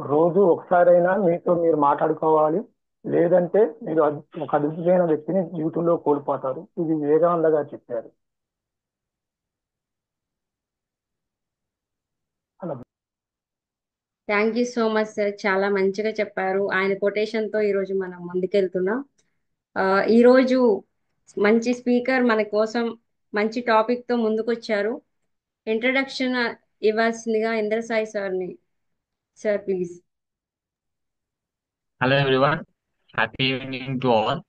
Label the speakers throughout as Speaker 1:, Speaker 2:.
Speaker 1: రోజు ఒకసారైనా మీతో మీరు మాట్లాడుకోవాలి. లేదంటే మీరు ఒక అద్భుతమైన వ్యక్తిని జీవితంలో కోల్పోతారు. ఇది వివేకానంద గారు చెప్పారు. అలా
Speaker 2: thank you so much sir, చాలా మంచిగా చెప్పారు. ఆయన కొటేషన్తో ఈరోజు మనం ముందుకెళ్తున్నాం. ఆ, ఈరోజు మంచి స్పీకర్ మన కోసం మంచి టాపిక్తో ముందుకొచ్చారు. ఇంట్రడక్షన్ ఇవ్వాల్సిందిగా ఇంద్రసాయి సార్ని. Sir please.
Speaker 3: Hello everyone, happy evening to all.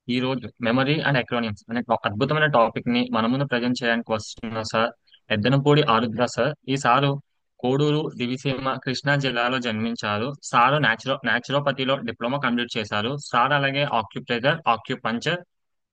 Speaker 3: ఈ రోజు మెమరీ అండ్ ఎక్రోనిమ్స్ అనే ఒక అద్భుతమైన టాపిక్ ని మన ముందు ప్రజెంట్ చేయడానికి వస్తున్న సార్ ఎద్దనపూడి ఆరుద్ర సార్. ఈ సారు కోడూరు దివిసీమ కృష్ణా జిల్లాలో జన్మించారు. సారు న్యాచురోపతిలో డిప్లొమా కంప్లీట్ చేశారు. సార్ అలాగే acupressure, acupuncture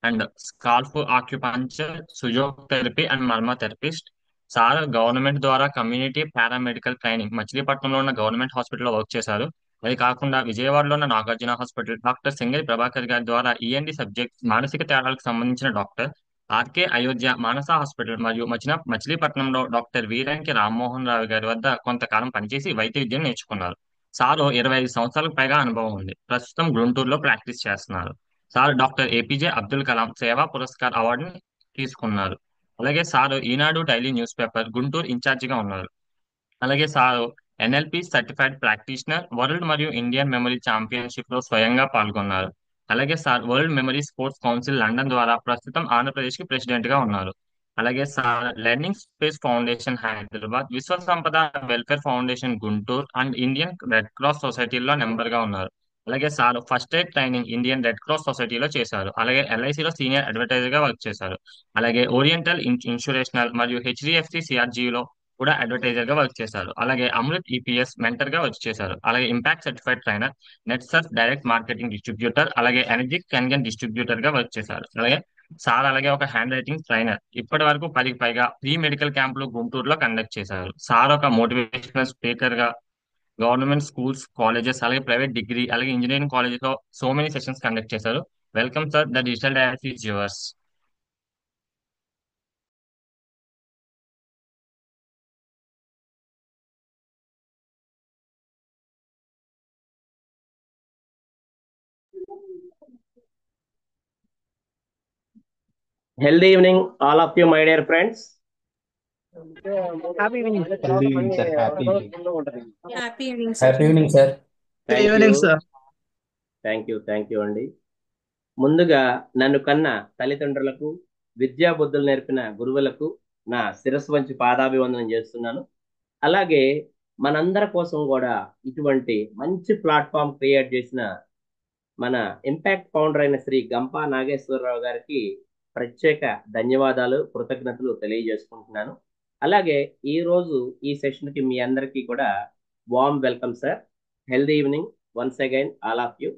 Speaker 3: and scalp acupuncture, sujok therapy and marma therapist. Sir government ద్వారా కమ్యూనిటీ పారామెడికల్ ట్రైనింగ్ మచిలీపట్నంలో ఉన్న గవర్నమెంట్ హాస్పిటల్లో వర్క్ చేశారు. అది కాకుండా విజయవాడలో ఉన్న నాగార్జున హాస్పిటల్ డాక్టర్ సింగరి ప్రభాకర్ గారి ద్వారా ఈఎన్డి సబ్జెక్ట్ మానసిక తేడాలకు సంబంధించిన డాక్టర్, ఆర్కే అయోధ్య మానస హాస్పిటల్ మరియు మచిలీపట్నంలో డాక్టర్ వీరంకి రామ్మోహన్ రావు గారి వద్ద కొంతకాలం పనిచేసి వైద్య విద్యను నేర్చుకున్నారు. సారు 25 సంవత్సరాలకు పైగా అనుభవం ఉంది. ప్రస్తుతం గుంటూరులో ప్రాక్టీస్ చేస్తున్నారు. Sir doctor APJ Abdul Kalam సేవా పురస్కార్ అవార్డుని తీసుకున్నారు. అలాగే సార్ ఈనాడు డైలీ న్యూస్ పేపర్ గుంటూరు ఇన్ఛార్జిగా ఉన్నారు. అలాగే sir NLP certified practitioner, world మరియు ఇండియన్ మెమరీ ఛాంపియన్షిప్ లో స్వయంగా పాల్గొన్నారు. అలాగే sir world memory sports council London ద్వారా ప్రస్తుతం ఆంధ్రప్రదేశ్ కి ప్రెసిడెంట్ గా ఉన్నారు. అలాగే sir learning space foundation Hyderabad, విశ్వ సంపద welfare foundation Guntur and Indian red cross సొసైటీలో మెంబర్ గా ఉన్నారు. అలాగే sir first aid training Indian red cross సొసైటీలో చేశారు. అలాగే ఎల్ఐసిలో సీనియర్ అడ్వర్టైజర్ గా వర్క్ చేశారు. అలాగే ఓరియంటల్ ఇన్సూరేషనల్ మరియు హెచ్డిఎఫ్సి సిఆర్జీలో కూడా అడ్వర్టైజర్ గా వర్క్ చేశారు. అలాగే అమృత్ ఈపీఎస్ మెంటర్ గా వర్క్ చేశారు. అలాగే impact certified trainer, net Surf direct marketing distributor, అలాగే ఎనర్జిక్ కెన్గన్ డిస్ట్రిబ్యూటర్ గా వర్క్ చేశారు. అలాగే సార్ అలాగే ఒక హ్యాండ్ రైటింగ్ ట్రైనర్. ఇప్పటి వరకు 10కి పైగా ప్రీ మెడికల్ క్యాంపులు గుంటూరులో కండక్ట్ చేశారు. సార్ ఒక మోటివేషనల్ స్పీకర్ గా గవర్నమెంట్ స్కూల్స్, కాలేజెస్, అలాగే ప్రైవేట్ డిగ్రీ, అలాగే ఇంజనీరింగ్ కాలేజెస్ లో సో మెనీ సెషన్స్ కండక్ట్ చేశారు. Welcome sir, the digital direct is yours.
Speaker 4: Healthy evening, all of you, my dear friends.
Speaker 1: Happy evening.
Speaker 5: Healthy evening, sir. Happy evening.
Speaker 2: Happy evening sir.
Speaker 5: Happy evening, sir.
Speaker 4: Thank
Speaker 6: evening
Speaker 4: you,
Speaker 6: sir.
Speaker 4: Thank you అండి. ముందుగా నన్ను కన్న తల్లిదండ్రులకు, విద్యా బుద్ధులు నేర్పిన గురువులకు నా శిరస్సు వంచి పాదాభివందనం చేస్తున్నాను. అలాగే మనందరి కోసం కూడా ఇటువంటి మంచి ప్లాట్ఫామ్ క్రియేట్ చేసిన మన ఇంపాక్ట్ ఫౌండర్ అయిన శ్రీ గంపా నాగేశ్వరరావు గారికి ప్రత్యేక ధన్యవాదాలు, కృతజ్ఞతలు తెలియజేసుకుంటున్నాను. అలాగే ఈ రోజు ఈ సెషన్కి మీ అందరికీ కూడా warm welcome sir. Healthy evening once again all of you.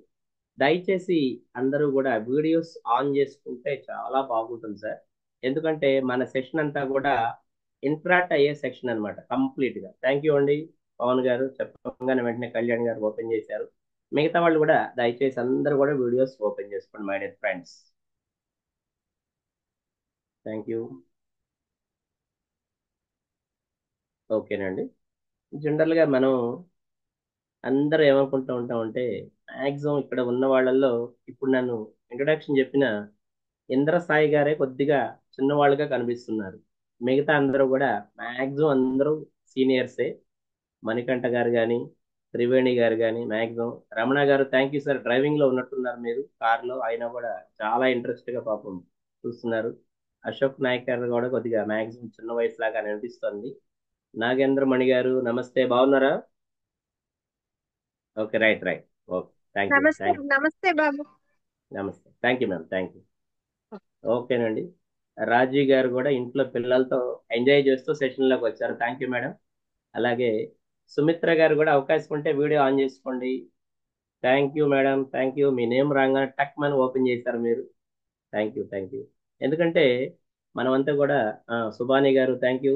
Speaker 4: దయచేసి అందరూ కూడా వీడియోస్ ఆన్ చేసుకుంటే చాలా బాగుంటుంది సార్. ఎందుకంటే మన సెషన్ అంతా కూడా ఇంటరాక్ట్ అయ్యే సెక్షన్ అనమాట కంప్లీట్గా. థ్యాంక్ యూ అండి. పవన్ గారు చెప్పగానే వెంటనే కళ్యాణ్ గారు ఓపెన్ చేశారు. మిగతా వాళ్ళు కూడా దయచేసి అందరూ కూడా వీడియోస్ ఓపెన్ చేసుకోండి my dear friends. Thank you. ఓకేనండి. జనరల్గా మనం అందరూ ఏమనుకుంటూ ఉంటామంటే మ్యాక్సిమం ఇక్కడ ఉన్న వాళ్ళల్లో ఇప్పుడు నన్ను ఇంట్రడక్షన్ చెప్పిన ఇంద్ర సాయి గారే కొద్దిగా చిన్నవాళ్ళుగా కనిపిస్తున్నారు. మిగతా అందరూ కూడా మ్యాక్సిమం అందరూ సీనియర్సే. మణికంఠ గారు కానీ, త్రివేణి గారు కానీ, మ్యాక్సిమం రమణ గారు థ్యాంక్ యూ సార్. డ్రైవింగ్లో ఉన్నట్టున్నారు మీరు కార్లో, అయినా కూడా చాలా ఇంట్రెస్ట్గా పాపం చూస్తున్నారు. అశోక్ నాయక్ గారు కూడా కొద్దిగా మ్యాక్సిమం చిన్న వయసు లాగా అనిపిస్తుంది. నాగేంద్ర మణి గారు నమస్తే, బాగున్నారా? Okay, right. Okay, thank you.
Speaker 7: నమస్తే నమస్తే బాబు.
Speaker 4: నమస్తే, thank you ma'am, thank you. ఓకేనండి. రాజీ గారు కూడా ఇంట్లో పిల్లలతో ఎంజాయ్ చేస్తూ సెషన్లోకి వచ్చారు. Thank you madam. అలాగే సుమిత్ర గారు కూడా అవకాశం ఉంటే వీడియో ఆన్ చేసుకోండి. Thank you madam, thank you. Me name రాగానే టక్ మని ఓపెన్ చేశారు మీరు. Thank you. ఎందుకంటే మనమంతా కూడా సుబాని గారు థ్యాంక్ యూ.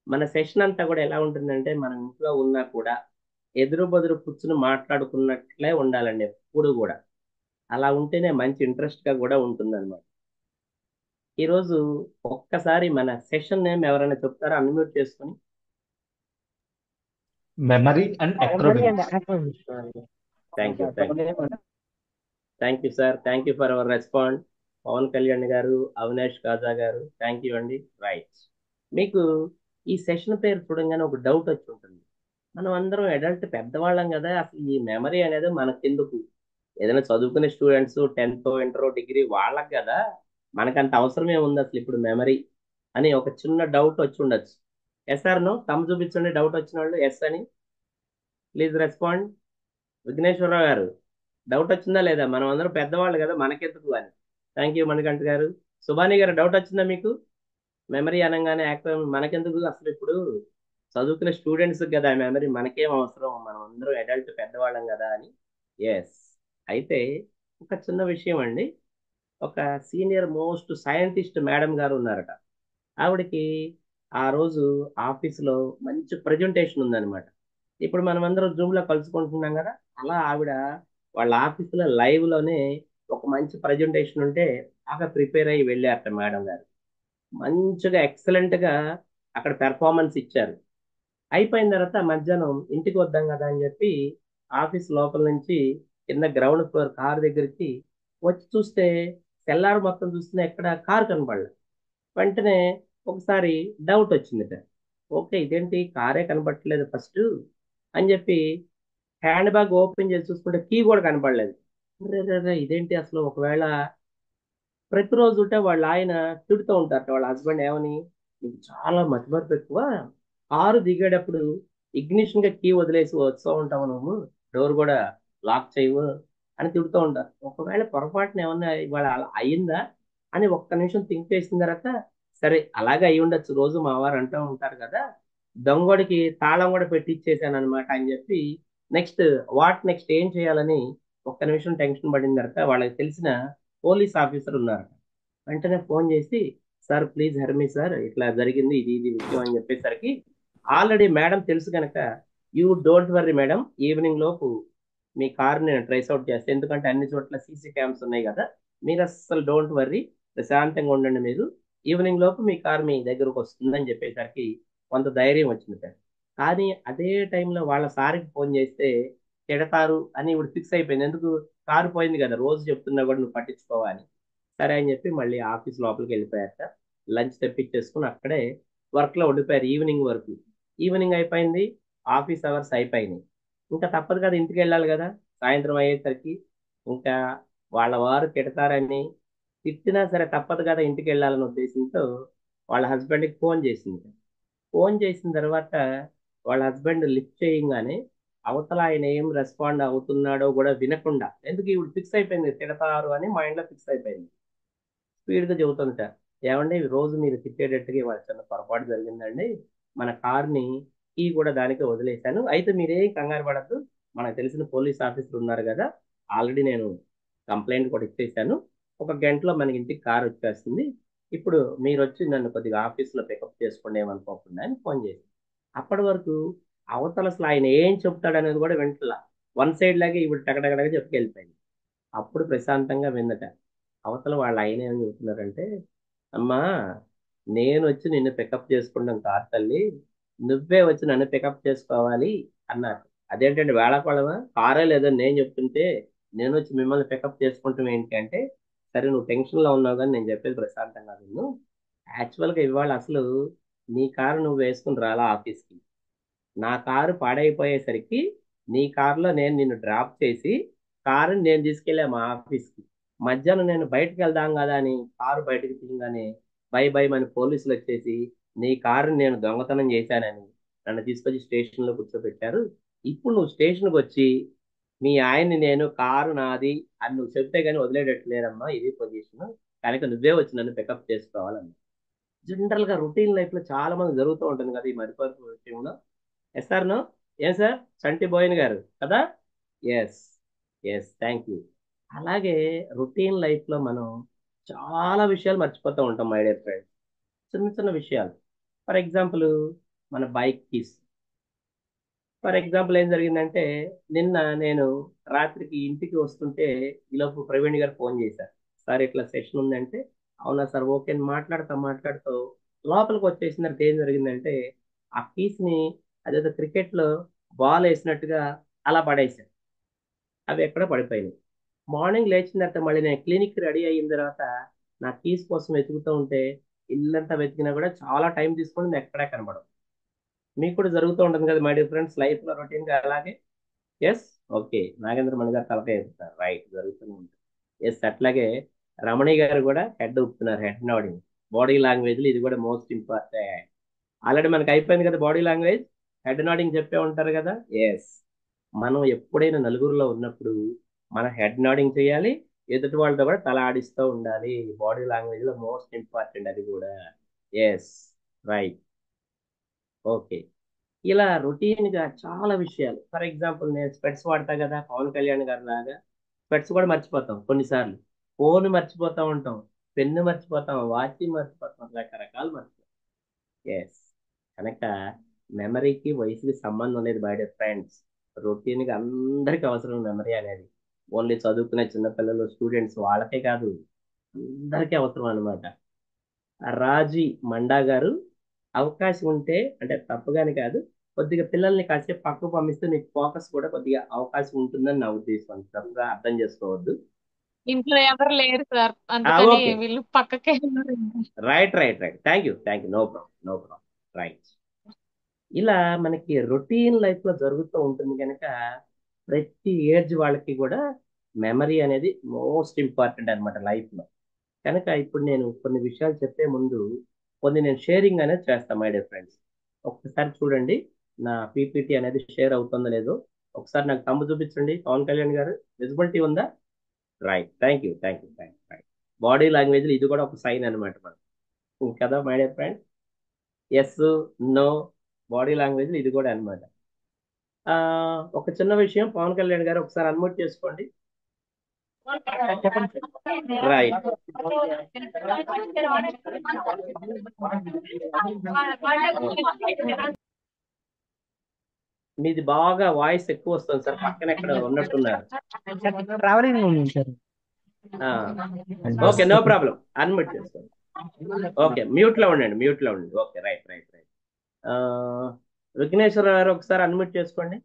Speaker 4: మన సెషన్ అంతా కూడా ఎలా ఉంటుందంటే మనం ఇంట్లో ఉన్నా కూడా ఎదురు బదురు కూర్చుని మాట్లాడుకున్నట్లే ఉండాలండి ఎప్పుడు కూడా. అలా ఉంటేనే మంచి ఇంట్రెస్ట్గా కూడా ఉంటుందన్నమాట. ఈరోజు ఒక్కసారి మన సెషన్ నేమ్ ఎవరైనా చెప్తారా? అన్మ్యూట్ చేసుకొని.
Speaker 5: Memory and
Speaker 1: memory
Speaker 5: acronyms.
Speaker 1: And acronyms.
Speaker 4: Thank you thank you sir. Thank you for our respond. Pavan Kalyan garu, Avinash కాజా గారు, థ్యాంక్ యూ అండి. రైట్, మీకు ఈ సెషన్ పేరు చూడంగానే ఒక డౌట్ వచ్చి ఉంటుంది. మనం అందరం అడల్ట్ పెద్దవాళ్ళం కదా, అసలు ఈ మెమరీ అనేది మనకెందుకు? ఏదైనా చదువుకునే స్టూడెంట్స్ 10th ఇంటర్ డిగ్రీ వాళ్ళకి కదా, మనకంత అవసరమే ఉంది అసలు ఇప్పుడు మెమరీ అని ఒక చిన్న డౌట్ వచ్చి ఉండొచ్చు. Yes or no? తమ చూపించండి డౌట్ వచ్చిన వాళ్ళు ఎస్ అని. Please respond. విఘ్నేశ్వరరావు గారు, డౌట్ వచ్చిందా లేదా? మనం అందరం పెద్దవాళ్ళు కదా, మనకెందుకు అని. థ్యాంక్ యూ మణికంఠ గారు. సుబాని గారు, డౌట్ వచ్చిందా మీకు? మెమరీ అనగానే యాక్టివ్ మనకెందుకు అసలు ఇప్పుడు చదువుకునే స్టూడెంట్స్ కదా మెమరీ, మనకేం అవసరం, మనం అందరం అడల్ట్ పెద్దవాళ్ళం కదా అని. ఎస్. అయితే ఒక చిన్న విషయం అండి, ఒక సీనియర్ మోస్ట్ సైంటిస్ట్ మేడం గారు ఉన్నారట. ఆవిడకి ఆ రోజు ఆఫీస్లో మంచి ప్రజెంటేషన్ ఉందన్నమాట. ఇప్పుడు మనం అందరం జూమ్లో కలుసుకుంటున్నాం కదా, అలా ఆవిడ వాళ్ళ ఆఫీసులో లైవ్లోనే ఒక మంచి ప్రజెంటేషన్ ఉంటే బాగా ప్రిపేర్ అయ్యి వెళ్ళారట మేడం గారు. మంచిగా ఎక్సలెంట్గా అక్కడ పెర్ఫార్మెన్స్ ఇచ్చారు. అయిపోయిన తర్వాత మధ్యాహ్నం ఇంటికి వద్దాం కదా అని చెప్పి ఆఫీస్ లోపల నుంచి కింద గ్రౌండ్ ఫ్లోర్ కార్ దగ్గరికి వచ్చి చూస్తే తెల్లారు మొత్తం చూస్తున్నా ఎక్కడ కారు కనపడలేదు. వెంటనే ఒకసారి డౌట్ వచ్చిందట. ఓకే, ఇదేంటి కారే కనపడట్లేదు ఫస్ట్ అని చెప్పి హ్యాండ్ బ్యాగ్ ఓపెన్ చేసి చూసుకుంటే కీ కూడా కనపడలేదు. రే రే రే, ఇదేంటి అసలు? ఒకవేళ ప్రతిరోజు ఉంటే వాళ్ళ ఆయన తిడుతూ ఉంటారట వాళ్ళ హస్బెండ్, ఏమని, నీకు చాలా మతిమరుపు ఎక్కువ, కారు దిగేటప్పుడు ఇగ్నిషన్ గా కీ వదిలేసి వస్తూ ఉంటావు నువ్వు, డోర్ కూడా లాక్ చేయవు అని తిడుతూ ఉంటారు. ఒకవేళ పొరపాటున ఏమన్నా ఇవాళ అలా అయిందా అని ఒక్క నిమిషం థింక్ చేసిన తర్వాత, సరే అలాగే అయి ఉండొచ్చు, రోజు మా వారు అంటూ ఉంటారు కదా, దొంగోడికి తాళం కూడా పెట్టిచ్చేసాను అనమాట అని చెప్పి నెక్స్ట్ ఏం చేయాలని ఒక్క నిమిషం టెన్షన్ పడిన తర్వాత వాళ్ళకి తెలిసిన పోలీస్ ఆఫీసర్ ఉన్నారు. వెంటనే ఫోన్ చేసి, sir please help me sir, ఇట్లా జరిగింది, ఇది ఇది విషయం అని చెప్పేసరికి ఆల్రెడీ మేడం తెలుసు కనుక, you don't worry madam, evening లోపు మీ కార్ నేను ట్రేస్ అవుట్ చేస్తాను, ఎందుకంటే అన్ని చోట్ల సీసీ క్యామ్స్ ఉన్నాయి కదా, మీరు అస్సలు డోంట్ వర్రీ, ప్రశాంతంగా ఉండండి, మీరు ఈవినింగ్ లోపు మీ కార్ మీ దగ్గరకు వస్తుందని చెప్పేసరికి కొంత ధైర్యం వచ్చింది సార్. కానీ అదే టైంలో వాళ్ళ సార్కి ఫోన్ చేస్తే తిడతారు అని ఇప్పుడు ఫిక్స్ అయిపోయింది. ఎందుకు? కారు పోయింది కదా, రోజు చెప్తున్నా కూడా నువ్వు పట్టించుకోవాలి. సరే అని చెప్పి మళ్ళీ ఆఫీస్ లోపలికి వెళ్ళిపోయారు సార్. లంచ్ తెప్పించేసుకుని అక్కడే వర్క్లో ఉండిపోయారు ఈవినింగ్ వరకు. ఈవినింగ్ అయిపోయింది, ఆఫీస్ అవర్స్ అయిపోయినాయి. ఇంకా తప్పదు కదా, ఇంటికి వెళ్ళాలి కదా. సాయంత్రం అయ్యేసరికి ఇంకా వాళ్ళ వారు తిడతారని, తిట్టినా సరే తప్పదు కదా, ఇంటికి వెళ్ళాలనే ఉద్దేశంతో వాళ్ళ హస్బెండ్కి ఫోన్ చేసింది. ఫోన్ చేసిన తర్వాత వాళ్ళ హస్బెండ్ లిఫ్ట్ చేయగానే అవతల ఆయన ఏం రెస్పాండ్ అవుతున్నాడో కూడా వినకుండా, ఎందుకు ఇప్పుడు ఫిక్స్ అయిపోయింది తిడతారు అని మైండ్లో ఫిక్స్ అయిపోయింది. స్పీడ్గా చెబుతుంట, ఏమండి రోజు మీరు తిట్టేటట్టుగా ఇవాళ చిన్న పొరపాటు జరిగిందండి, మన కార్ని కీ కూడా దానికి వదిలేశాను, అయితే మీరేం కంగారు పడద్దు, మనకు తెలిసిన పోలీస్ ఆఫీసర్ ఉన్నారు కదా, ఆల్రెడీ నేను కంప్లైంట్ కూడా ఇచ్చేసాను, ఒక గంటలో మనకి ఇంటికి కార్ వచ్చేస్తుంది, ఇప్పుడు మీరు వచ్చి నన్ను కొద్దిగా ఆఫీస్లో పికప్ చేసుకోండి ఏమనుకోకుండా అని ఫోన్ చేసి, అప్పటి వరకు అవతల అసలు ఆయన ఏం చెప్తాడు అనేది కూడా వింటలా, వన్ సైడ్ లాగే ఇప్పుడు టగడగడగా చెప్పుకెళ్ళిపోయింది. అప్పుడు ప్రశాంతంగా విందట. అవతల వాళ్ళ ఆయన ఏమని చెబుతున్నారంటే, అమ్మా నేను వచ్చి నిన్ను పికప్ చేసుకుంటాం కార్ తల్లి, నువ్వే వచ్చి నన్ను పికప్ చేసుకోవాలి అన్నారు. అదేంటంటే వేళాకోళమా, కారే లేదని నేను చెప్తుంటే నేను వచ్చి మిమ్మల్ని పికప్ చేసుకుంటాం ఏంటి అంటే, సరే నువ్వు టెన్షన్లో ఉన్నావు కానీ నేను చెప్పేది ప్రశాంతంగా విను, యాక్చువల్గా ఇవాళ అసలు నీ కారు నువ్వు వేసుకుని రాలా ఆఫీస్కి, నా కారు పాడైపోయేసరికి నీ కారులో నేను నిన్ను డ్రాప్ చేసి కారుని నేను తీసుకెళ్ళా మా ఆఫీస్కి, మధ్యాహ్నం నేను బయటకు వెళ్దాం కదా అని కారు బయటకు తీయగానే బై బై మన పోలీసులు వచ్చేసి నీ కారుని నేను దొంగతనం చేశానని నన్ను తీసుకొచ్చి స్టేషన్లో కూర్చోబెట్టారు. ఇప్పుడు నువ్వు స్టేషన్కి వచ్చి మీ ఆయన్ని నేను కారు నాది అని నువ్వు చెప్తే కానీ వదిలేటట్టు లేరమ్మా, ఇది పొజిషన్, కనుక నువ్వే వచ్చి నన్ను పికప్ చేసుకోవాలన్నా. జనరల్గా రొటీన్ లైఫ్లో చాలా మంది జరుగుతూ ఉంటుంది కదా ఈ మరిపరుపు విషయంలో. Yes sir no? ఏం సార్ చంటి బోయిన్ గారు కదా? ఎస్. Yes, thank you. అలాగే రొటీన్ లైఫ్లో మనం చాలా విషయాలు మర్చిపోతూ ఉంటాం మై డియర్ ఫ్రెండ్స్, చిన్న చిన్న విషయాలు. ఫర్ ఎగ్జాంపుల్ మన బైక్ కీస్. ఫర్ ఎగ్జాంపుల్ ఏం జరిగిందంటే, నిన్న నేను రాత్రికి ఇంటికి వస్తుంటే ఈలోపు ప్రవీణ్ గారు ఫోన్ చేశారు, సార్ ఇట్లా సెషన్ ఉందంటే, అవునా సార్ ఓకే అని మాట్లాడుతూ లోపలికి వచ్చేసిన తర్వాత ఏం జరిగిందంటే, ఆ కీస్ని అదేదో క్రికెట్లో బాల్ వేసినట్టుగా అలా పడేసాను. అవి ఎక్కడ పడిపోయినాయి. మార్నింగ్ లేచిన తర్వాత మళ్ళీ నేను క్లినిక్ రెడీ అయిన తర్వాత నా కీస్ కోసం వెతుకుతూ ఉంటే ఇల్లంతా వెతికినా కూడా చాలా టైం తీసుకొని ఎక్కడా కనబడవు. మీకు కూడా జరుగుతూ ఉంటుంది కదా మై డియర్ ఫ్రెండ్స్, లైఫ్లో రొటీన్గా అలాగే. ఎస్, ఓకే, నాగేంద్ర మణి గారు తలకాయ ఎత్తుతారు, రైట్, జరుగుతూనే ఉంటుంది. ఎస్, అట్లాగే రమణి గారు కూడా హెడ్ ఊపుతున్నారు, హెడ్ నోడింగ్. బాడీ లాంగ్వేజ్లో ఇది కూడా మోస్ట్ ఇంపార్టెంట్. ఆల్రెడీ మనకి అయిపోయింది కదా బాడీ లాంగ్వేజ్, హెడ్ నోడింగ్ చెప్పే ఉంటారు కదా. ఎస్, మనం ఎప్పుడైనా నలుగురిలో ఉన్నప్పుడు మన హెడ్ నోడింగ్ చేయాలి, ఎదుటి వాళ్ళతో కూడా తల ఆడిస్తూ ఉండాలి. బాడీ లాంగ్వేజ్లో మోస్ట్ ఇంపార్టెంట్ అది కూడా. Yes, right, okay. ఇలా రొటీన్ గా చాలా విషయాలు. ఫర్ ఎగ్జాంపుల్ నేను స్పెట్స్ వాడతా కదా పవన్ కళ్యాణ్ గారి లాగా, స్పెట్స్ కూడా మర్చిపోతాం కొన్నిసార్లు. ఫోన్ మర్చిపోతా ఉంటాం, పెన్ను మర్చిపోతాం, వాచ్ మర్చిపోతాం, రకరకాలు మర్చిపోతాం. ఎస్, కనుక మెమరీకి వయసుకి సంబంధం లేదు మై డియర్ ఫ్రెండ్స్. రొటీన్ గా అందరికి అవసరం మెమరీ అనేది. ఓన్లీ చదువుకునే చిన్నపిల్లలు, స్టూడెంట్స్ వాళ్ళకే కాదు, అందరికీ అవసరం అనమాట. రాజీ మండా గారు, అవకాశం ఉంటే అంటే తప్పుగాని కాదు, కొద్దిగా పిల్లల్ని కాసేపు పక్కకు పంపిస్తే మీకు ఫోకస్ కూడా కొద్దిగా అవకాశం ఉంటుందని నా ఉద్దేశం. తప్పుగా అర్థం చేసుకోవద్దు.
Speaker 6: ఇంట్లో ఎవరు లేరు సార్, అందుకని
Speaker 4: ఓకే,
Speaker 6: వీళ్ళు పక్కకే ఉన్నారు.
Speaker 4: Right right right, thank you thank you, no problem no problem, right. ఇలా మనకి రొటీన్ లైఫ్ లో జరుగుతూ ఉంటుంది కనుక ప్రతి ఏజ్ వాళ్ళకి కూడా మెమరీ అనేది మోస్ట్ ఇంపార్టెంట్ అనమాట లైఫ్ లో. కనుక ఇప్పుడు నేను కొన్ని విషయాలు చెప్పే ముందు కొన్ని నేను షేరింగ్ అనేది చేస్తాను మై డియర్ ఫ్రెండ్స్. ఒక్కసారి చూడండి నా పీపీటీ అనేది షేర్ అవుతుందో లేదో. ఒకసారి నాకు తమ్ము చూపించండి పవన్ కళ్యాణ్ గారు, విజిబిలిటీ ఉందా? Right, thank you thank you thank you, right. Body language ఇది కూడా ఒక సైన్ అనమాట మనకు కదా my dear friends. Yes, no, body language ఇది కూడా అనమాట. ఒక చిన్న విషయం, పవన్ కళ్యాణ్ గారు ఒకసారి అన్మ్యూట్ చేసుకోండి. రైట్, మీది బాగా వాయిస్ ఎక్కువ వస్తుంది సార్, పక్కన ఎక్కడ ఉన్నట్టున్నారు.
Speaker 7: ట్రావెలింగ్ ఉంది sir.
Speaker 4: Okay, no problem, unmute చేసుకోండి. ఓకే, మ్యూట్ లో ఉండండి, మ్యూట్ లో ఉండండి. Okay, right right right. Vighneswara garu ఒకసారి అన్మ్యూట్ చేసుకోండి.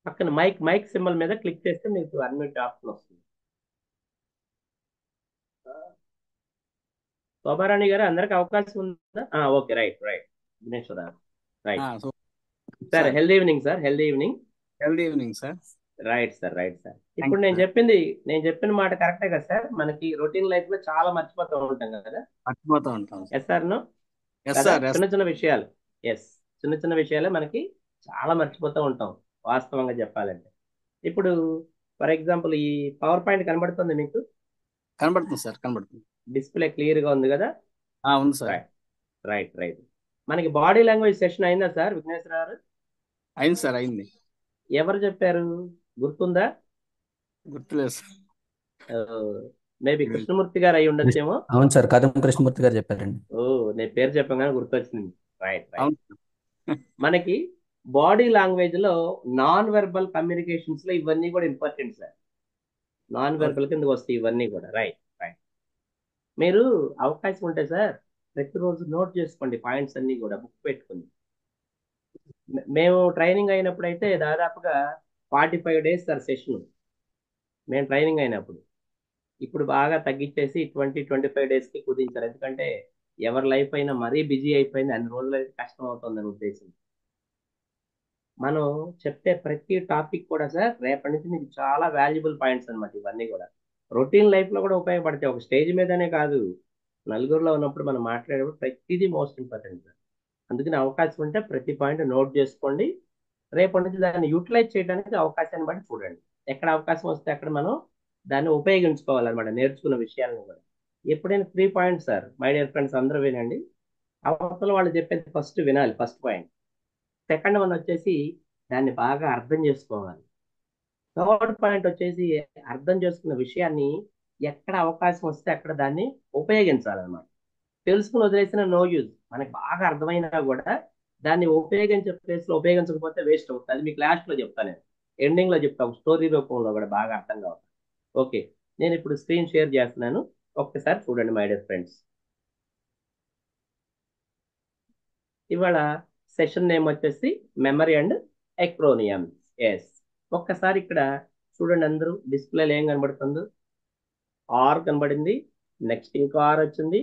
Speaker 4: పక్కన మైక్ మైక్ సింబల్ మీద క్లిక్ చేస్తే మీకు అన్మ్యూట్ ఆప్షన్ వస్తుంది. శోభారాణి గారు అందరికి అవకాశం ఉందా? ఓకే, రైట్ రైట్, విఘ్నేశ్వర గారు, right sir. Healthy evening sir, healthy evening.
Speaker 7: Healthy evening sir.
Speaker 4: Right sir, right sir. ఇప్పుడు నేను చెప్పిన మాట కరెక్టే కదా సార్? మనకి రొటీన్ లైఫ్ లో చాలా మర్చిపోతూ ఉంటాం కదా.
Speaker 7: మర్చిపోతూ ఉంటాం.
Speaker 4: Yes sir, no? చిన్న చిన్న విషయాలు, ఎస్, చిన్న చిన్న విషయాలే మనకి చాలా మర్చిపోతూ ఉంటాం వాస్తవంగా చెప్పాలంటే. ఇప్పుడు ఫర్ ఎగ్జాంపుల్ ఈ పవర్ పాయింట్ కనబడుతుంది మీకు?
Speaker 7: కనబడుతుంది సార్, కనబడుతుంది.
Speaker 4: డిస్ప్లే క్లియర్ గా ఉంది కదా?
Speaker 7: ఉంది సార్.
Speaker 4: Right right. మనకి బాడీ లాంగ్వేజ్ సెషన్ అయిందా సార్ విఘ్నేశ్వర గారు?
Speaker 7: అయింది సార్, అయింది.
Speaker 4: ఎవరు చెప్పారు, గుర్తుందా?
Speaker 7: గుర్తులేదు.
Speaker 4: మేబీ కృష్ణమూర్తి గారు అయి ఉండొచ్చేమో.
Speaker 8: అవును సార్, కదం కృష్ణమూర్తి గారు చెప్పారండి.
Speaker 4: నేను పేరు చెప్పగానే గుర్తొచ్చింది. Right right. మనకి బాడీ లాంగ్వేజ్ లో నాన్ వెర్బల్ కమ్యూనికేషన్స్ లో ఇవన్నీ కూడా ఇంపార్టెంట్ సార్. నాన్ వెర్బల్ కిందకి వస్తాయి ఇవన్నీ కూడా. Right right. మీరు అవకాశం ఉంటే సార్ ప్రతిరోజు నోట్ చేసుకోండి పాయింట్స్ అన్ని కూడా, బుక్ పెట్టుకుని. మేము ట్రైనింగ్ అయినప్పుడు అయితే దాదాపుగా 45 days సార్ సెషన్ మేము ట్రైనింగ్ అయినప్పుడు. ఇప్పుడు బాగా తగ్గించేసి 20-25 days కుదించారు. ఎందుకంటే ఎవరి లైఫ్ అయినా మరీ బిజీ అయిపోయింది, అన్ని రోజులు అయితే కష్టం అవుతుందని ఉద్దేశం. మనం చెప్పే ప్రతి టాపిక్ కూడా సార్ రేపటి నుంచి మీకు చాలా వాల్యుబుల్ పాయింట్స్ అనమాట. ఇవన్నీ కూడా రొటీన్ లైఫ్ లో కూడా ఉపయోగపడతాయి. ఒక స్టేజ్ మీదనే కాదు, నలుగురిలో ఉన్నప్పుడు మనం మాట్లాడేటప్పుడు ప్రతిదీ మోస్ట్ ఇంపార్టెంట్ సార్. అందుకని అవకాశం ఉంటే ప్రతి పాయింట్ నోట్ చేసుకోండి. రేపటి నుంచి దాన్ని యూటిలైజ్ చేయడానికి అవకాశాన్ని బట్టి చూడండి. ఎక్కడ అవకాశం వస్తే అక్కడ మనం దాన్ని ఉపయోగించుకోవాలన్నమాట, నేర్చుకున్న విషయాలను కూడా. ఎప్పుడైనా 3 points sir my dear friends, అందరూ వినండి. అవతల వాళ్ళు చెప్పేది ఫస్ట్ వినాలి, ఫస్ట్ పాయింట్. సెకండ్ వన్ వచ్చేసి దాన్ని బాగా అర్థం చేసుకోవాలి. థర్డ్ పాయింట్ వచ్చేసి అర్థం చేసుకున్న విషయాన్ని ఎక్కడ అవకాశం వస్తే అక్కడ దాన్ని ఉపయోగించాలన్నమాట. తెలుసుకుని వదిలేసిన నో యూజ్. మనకి బాగా అర్థమైనా కూడా దాన్ని ఉపయోగించే ప్లేస్లో ఉపయోగించకపోతే వేస్ట్ అవుతుంది. అది మీకు లాస్ట్లో చెప్తాను, నేను ఎండింగ్ లో చెప్తాను, స్టోరీ రూపంలో కూడా బాగా అర్థం కావాలి. ఓకే, నేను ఇప్పుడు స్క్రీన్ షేర్ చేస్తున్నాను, ఒక్కసారి చూడండి మై డియర్ ఫ్రెండ్స్. ఇవాళ సెషన్ నేమ్ వచ్చేసి మెమరీ అండ్ ఎక్రోనియమ్స్. ఎస్, ఒక్కసారి ఇక్కడ చూడండి, అందరూ డిస్ప్లేలో ఏం కనబడుతుందో ఆర్ కనబడింది, నెక్స్ట్ ఇంకో ఆర్ వచ్చింది,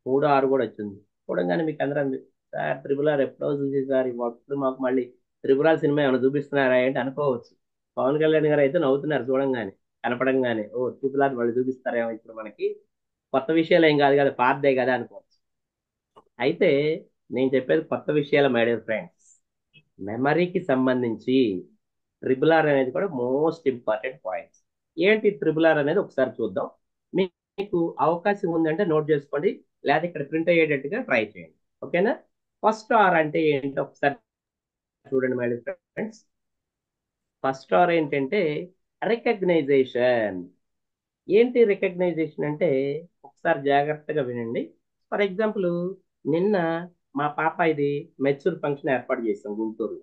Speaker 4: 3 ఆర్ కూడా వచ్చింది. చూడంగానే మీకు అందరూ అంది, సార్ ట్రిపుల్ ఆర్ ఎప్పుడో చూసేసారు, ఇప్పుడు మాకు మళ్ళీ ట్రిపుల్ ఆర్ సినిమా ఏమైనా చూపిస్తున్నారా ఏంటి అనుకోవచ్చు. పవన్ కళ్యాణ్ గారు అయితే నవ్వుతున్నారు చూడంగానే, కనపడంగానే, ఓ ట్రిపుల్ ఆర్ మళ్ళీ చూపిస్తారేమో ఇప్పుడు మనకి, కొత్త విషయాలు ఏం కాదు కదా, పాతదే కదా అనుకోవచ్చు. అయితే నేను చెప్పేది కొత్త విషయాలు మై డియర్ ఫ్రెండ్స్. మెమరీకి సంబంధించి ట్రిపుల్ ఆర్ అనేది కూడా మోస్ట్ ఇంపార్టెంట్ పాయింట్స్. ఏంటి ట్రిపుల్ ఆర్ అనేది ఒకసారి చూద్దాం. మీకు అవకాశం ఉందంటే నోట్ చేసుకోండి, లేదా ఇక్కడ ప్రింట్ అయ్యేటట్టుగా ట్రై చేయండి. ఓకేనా? ఫస్ట్ ఆర్ అంటే ఏంటో ఒకసారి చూడండి my dear friends. First R ఏంటంటే రికగ్నైజేషన్. ఏంటి రికగ్నైజేషన్ అంటే ఒకసారి జాగ్రత్తగా వినండి. ఫర్ ఎగ్జాంపుల్, నిన్న మా పాప ఇది మెచ్యూర్ ఫంక్షన్ ఏర్పాటు చేసాం గుంటూరులో.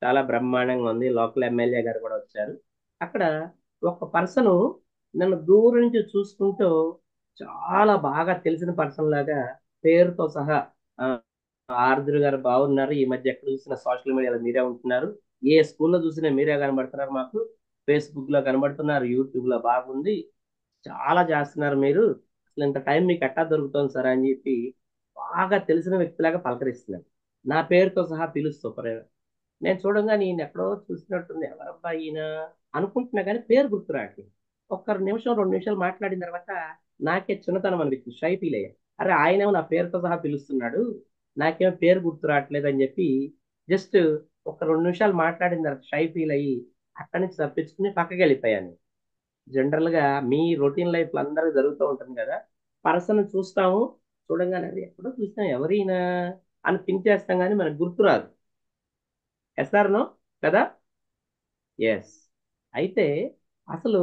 Speaker 4: చాలా బ్రహ్మాండంగా ఉంది, లోకల్ ఎమ్మెల్యే గారు కూడా వచ్చారు. అక్కడ ఒక పర్సన్ నన్ను దూరం నుంచి చూసుకుంటూ చాలా బాగా తెలిసిన పర్సన్ లాగా పేరుతో సహా, "ఆ, ఆరుద్ర గారు బాగున్నారు, ఈ మధ్య ఎక్కడ చూసినా సోషల్ మీడియాలో మీరే ఉంటున్నారు, ఏ స్కూల్లో చూసినా మీరే కనబడుతున్నారు, మాకు ఫేస్బుక్ లో కనబడుతున్నారు, యూట్యూబ్ లో బాగుంది, చాలా చేస్తున్నారు మీరు, అసలు ఇంత టైం మీకు ఎట్టా దొరుకుతుంది సార్" అని చెప్పి బాగా తెలిసిన వ్యక్తిలాగా పలకరిస్తున్నాడు, నా పేరుతో సహా పిలుస్తూ. నేను చూడంగా నేను ఎక్కడో చూసినట్టుంది, ఎవరబ్బా ఈయన అనుకుంటున్నా కానీ పేరు గుర్తు రావట్లేదు. ఒక్క నిమిషం 2 నిమిషాలు మాట్లాడిన తర్వాత నాకే చిన్నతనం అనిపించింది, షై ఫీల్ అయ్యా. అరే, ఆయనేమో నా పేరుతో సహా పిలుస్తున్నాడు, నాకేమో పేరు గుర్తు రావట్లేదు అని చెప్పి జస్ట్ ఒక 2 నిమిషాలు మాట్లాడిన తర్వాత షై ఫీల్ అయ్యి అక్కడి నుంచి తప్పించుకుని పక్కకి వెళ్ళిపోయాను. జనరల్ గా మీ రొటీన్ లైఫ్ లో అందరూ జరుగుతూ ఉంటుంది కదా, పర్సన్ చూస్తాము, చూడంగానే అది ఎక్కడో చూసినా ఎవరైనా అని థింక్ చేస్తాం కానీ మనకు గుర్తు రాదు. ఎస్ఆర్ నో కదా? ఎస్. అయితే అసలు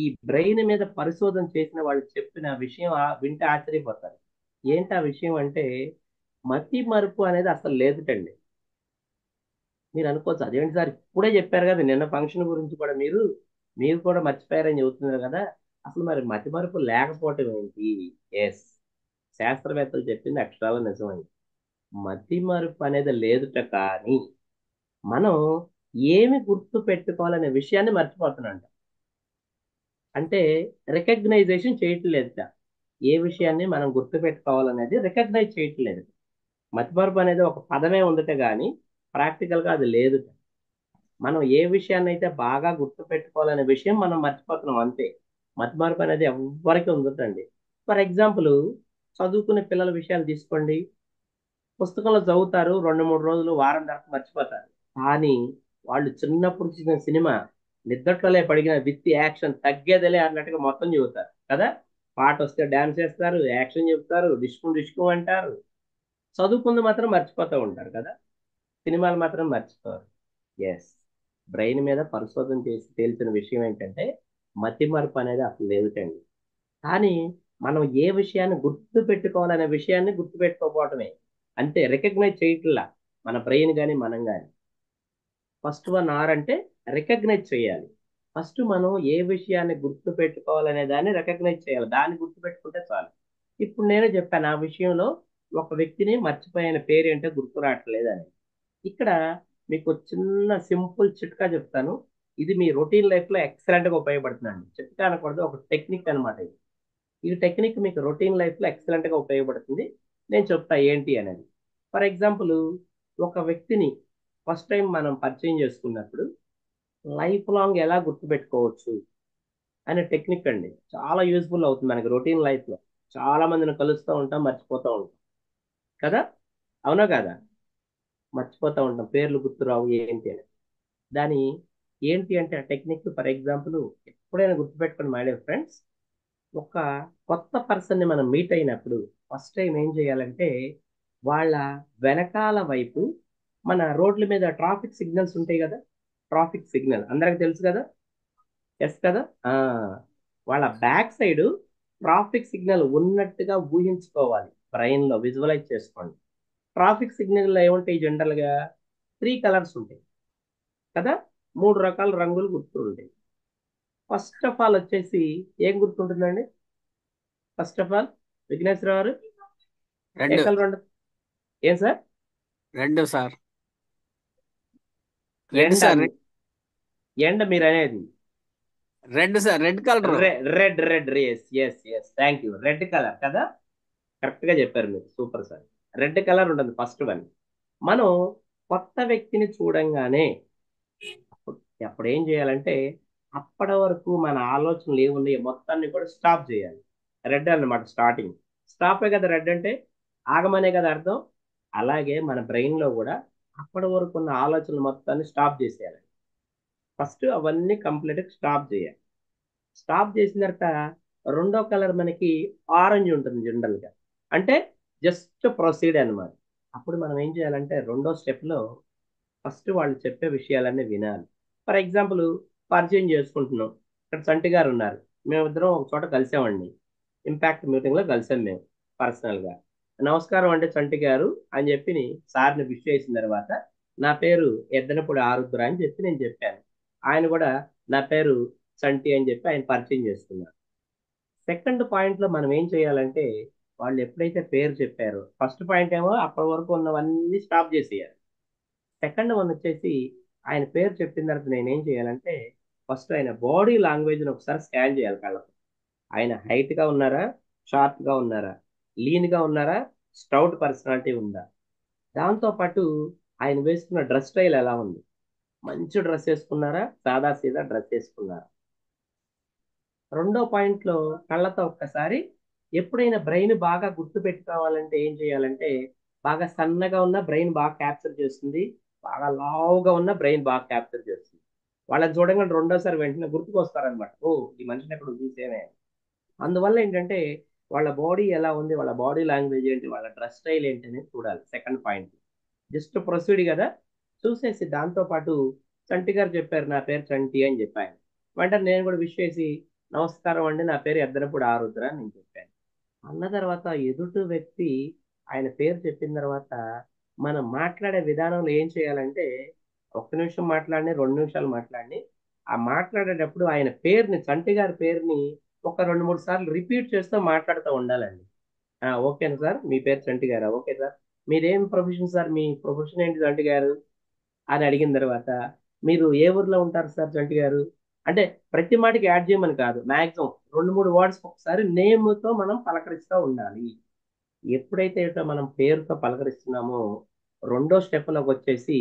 Speaker 4: ఈ బ్రెయిన్ మీద పరిశోధన చేసిన వాళ్ళు చెప్పిన విషయం వింటే ఆశ్చర్యపోతారు. ఏంటి ఆ విషయం అంటే, మతి మరుపు అనేది అసలు లేదుటండి. మీరు అనుకోవచ్చు, అదేంటి సార్ ఇప్పుడే చెప్పారు కదా, నిన్న ఫంక్షన్ గురించి కూడా మీరు కూడా మర్చిపోయారని చెబుతున్నారు కదా, అసలు మరి మతి మరుపు లేకపోవటం ఏంటి? ఎస్, శాస్త్రవేత్తలు చెప్పింది అక్షరాల నిజమైంది. మతి మరుపు అనేది లేదుట, కానీ మనం ఏమి గుర్తు పెట్టుకోవాలనే విషయాన్ని మర్చిపోతున్నాం. అంటే రికగ్నైజేషన్ చేయట్లేదుట. ఏ విషయాన్ని మనం గుర్తు పెట్టుకోవాలనేది రికగ్నైజ్ చేయట్లేదు. మతిమరుపు అనేది ఒక పదమే ఉందట, కానీ ప్రాక్టికల్గా అది లేదు. మనం ఏ విషయాన్ని అయితే బాగా గుర్తు పెట్టుకోవాలనే విషయం మనం మర్చిపోతున్నాం అంతే. మతిమరుపు అనేది ఎవరికి ఉందటండి. ఫర్ ఎగ్జాంపుల్, చదువుకునే పిల్లల విషయాలు తీసుకోండి. పుస్తకంలో చదువుతారు, 2-3 రోజులు, వారం దాకా మర్చిపోతారు. కానీ వాళ్ళు చిన్నప్పుడు చూసిన సినిమా నిద్దట్లోనే పడిగిన విత్ యాక్షన్ తగ్గేదిలే అన్నట్టుగా మొత్తం చెబుతారు కదా. పాట వస్తే డాన్స్ చేస్తారు, యాక్షన్ చెప్తారు, డిస్కు డిస్కు అంటారు. చదువుకుంది మాత్రం మర్చిపోతూ ఉంటారు కదా, సినిమాలు మాత్రం మర్చిపోరు. ఎస్, బ్రెయిన్ మీద పరిశోధన చేసి తేల్చిన విషయం ఏంటంటే మతి మరుపు అనేది అసలు లేదుటండి. కానీ మనం ఏ విషయాన్ని గుర్తు పెట్టుకోవాలనే విషయాన్ని గుర్తు పెట్టుకోకపోవటమే, అంతే. రికగ్నైజ్ చేయట్లా మన బ్రెయిన్ కానీ మనం కానీ. ఫస్ట్ వన్ ఆర్ అంటే రికగ్నైజ్ చేయాలి. ఫస్ట్ మనం ఏ విషయాన్ని గుర్తు పెట్టుకోవాలనే దాన్ని రికగ్నైజ్ చేయాలి, దాన్ని గుర్తు పెట్టుకుంటే చాలు. ఇప్పుడు నేనే చెప్పాను, ఆ విషయంలో ఒక వ్యక్తిని మర్చిపోయిన పేరు ఏంటో గుర్తు రావట్లేదు అని. ఇక్కడ మీకు చిన్న సింపుల్ చిట్కా చెప్తాను, ఇది మీ రొటీన్ లైఫ్ లో ఎక్సలెంట్ గా ఉపయోగపడుతుందండి. చిట్కా అనకూడదు, ఒక టెక్నిక్ అనమాట ఇది. ఈ టెక్నిక్ మీకు రొటీన్ లైఫ్ లో ఎక్సలెంట్ గా ఉపయోగపడుతుంది. నేను చెప్తా ఏంటి అనేది. ఫర్ ఎగ్జాంపుల్, ఒక వ్యక్తిని ఫస్ట్ టైం మనం పరిచయం చేసుకున్నప్పుడు లైఫ్ లాంగ్ ఎలా గుర్తుపెట్టుకోవచ్చు అనే టెక్నిక్ అండి. చాలా యూస్ఫుల్ అవుతుంది మనకి రొటీన్ లైఫ్ లో. చాలా మందిని కలుస్తూ ఉంటాం, మర్చిపోతూ ఉంటాం కదా, అవునా కదా? మర్చిపోతూ ఉంటాం, పేర్లు గుర్తురావు ఏంటి అని. దాని ఏంటి అంటే ఆ టెక్నిక్, ఫర్ ఎగ్జాంపుల్, ఎప్పుడైనా గుర్తుపెట్టుకోండి మై డియర్ ఫ్రెండ్స్, ఒక కొత్త పర్సన్ని మనం మీట్ అయినప్పుడు ఫస్ట్ టైం ఏం చేయాలంటే, వాళ్ళ వెనకాల వైపు మన రోడ్ల మీద ట్రాఫిక్ సిగ్నల్స్ ఉంటాయి కదా, ట్రాఫిక్ సిగ్నల్ అందరికి తెలుసు కదా, ఎస్ కదా. ఆ, వాళ్ళ బ్యాక్ సైడ్ ట్రాఫిక్ సిగ్నల్ ఉన్నట్టుగా ఊహించుకోవాలి, బ్రెయిన్ లో విజువలైజ్ చేసుకోండి. ట్రాఫిక్ సిగ్నల్ ఏముంటాయి? జనరల్ గా 3 కలర్స్ ఉంటాయి కదా, 3 రకాల రంగులు గుర్తు ఉంటాయి. ఫస్ట్ ఆఫ్ ఆల్ వచ్చేసి ఏం గుర్తుంటుందండి? ఫస్ట్ ఆఫ్ ఆల్ విఘ్నేశ్వర గారు ఏ
Speaker 7: రెడ్
Speaker 4: కలర్ ఉంటుంది? ఏం సార్?
Speaker 7: రెడ్ సార్ రెడ్
Speaker 4: ఎండ
Speaker 7: సార్
Speaker 4: ఎండ మీరు అనేది
Speaker 7: red sir red colour.
Speaker 4: Red red yes yes yes, thank you. Red colour కదా, కరెక్ట్ గా చెప్పారు మీరు, సూపర్ సార్. రెడ్ కలర్ ఉంటుంది ఫస్ట్ వన్. మనం కొత్త వ్యక్తిని చూడంగానే అప్పుడు ఏం చేయాలంటే అప్పటి వరకు మన ఆలోచనలు ఏమున్నాయో మొత్తాన్ని కూడా స్టాప్ చేయాలి. రెడ్ అన్నమాట స్టార్టింగ్. స్టాపే కదా రెడ్ అంటే, ఆగమనే కదా అర్థం. అలాగే మన బ్రెయిన్ లో కూడా అప్పటి వరకు ఉన్న ఆలోచనలు మొత్తాన్ని స్టాప్ చేసేయాలి. ఫస్ట్ అవన్నీ కంప్లీట్గా స్టాప్ చేయాలి. స్టాప్ చేసిన తర్వాత రెండో కలర్ మనకి ఆరెంజ్ ఉంటుంది జనరల్ గా, అంటే జస్ట్ ప్రొసీడ్ అన్నమాట. అప్పుడు మనం ఏం చేయాలంటే రెండో స్టెప్ లో ఫస్ట్ వాళ్ళు చెప్పే విషయాలన్నీ వినాలి. ఫర్ ఎగ్జాంపుల్ పరిచయం చేసుకుంటున్నాం. ఇక్కడ చంటి గారు ఉన్నారు, మేమిద్దరం ఒక చోట కలిసామండి. ఇంపాక్ట్ మీటింగ్ లో కలిసాం మేము పర్సనల్ గా. నమస్కారం అంటే చంటి గారు అని చెప్పి సార్ని విష్ చేసిన తర్వాత నా పేరు ఎద్దనపూడి ఆరుద్ర అని చెప్పి నేను చెప్పాను. ఆయన కూడా నా పేరు చంటి అని చెప్పి ఆయన పరిచయం చేసుకున్నారు. సెకండ్ పాయింట్ లో మనం ఏం చేయాలంటే వాళ్ళు ఎప్పుడైతే పేరు చెప్పారో ఫస్ట్ పాయింట్ ఏమో అప్పటి వరకు ఉన్నవన్నీ స్టాప్ చేసేయాలి. సెకండ్ వన్ వచ్చేసి ఆయన పేరు చెప్పిన తర్వాత నేనేం చేయాలంటే ఫస్ట్ ఆయన బాడీ లాంగ్వేజ్ని ఒకసారి స్కాన్ చేయాలి కళ్ళతో. ఆయన హైట్ గా ఉన్నారా, షార్ప్ గా ఉన్నారా, లీన్ గా ఉన్నారా, స్టౌట్ పర్సనాలిటీ ఉందా, దాంతో పాటు ఆయన వేసుకున్న డ్రెస్ స్టైల్ ఎలా ఉంది, మంచి డ్రెస్ వేసుకున్నారా, సాదా సీదా డ్రెస్ వేసుకున్నారా. రెండో పాయింట్ లో కళ్ళతో ఒక్కసారి ఎప్పుడైనా బ్రెయిన్ బాగా గుర్తు పెట్టుకోవాలంటే ఏం చేయాలంటే బాగా సన్నగా ఉన్న బ్రెయిన్ బాగా క్యాప్చర్ చేస్తుంది, బాగా లావుగా ఉన్న బ్రెయిన్ బాగా క్యాప్చర్ చేస్తుంది. వాళ్ళని చూడగానే రెండోసారి వెంటనే గుర్తుకొస్తారనమాట, ఓ ఈ మనిషిని ఎక్కడ చూసేనే. అందువల్ల ఏంటంటే వాళ్ళ బాడీ ఎలా ఉంది, వాళ్ళ బాడీ లాంగ్వేజ్ ఏంటి, వాళ్ళ డ్రెస్ స్టైల్ ఏంటి అనేది చూడాలి. సెకండ్ పాయింట్ జస్ట్ ప్రొసీడ్ కదా, చూసేసి దాంతో పాటు చంటి గారు చెప్పారు నా పేరు చంటి అని చెప్పాను. వెంటనే నేను కూడా విష్ చేసి నమస్కారం అండి నా పేరు ఎద్దనపూడి ఆరుద్ర అని నేను చెప్పాను. అన్న తర్వాత ఎదుటి వ్యక్తి ఆయన పేరు చెప్పిన తర్వాత మనం మాట్లాడే విధానంలో ఏం చేయాలంటే ఒక్క నిమిషం మాట్లాడి 2 నిమిషాలు మాట్లాడి ఆ మాట్లాడేటప్పుడు ఆయన పేరుని చంటి గారి పేరుని ఒక 2 3 సార్లు రిపీట్ చేస్తూ మాట్లాడుతూ ఉండాలండి. ఓకేనా సార్, మీ పేరు చంటి గారా, ఓకే సార్. మీరేం ప్రొఫెషన్ సార్, మీ ప్రొఫెషన్ ఏంటి చంటి గారు అని అడిగిన తర్వాత మీరు ఏ ఊర్లో ఉంటారు సార్ చంటి గారు అంటే ప్రతి మాటకి యాడ్ చేయమని కాదు, మాక్సిమం 2 3 వర్డ్స్ ఒకసారి నేమ్తో మనం పలకరిస్తూ ఉండాలి. ఎప్పుడైతే ఇట్లా మనం పేరుతో పలకరిస్తున్నామో రెండో స్టెప్లోకి వచ్చేసి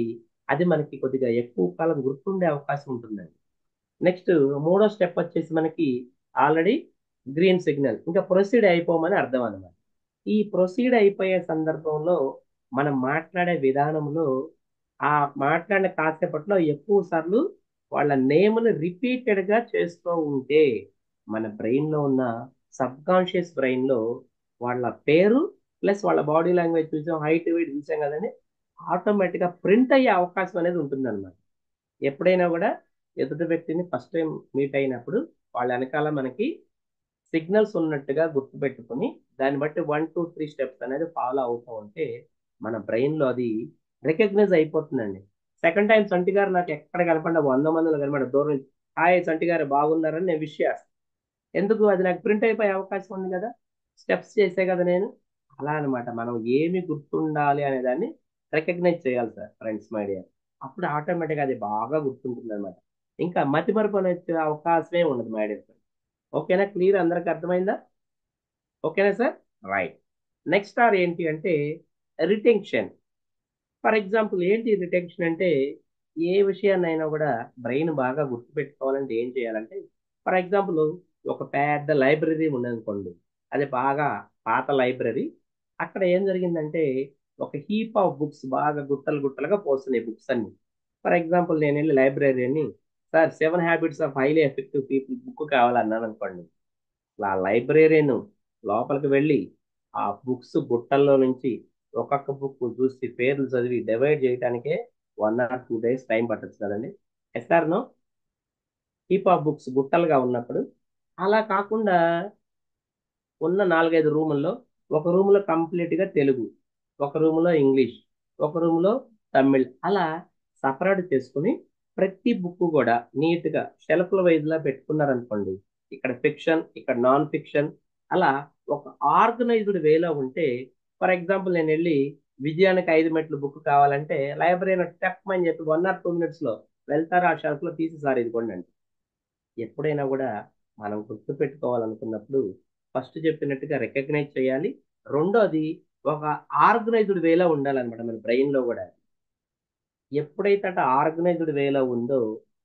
Speaker 4: అది మనకి కొద్దిగా ఎక్కువ కాలం గుర్తుండే అవకాశం ఉంటుందండి. నెక్స్ట్ మూడో స్టెప్ వచ్చేసి మనకి ఆల్రెడీ గ్రీన్ సిగ్నల్, ఇంకా ప్రొసీడ్ అయిపోమని అర్థం అనమాట. ఈ ప్రొసీడ్ అయిపోయే సందర్భంలో మనం మాట్లాడే విధానంలో ఆ మాట్లాడిన కాసేపట్లో ఎక్కువ సార్లు వాళ్ళ నేమ్ని రిపీటెడ్గా చేస్తూ ఉంటే మన బ్రెయిన్లో ఉన్న సబ్ కాన్షియస్ బ్రెయిన్లో వాళ్ళ పేరు ప్లస్ వాళ్ళ బాడీ లాంగ్వేజ్ చూసాం, హైట్ వెయిట్ చూసాం కదండి, ఆటోమేటిక్గా ప్రింట్ అయ్యే అవకాశం అనేది ఉంటుందన్నమాట. ఎప్పుడైనా కూడా ఎదుటి వ్యక్తిని ఫస్ట్ టైం మీట్ అయినప్పుడు వాళ్ళ వెనకాల మనకి సిగ్నల్స్ ఉన్నట్టుగా గుర్తుపెట్టుకుని దాన్ని బట్టి 1 2 3 స్టెప్స్ అనేది ఫాలో అవుతూ ఉంటే మన బ్రెయిన్లో అది రికగ్నైజ్ అయిపోతుందండి. సెకండ్ టైం చంటి గారు నాకు ఎక్కడ కనపడిన 100 మందిలో కనపడ దూరం నుంచి హాయ్ చంటి గారు బాగున్నారని నేను విష్ చేస్తాను. ఎందుకు, అది నాకు ప్రింట్ అయిపోయే అవకాశం ఉంది కదా, స్టెప్స్ చేసే కదా నేను. అలా అనమాట మనం ఏమి గుర్తుండాలి అనే దాన్ని రికగ్నైజ్ చేయాలి సార్ ఫ్రెండ్స్ మై డియర్. అప్పుడు ఆటోమేటిక్గా అది బాగా గుర్తుంటుంది అనమాట. ఇంకా మతిమరుపు అనే అవకాశమే ఉండదు మై డియర్ ఫ్రెండ్స్. ఓకేనా, క్లియర్, అందరికి అర్థమైందా? ఓకేనా సార్, రైట్. నెక్స్ట్ ఆర్ ఏంటి అంటే రిటెన్షన్. ఫర్ ఎగ్జాంపుల్ ఏంటి రిటెన్షన్ అంటే ఏ విషయాన్నైనా కూడా బ్రెయిన్ బాగా గుర్తుపెట్టుకోవాలంటే ఏం చేయాలంటే ఫర్ ఎగ్జాంపుల్ ఒక పెద్ద లైబ్రరీ ఉందనుకోండి, అది బాగా పాత లైబ్రరీ. అక్కడ ఏం జరిగిందంటే ఒక హీప్ ఆఫ్ బుక్స్ బాగా గుట్టలు గుట్టలుగా పోస్తున్నాయి బుక్స్ అన్ని. ఫర్ ఎగ్జాంపుల్ నేను వెళ్ళి లైబ్రరీని sir 7 habits of highly effective people book కావాలన్నాను అనుకోండి, ఆ లైబ్రరీన్ లోపలికి వెళ్ళి ఆ బుక్స్ బుట్టల్లో నుంచి ఒక్కొక్క బుక్ చూసి పేర్లు చదివి డివైడ్ చేయడానికే 1 or 2 days టైం పట్టచ్చు కదండి. ఎస్ఆర్నో హీప్ ఆఫ్ బుక్స్ బుట్టలుగా ఉన్నప్పుడు అలా కాకుండా ఉన్న 4 5 రూముల్లో ఒక రూమ్లో కంప్లీట్గా తెలుగు, ఒక రూమ్లో ఇంగ్లీష్, ఒక రూమ్లో తమిళ్, అలా సపరేట్ చేసుకుని ప్రతి బుక్ కూడా నీట్ గా షెల్ఫ్ల వైజ్ లా పెట్టుకున్నారనుకోండి, ఇక్కడ ఫిక్షన్, ఇక్కడ నాన్ ఫిక్షన్, అలా ఒక ఆర్గనైజ్డ్ వేలో ఉంటే, ఫర్ ఎగ్జాంపుల్ నేను వెళ్ళి విజయానికి 5 మెట్లు బుక్ కావాలంటే లైబ్రరీ టెప్ అని చెప్పి 1 or 2 minutes లో వెళ్తారు, ఆ షెల్ఫ్ లో తీసి సార్ ఇదిగోండి అండి. ఎప్పుడైనా కూడా మనం గుర్తు పెట్టుకోవాలనుకున్నప్పుడు ఫస్ట్ చెప్పినట్టుగా రికగ్నైజ్ చేయాలి. రెండోది ఒక ఆర్గనైజ్డ్ వేలో ఉండాలన్నమాట మన బ్రెయిన్ లో కూడా. ఎప్పుడైతే అట ఆర్గనైజ్డ్ వేలో ఉందో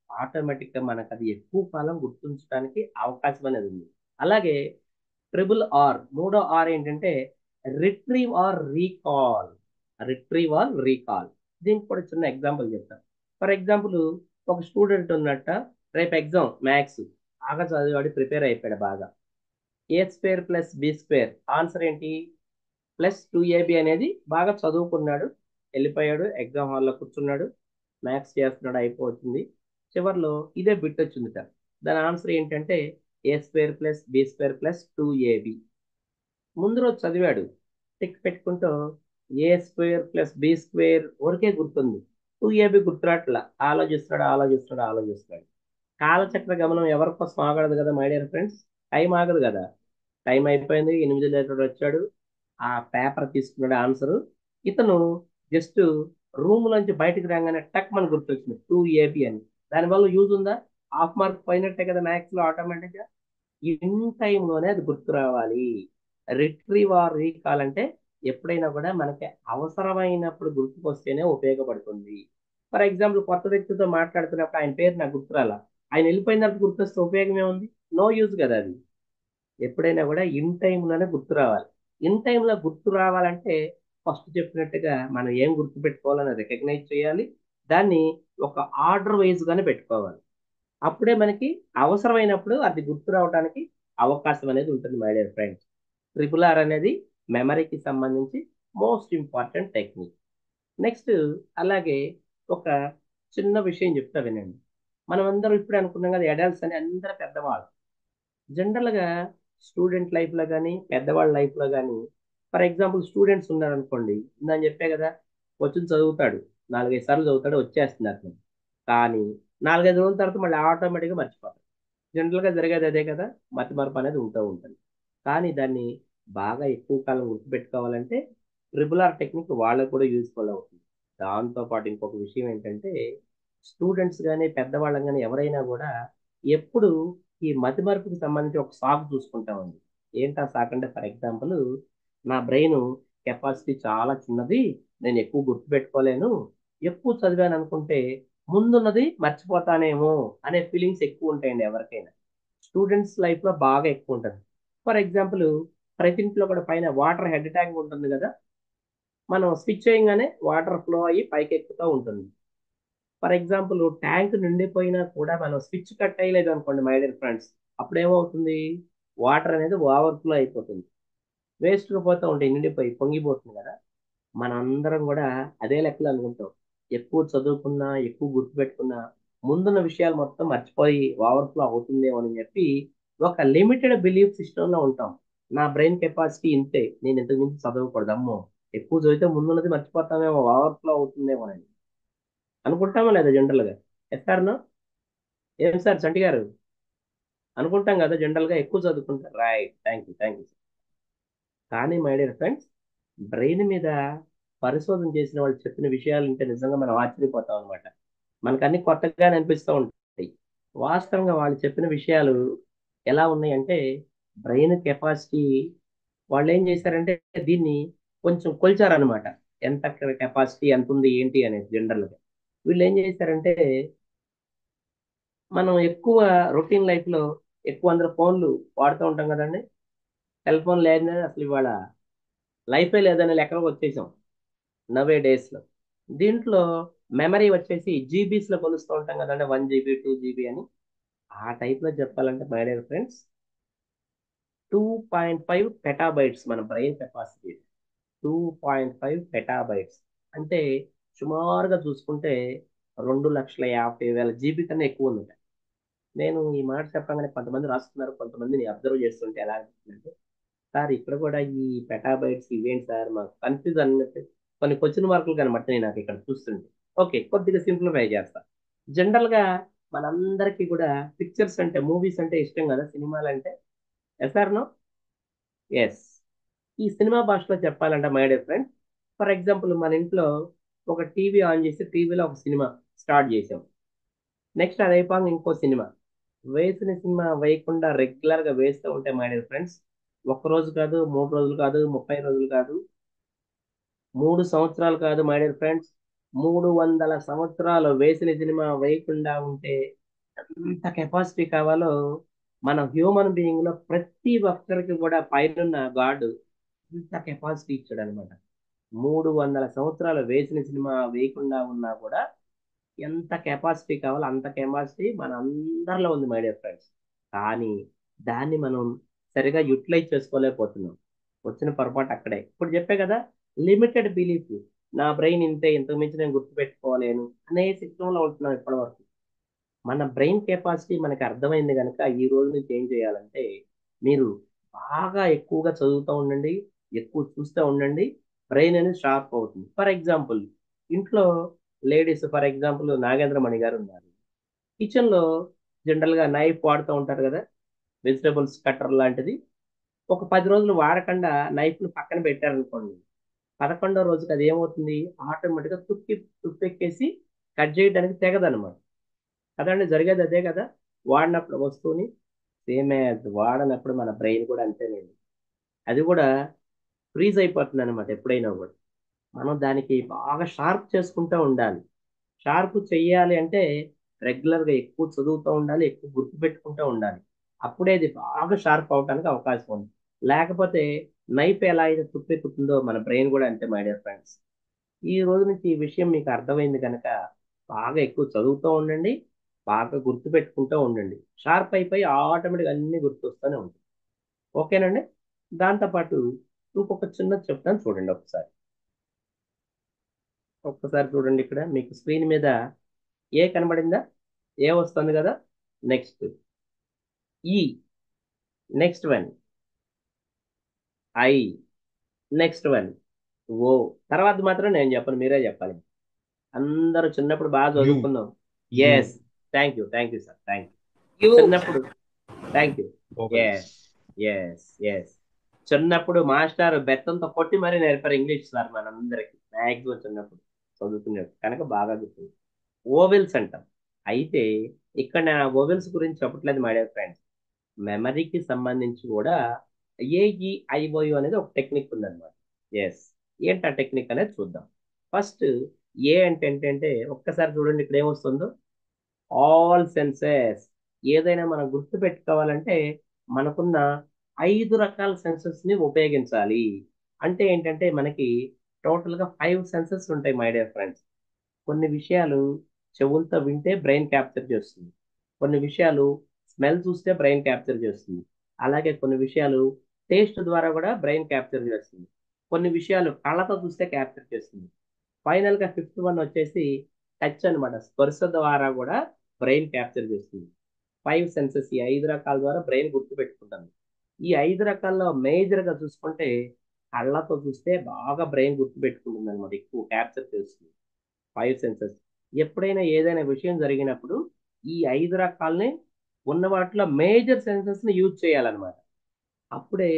Speaker 4: ఆటోమేటిక్ గా మనకు అది ఎక్కువ కాలం గుర్తుంచడానికి అవకాశం అనేది ఉంది. అలాగే మూడో ఆర్ ఏంటంటే రిట్రీవ్ ఆర్ రీకాల్. దీనికి కూడా చిన్న ఎగ్జాంపుల్ చెప్తాను. ఫర్ ఎగ్జాంపుల్, ఒక స్టూడెంట్ ఉన్నట్ట, రేపు ఎగ్జామ్ మ్యాథ్స్ బాగా చదివాడు, ప్రిపేర్ అయిపోయాడు బాగా. a² + b² ఆన్సర్ ఏంటి? +2ab అనేది బాగా చదువుకున్నాడు, వెళ్ళిపోయాడు, ఎగ్జామ్ హాల్లో కూర్చున్నాడు, మ్యాథ్స్ చేస్తున్నాడు, అయిపోతుంది. చివరిలో ఇదే బిట్ వచ్చింది సార్. దాని ఆన్సర్ ఏంటంటే a² + b² + 2ab. ముందు రోజు చదివాడు, టిక్ పెట్టుకుంటూ a² + b² వరకే గుర్తుంది, 2ab గుర్తురాట్లా, ఆలోచిస్తున్నాడు. కాలచక్ర గమనం ఎవరి కోసం ఆగదు కదా మై డియర్ ఫ్రెండ్స్, టైం ఆగదు కదా. టైం అయిపోయింది, 8 లీటర్ వచ్చాడు, ఆ పేపర్ తీసుకున్నాడు ఆన్సర్. ఇతను జస్ట్ రూమ్ నుంచి బయటకు రాగానే టక్ మన గుర్తొచ్చింది 2ab అని. దానివల్ల యూజ్ ఉందా? హాఫ్ మార్క్ పోయినట్టే కదా మ్యాథ్స్ లో ఆటోమేటిక్ గా. ఇన్ టైంలోనే అది గుర్తు రావాలి. రిట్రీవ్ ఆర్ రీకాల్ అంటే ఎప్పుడైనా కూడా మనకి అవసరమైనప్పుడు గుర్తుకొస్తేనే ఉపయోగపడుతుంది. ఫర్ ఎగ్జాంపుల్, కొత్త వ్యక్తితో మాట్లాడుతున్నప్పుడు ఆయన పేరు నాకు గుర్తురాలా, ఆయన వెళ్ళిపోయిన తర్వాత గుర్తొస్తే ఉపయోగం ఏముంది? నో యూజ్ కదా అది. ఎప్పుడైనా కూడా ఇన్ టైంలోనే గుర్తు రావాలి. ఇన్ టైంలో గుర్తు రావాలంటే ఫస్ట్ చెప్పినట్టుగా మనం ఏం గుర్తు పెట్టుకోవాలని రికగ్నైజ్ చేయాలి, దాన్ని ఒక ఆర్డర్ వైజ్ గానే పెట్టుకోవాలి. అప్పుడే మనకి అవసరమైనప్పుడు అది గుర్తు రావడానికి అవకాశం అనేది ఉంటుంది మై డియర్ ఫ్రెండ్స్. RRR అనేది మెమరీకి సంబంధించి మోస్ట్ ఇంపార్టెంట్ టెక్నిక్. నెక్స్ట్, అలాగే ఒక చిన్న విషయం చెప్తా వినండి. మనం అందరం ఇప్పుడే అనుకున్నాం కదా, అడల్ట్స్ అని అందరూ పెద్దవాళ్ళు. జనరల్గా స్టూడెంట్ లైఫ్లో కానీ పెద్దవాళ్ళ లైఫ్లో కానీ, ఫర్ ఎగ్జాంపుల్ స్టూడెంట్స్ ఉన్నారనుకోండి, నేను చెప్పే కదా, వచ్చి చదువుతాడు, 4-5 సార్లు చదువుతాడు, వచ్చేస్తుంది అతను. కానీ 4-5 రోజుల తర్వాత మళ్ళీ ఆటోమేటిక్గా మర్చిపోతాడు. జనరల్గా జరిగేది అదే కదా, మతిమరుపు అనేది ఉంటూ ఉంటుంది. కానీ దాన్ని బాగా ఎక్కువ కాలం గుర్తుపెట్టుకోవాలంటే RRR టెక్నిక్ వాళ్ళకు కూడా యూస్ఫుల్ అవుతుంది. దాంతోపాటు ఇంకొక విషయం ఏంటంటే, స్టూడెంట్స్ కానీ పెద్దవాళ్ళం కానీ ఎవరైనా కూడా ఎప్పుడు ఈ మతిమరుపుకి సంబంధించి ఒక సాకు చూసుకుంటామండి. ఏంటి ఆ సాకు అంటే, ఫర్ ఎగ్జాంపుల్, నా బ్రెయిన్ కెపాసిటీ చాలా చిన్నది, నేను ఎక్కువ గుర్తుపెట్టుకోలేను, ఎక్కువ చదివాను అనుకుంటే ముందున్నది మర్చిపోతానేమో అనే ఫీలింగ్స్ ఎక్కువ ఉంటాయండి ఎవరికైనా. స్టూడెంట్స్ లైఫ్లో బాగా ఎక్కువ ఉంటుంది. ఫర్ ఎగ్జాంపుల్, ప్రతి ఇంట్లో కూడా పైన వాటర్ హెడ్ ట్యాంక్ ఉంటుంది కదా, మనం స్విచ్ చేయగానే వాటర్ ఫ్లో అయ్యి పైకి ఎక్కుతూ ఉంటుంది. ఫర్ ఎగ్జాంపుల్, ట్యాంక్ నిండిపోయినా కూడా మనం స్విచ్ కట్ అయ్యలేదు అనుకోండి మై డియర్ ఫ్రెండ్స్, అప్పుడు ఏమవుతుంది? వాటర్ అనేది ఓవర్ఫ్లో అయిపోతుంది, వేస్ట్గా పోతూ ఉంటాయి, నిండిపోయి పొంగిపోతుంది కదా. మనందరం కూడా అదే లెక్కలు అనుకుంటాం. ఎక్కువ చదువుకున్నా, ఎక్కువ గుర్తుపెట్టుకున్నా, ముందున్న విషయాలు మొత్తం మర్చిపోయి ఓవర్ఫ్లో అవుతుందేమో అని చెప్పి ఒక లిమిటెడ్ బిలీఫ్ సిస్టంలో ఉంటాం. నా బ్రెయిన్ కెపాసిటీ ఇంతే, నేను ఇంతకు మించి చదవకూడదు, అమ్మో ఎక్కువ చదివితే ముందున్నది మర్చిపోతామేమో, ఓవర్ఫ్లో అవుతుందేమో అని అనుకుంటామా లేదా జనరల్గా? ఎస్తారనో ఏం సార్ చంటి గారు, అనుకుంటాం కదా జనరల్గా, ఎక్కువ చదువుకుంటారు. Right, thank you. కానీ మై డియర్ ఫ్రెండ్స్, బ్రెయిన్ మీద పరిశోధన చేసిన వాళ్ళు చెప్పిన విషయాలు ఉంటే నిజంగా మనం ఆశ్చర్యపోతాం అనమాట. మనకు అన్ని కొత్తగానే అనిపిస్తూ ఉంటాయి. వాస్తవంగా వాళ్ళు చెప్పిన విషయాలు ఎలా ఉన్నాయంటే, బ్రెయిన్ కెపాసిటీ వాళ్ళు ఏం చేశారంటే దీన్ని కొంచెం కొలిచారనమాట. ఎంత కెపాసిటీ ఎంత ఉంది ఏంటి అనేది. జనరల్గా వీళ్ళు ఏం చేశారంటే, మనం ఎక్కువ రొటీన్ లైఫ్లో ఎక్కువ అందరూ ఫోన్లు వాడుతూ ఉంటాం కదండి. సెల్ ఫోన్ లేదని అసలు ఇవాళ లైఫే లేదనే లెక్కలోకి వచ్చేసాం నవే డేస్లో. దీంట్లో మెమరీ వచ్చేసి జీబీస్లో కొలుస్తూ ఉంటాం కదండి, 1 GB 2 GB అని. ఆ టైప్లో చెప్పాలంటే మై డియర్ ఫ్రెండ్స్, 2.5 పెటాబైట్స్ మన బ్రెయిన్ కెపాసిటీ. 2.5 పెటాబైట్స్ అంటే సుమారుగా చూసుకుంటే 2,50,000 GB కన్నా ఎక్కువ ఉంది. నేను ఈ మాట చెప్పగానే కొంతమంది రాస్తున్నారు, కొంతమందిని అబ్జర్వ్ చేస్తుంటే ఎలా అనిపిస్తుందంటే, సార్ ఇక్కడ కూడా ఈ పెటాబైట్స్ ఇవేంటి సార్, మాకు కన్ఫ్యూజ్ అన్నట్టు కొన్ని క్వశ్చన్ మార్కులు కనబడుతున్నాయి నాకు ఇక్కడ చూస్తుంటే. ఓకే, కొద్దిగా సింప్లిఫై చేస్తా. జనరల్ గా మనందరికీ కూడా పిక్చర్స్ అంటే మూవీస్ అంటే ఇష్టం కదా, సినిమాలు అంటే. Yes or no? ఎస్. ఈ సినిమా భాషలో చెప్పాలంటే my dear friend, for example మన ఇంట్లో ఒక టీవీ ఆన్ చేసి టీవీలో ఒక సినిమా స్టార్ట్ చేసాం. నెక్స్ట్ అది అయిపోగా ఇంకో సినిమా, వేసిన సినిమా వేయకుండా రెగ్యులర్ గా వేస్తూ ఉంటే మై డియర్ ఫ్రెండ్స్, ఒక్క రోజు కాదు, 3 రోజులు కాదు, 30 రోజులు కాదు, 3 సంవత్సరాలు కాదు మై డియర్ ఫ్రెండ్స్, 300 సంవత్సరాలు వేసిన సినిమా వేయకుండా ఉంటే ఎంత కెపాసిటీ కావాలో మన హ్యూమన్ బీయింగ్ లో ప్రతి ఒక్కరికి కూడా పైన గాడ్ ఇంత కెపాసిటీ ఇచ్చాడు అనమాట. 300 సంవత్సరాలు వేసిన సినిమా వేయకుండా ఉన్నా కూడా ఎంత కెపాసిటీ కావాలో అంత కెపాసిటీ మన అందరిలో ఉంది మై డియర్ ఫ్రెండ్స్. కానీ దాన్ని మనం సరిగా యూటిలైజ్ చేసుకోలేకపోతున్నాం. వచ్చిన పొరపాటు అక్కడే. ఇప్పుడు చెప్పే కదా, లిమిటెడ్ బిలీఫ్. నా బ్రెయిన్ ఇంతే, ఇంతకు మించి నేను గుర్తుపెట్టుకోలేను అనే సిస్టంలో ఉంటున్నాం ఇప్పటి వరకు. మన బ్రెయిన్ కెపాసిటీ మనకి అర్థమైంది కనుక ఈ రోజు నుంచి ఏం చేయాలంటే, మీరు బాగా ఎక్కువగా చదువుతూ ఉండండి, ఎక్కువ చూస్తూ ఉండండి, బ్రెయిన్ అనేది షార్ప్ అవుతుంది. ఫర్ ఎగ్జాంపుల్, ఇంట్లో లేడీస్, ఫర్ ఎగ్జాంపుల్ నాగేంద్రమణి గారు ఉన్నారు. కిచెన్ లో జనరల్ గా నైఫ్ వాడుతూ ఉంటారు కదా, వెజిటబుల్స్ కట్టర్ లాంటిది. ఒక 10 రోజులు వాడకుండా నైఫ్ ను పక్కన పెట్టారనుకోండి, 11వ రోజుకి అది ఏమవుతుంది, ఆటోమేటిక్ గా తుప్పెక్కేసి కట్ చేయడానికి తెగదనమాట. కదండి, జరిగేది అదే కదా. వాడినప్పుడు వస్తువుని సేమ్ యాజ్ వాడనప్పుడు మన బ్రెయిన్ కూడా అంతేనండి. అది కూడా ఫ్రీజ్ అయిపోతుంది అనమాట ఎప్పుడైనా కూడా. మనం దానికి బాగా షార్ప్ చేసుకుంటూ ఉండాలి. షార్ప్ చెయ్యాలి అంటే రెగ్యులర్గా ఎక్కువ చదువుతూ ఉండాలి, ఎక్కువ గుర్తుపెట్టుకుంటూ ఉండాలి. అప్పుడే అది బాగా షార్ప్ అవడానికి అవకాశం ఉంది. లేకపోతే నైఫ్ ఎలా అయితే తుప్పెక్కుతుందో మన బ్రెయిన్ కూడా అంతే మై డియర్ ఫ్రెండ్స్. ఈ రోజు నుంచి ఈ విషయం మీకు అర్థమైంది కనుక బాగా ఎక్కువ చదువుతూ ఉండండి, బాగా గుర్తుపెట్టుకుంటూ ఉండండి. షార్ప్ అయిపోయి ఆటోమేటిక్గా అన్ని గుర్తొస్తూనే ఉంటుంది. ఓకేనండి. దాంతోపాటు ఇంకొక చిన్నది చెప్తాను, చూడండి ఒకసారి. ఒక్కసారి చూడండి, ఇక్కడ మీకు స్క్రీన్ మీద ఏ కనబడిందా? ఏ వస్తుంది కదా. Next E, next one I, next one O. తర్వాత మాత్రం నేను చెప్పను, మీరే చెప్పాలి. అందరూ చిన్నప్పుడు బాగా
Speaker 5: యు
Speaker 4: చదువుకున్నాం.
Speaker 5: U
Speaker 4: yes, thank you, thank you sir, thank you.
Speaker 7: U
Speaker 4: చిన్నప్పుడు, thank you.
Speaker 5: vowels.
Speaker 4: Yes, yes, yes. చిన్నప్పుడు మాస్టర్ బెత్తంతో కొట్టి మరీ నేర్పారు ఇంగ్లీష్ సార్ మనందరికి, మ్యాక్సిమం చిన్నప్పుడు చదువుకునేది కనుక బాగా గుర్తుంది. ఓవెల్స్ అంటాం. అయితే ఇక్కడ నా ఓవెల్స్ గురించి చెప్పట్లేదు మై డియర్ ఫ్రెండ్స్. మెమరీకి సంబంధించి కూడా ఏఈఐఓయు అనేది ఒక టెక్నిక్ ఉందన్నమాట. ఎస్, ఏంటి ఆ టెక్నిక్ అనేది చూద్దాం. ఫస్ట్ ఏ అంటే ఏంటంటే, ఒక్కసారి చూడండి ఇక్కడ ఏమొస్తుందో, ఆల్ సెన్సెస్. ఏదైనా మనం గుర్తు పెట్టుకోవాలంటే మనకున్న 5 రకాల సెన్సెస్ ని ఉపయోగించాలి. అంటే ఏంటంటే మనకి టోటల్ గా 5 సెన్సెస్ ఉంటాయి మై డియర్ ఫ్రెండ్స్. కొన్ని విషయాలు చెవులతో వింటే బ్రెయిన్ క్యాప్చర్ చేస్తుంది, కొన్ని విషయాలు స్మెల్ చూస్తే బ్రెయిన్ క్యాప్చర్ చేస్తుంది, అలాగే కొన్ని విషయాలు టేస్ట్ ద్వారా కూడా బ్రెయిన్ క్యాప్చర్ చేస్తుంది, కొన్ని విషయాలు కళ్ళతో చూస్తే క్యాప్చర్ చేస్తుంది. ఫైనల్ గా ఫిఫ్త్ వన్ వచ్చేసి టచ్ అన్నమాట, స్పర్శ ద్వారా కూడా బ్రెయిన్ క్యాప్చర్ చేస్తుంది. 5 సెన్సెస్, ఈ 5 రకాల ద్వారా బ్రెయిన్ గుర్తుపెట్టుకుంటుంది. ఈ 5 రకాల్లో మేజర్ గా చూసుకుంటే కళ్ళతో చూస్తే బాగా బ్రెయిన్ గుర్తుపెట్టుకుంటుంది అనమాట, ఎక్కువ క్యాప్చర్ చేస్తుంది. 5 సెన్సెస్. ఎప్పుడైనా ఏదైనా విషయం జరిగినప్పుడు ఈ 5 రకాలని ఉన్న వాటిలో మేజర్ సెన్సెస్ ని యూజ్ చేయాలన్నమాట. అప్పుడే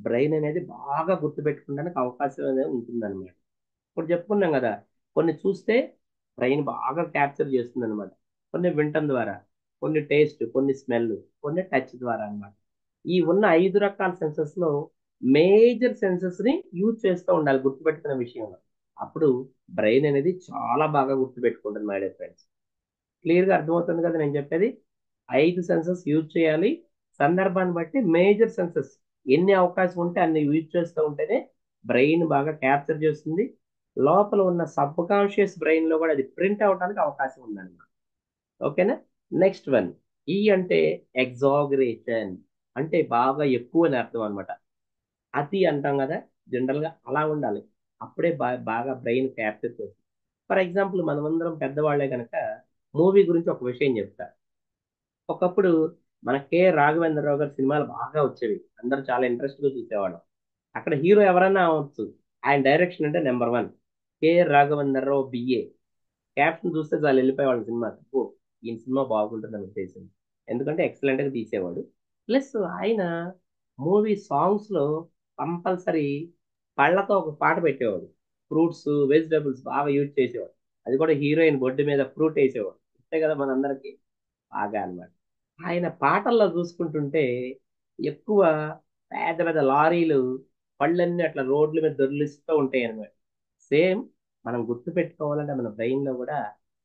Speaker 4: బ్రెయిన్ అనేది బాగా గుర్తుపెట్టుకోవడానికి అవకాశం అనేది ఉంటుందన్నమాట. ఇప్పుడు చెప్పుకున్నాం కదా, కొన్ని చూస్తే బ్రెయిన్ బాగా క్యాప్చర్ చేస్తుంది అనమాట, కొన్ని వినటం ద్వారా, కొన్ని టేస్ట్, కొన్ని స్మెల్, కొన్ని టచ్ ద్వారా అన్నమాట. ఈ ఉన్న 5 రకాల సెన్సెస్ లో మేజర్ సెన్సెస్ ని యూజ్ చేస్తూ ఉండాలి గుర్తుపెట్టుకునే విషయంలో. అప్పుడు బ్రెయిన్ అనేది చాలా బాగా గుర్తుపెట్టుకుంటుంది మై డియర్ ఫ్రెండ్స్. క్లియర్ గా అర్థమవుతుంది కదా నేను చెప్పేది. 5 సెన్సెస్ యూజ్ చేయాలి, సందర్భాన్ని బట్టి మేజర్ సెన్సెస్ ఎన్ని అవకాశం ఉంటే అన్ని యూజ్ చేస్తూ ఉంటేనే బ్రెయిన్ బాగా క్యాప్చర్ చేస్తుంది. లోపల ఉన్న సబ్ కాన్షియస్ బ్రెయిన్ లో కూడా అది ప్రింట్ అవడానికి అవకాశం ఉందన్నమాట. ఓకేనా. నెక్స్ట్ వన్, ఈ అంటే ఎగ్జాగరేషన్, అంటే బాగా ఎక్కువ అని అర్థం అనమాట. అతి అంటాం కదా, జనరల్ గా అలా ఉండాలి, అప్పుడే బాగా బ్రెయిన్ క్యాప్చర్ చేస్తుంది. ఫర్ ఎగ్జాంపుల్ మనమందరం పెద్దవాళ్లే కనుక మూవీ గురించి ఒక విషయం చెప్తా. ఒకప్పుడు మన కె రాఘవేంద్రరావు గారి సినిమాలు బాగా వచ్చేవి, అందరూ చాలా ఇంట్రెస్ట్ గా చూసేవాళ్ళం. అక్కడ హీరో ఎవరన్నా అవ్వచ్చు, ఆయన డైరెక్షన్ అంటే number 1 K Raghavendra Rao BA. Caption చూస్తే చాలు వెళ్ళిపోయేవాళ్ళం సినిమాకి. ఈ సినిమా బాగుంటుందని ఉద్దేశం. ఎందుకంటే ఎక్సలెంట్ గా తీసేవాడు. ప్లస్ ఆయన మూవీ సాంగ్స్ లో కంపల్సరీ పళ్ళతో ఒక పాట పెట్టేవాడు. ఫ్రూట్స్ వెజిటబుల్స్ బాగా యూజ్ చేసేవాడు. అది కూడా హీరోయిన్ బొడ్డు మీద ఫ్రూట్ వేసేవాడు. అంతే కదా మనందరికి బాగా అన్నమాట. ఆయన పాటల్లో చూసుకుంటుంటే ఎక్కువ పెద్ద పెద్ద లారీలు పళ్ళన్నీ అట్లా రోడ్ల మీద దొర్లిస్తూ ఉంటాయి అన్నమాట. సేమ్ మనం గుర్తు పెట్టుకోవాలంటే మన బ్రెయిన్ లో కూడా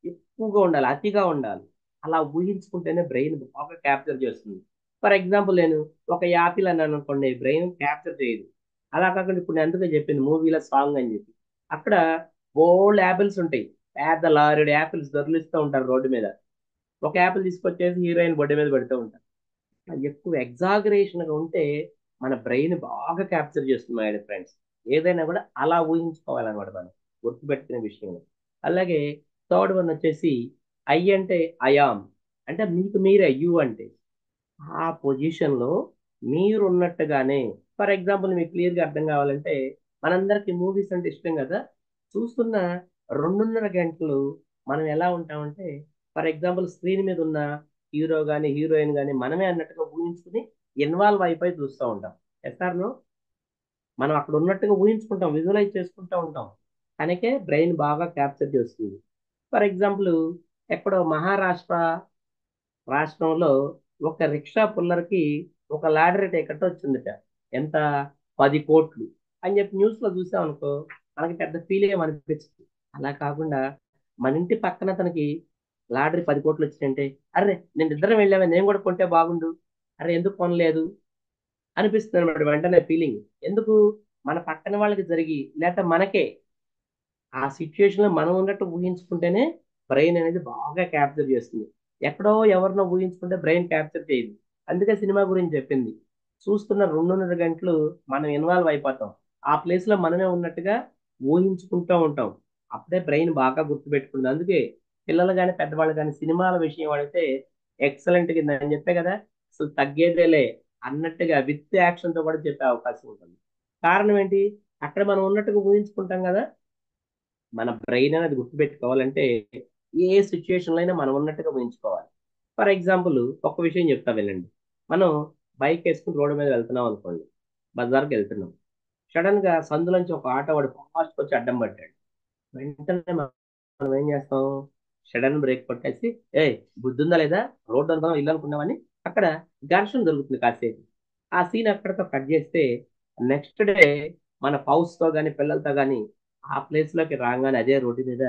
Speaker 4: ఎక్కువగా ఉండాలి, అతిగా ఉండాలి. అలా ఊహించుకుంటేనే బ్రెయిన్ బాగా క్యాప్చర్ చేస్తుంది. ఫర్ ఎగ్జాంపుల్ నేను ఒక యాపిల్ అన్నాను అనుకోండి, బ్రెయిన్ క్యాప్చర్ చేయదు. అలా కాకుండా ఇప్పుడు నేను అందుకే చెప్పింది మూవీలో సాంగ్ అని చెప్పి, అక్కడ బోల్డ్ యాపిల్స్ ఉంటాయి, పెద్ద లారీ యాపిల్స్ దొర్లిస్తూ ఉంటారు రోడ్డు మీద. ఒక యాపిల్ తీసుకొచ్చేసి హీరోయిన్ బొడ్డు మీద పెడుతూ ఉంటారు. ఎక్కువ ఎగ్జాగరేషన్ గా ఉంటే మన బ్రెయిన్ బాగా క్యాప్చర్ చేస్తుంది మై ఫ్రెండ్స్. ఏదైనా కూడా అలా ఊహించుకోవాలన్నమాట మనం గుర్తుపెట్టుకునే విషయం. అలాగే థర్డ్ వన్ వచ్చేసి ఐ అంటే అయామ్, అంటే మీకు మీరే, యు అంటే ఆ పొజిషన్ లో మీరు ఉన్నట్టుగానే. ఫర్ ఎగ్జాంపుల్ మీకు క్లియర్ గా అర్థం కావాలంటే, మనందరికి మూవీస్ అంటే ఇష్టం కదా. చూస్తున్న 2.5 గంటలు మనం ఎలా ఉంటామంటే, ఫర్ ఎగ్జాంపుల్ స్క్రీన్ మీద ఉన్న హీరో గాని హీరోయిన్ గాని మనమే అన్నట్టుగా ఊహించుకుని ఇన్వాల్వ్ అయిపోయి చూస్తూ ఉంటాం. ఎస్ఆర్నో మనం అక్కడ ఉన్నట్టుగా ఊహించుకుంటాం, విజువలైజ్ చేసుకుంటూ ఉంటాం. కనుకే బ్రెయిన్ బాగా క్యాప్చర్ చేస్తుంది. ఫర్ ఎగ్జాంపుల్ ఎక్కడో మహారాష్ట్ర రాష్ట్రంలో ఒక రిక్షా పుల్లర్కి ఒక లాటరీ టికెట్ వచ్చిందిట. ఎంత? 10 కోట్లు అని చెప్పి న్యూస్ లో చూసాం అనుకో, మనకి పెద్ద ఫీల్ ఏమనిపించదు. అలా కాకుండా మన ఇంటి పక్కన తనకి లాటరీ 10 కోట్లు వచ్చిందంటే, అరే నేను ఇద్దరం వెళ్ళామే, నేను కూడా కొంటే బాగుండు, అరే ఎందుకు కొనలేదు అనిపిస్తుంది అనమాట వెంటనే ఫీలింగ్. ఎందుకు? మన పక్కన వాళ్ళకి జరిగి లేక మనకే ఆ సిచ్యుయేషన్ లో మనం ఉన్నట్టు ఊహించుకుంటేనే బ్రెయిన్ అనేది బాగా క్యాప్చర్ చేస్తుంది. ఎక్కడో ఎవరినో ఊహించుకుంటే బ్రెయిన్ క్యాప్చర్ చేయదు. అందుకే సినిమా గురించి చెప్పింది. చూస్తున్న 2.5 గంటలు మనం ఇన్వాల్వ్ అయిపోతాం. ఆ ప్లేస్ లో మనమే ఉన్నట్టుగా ఊహించుకుంటూ ఉంటాం. అప్పుడే బ్రెయిన్ బాగా గుర్తుపెట్టుకుంది. అందుకే పిల్లలు కానీ పెద్దవాళ్ళు కానీ సినిమాల విషయం వాడితే ఎక్సలెంట్ కింద అని చెప్పే కదా, అసలు తగ్గేదేలే అన్నట్టుగా విత్ యాక్షన్ తో కూడా చెప్పే అవకాశం ఉంటుంది. కారణం ఏంటి? అక్కడ మనం ఉన్నట్టుగా ఊహించుకుంటాం కదా. మన బ్రెయిన్ అనేది గుర్తుపెట్టుకోవాలంటే ఏ సిచ్యుయేషన్ లో అయినా మనం ఉన్నట్టుగా ఊహించుకోవాలి. ఫర్ ఎగ్జాంపుల్ ఒక విషయం చెప్తా వినండి. మనం బైక్ వేసుకుని రోడ్డు మీద వెళ్తున్నాం అనుకోండి, బజార్కి వెళ్తున్నాం. సడన్ గా సందులోంచి ఒక ఆటో వాడు ఫాస్ట్ వచ్చి అడ్డం పట్టాడు. వెంటనే మనం ఏం చేస్తాం? సడన్ బ్రేక్ కొట్టేసి, ఏ బుద్ధుందా లేదా, రోడ్డు అనుకున్నాం ఇల్లు అనుకున్నామని అక్కడ ఘర్షణ జరుగుతుంది కాసేపు. ఆ సీన్ అక్కడితో కట్ చేస్తే నెక్స్ట్ డే మన పౌస్ తో కానీ పిల్లలతో కానీ ఆ ప్లేస్ లోకి రాగానే అదే రోడ్డు మీద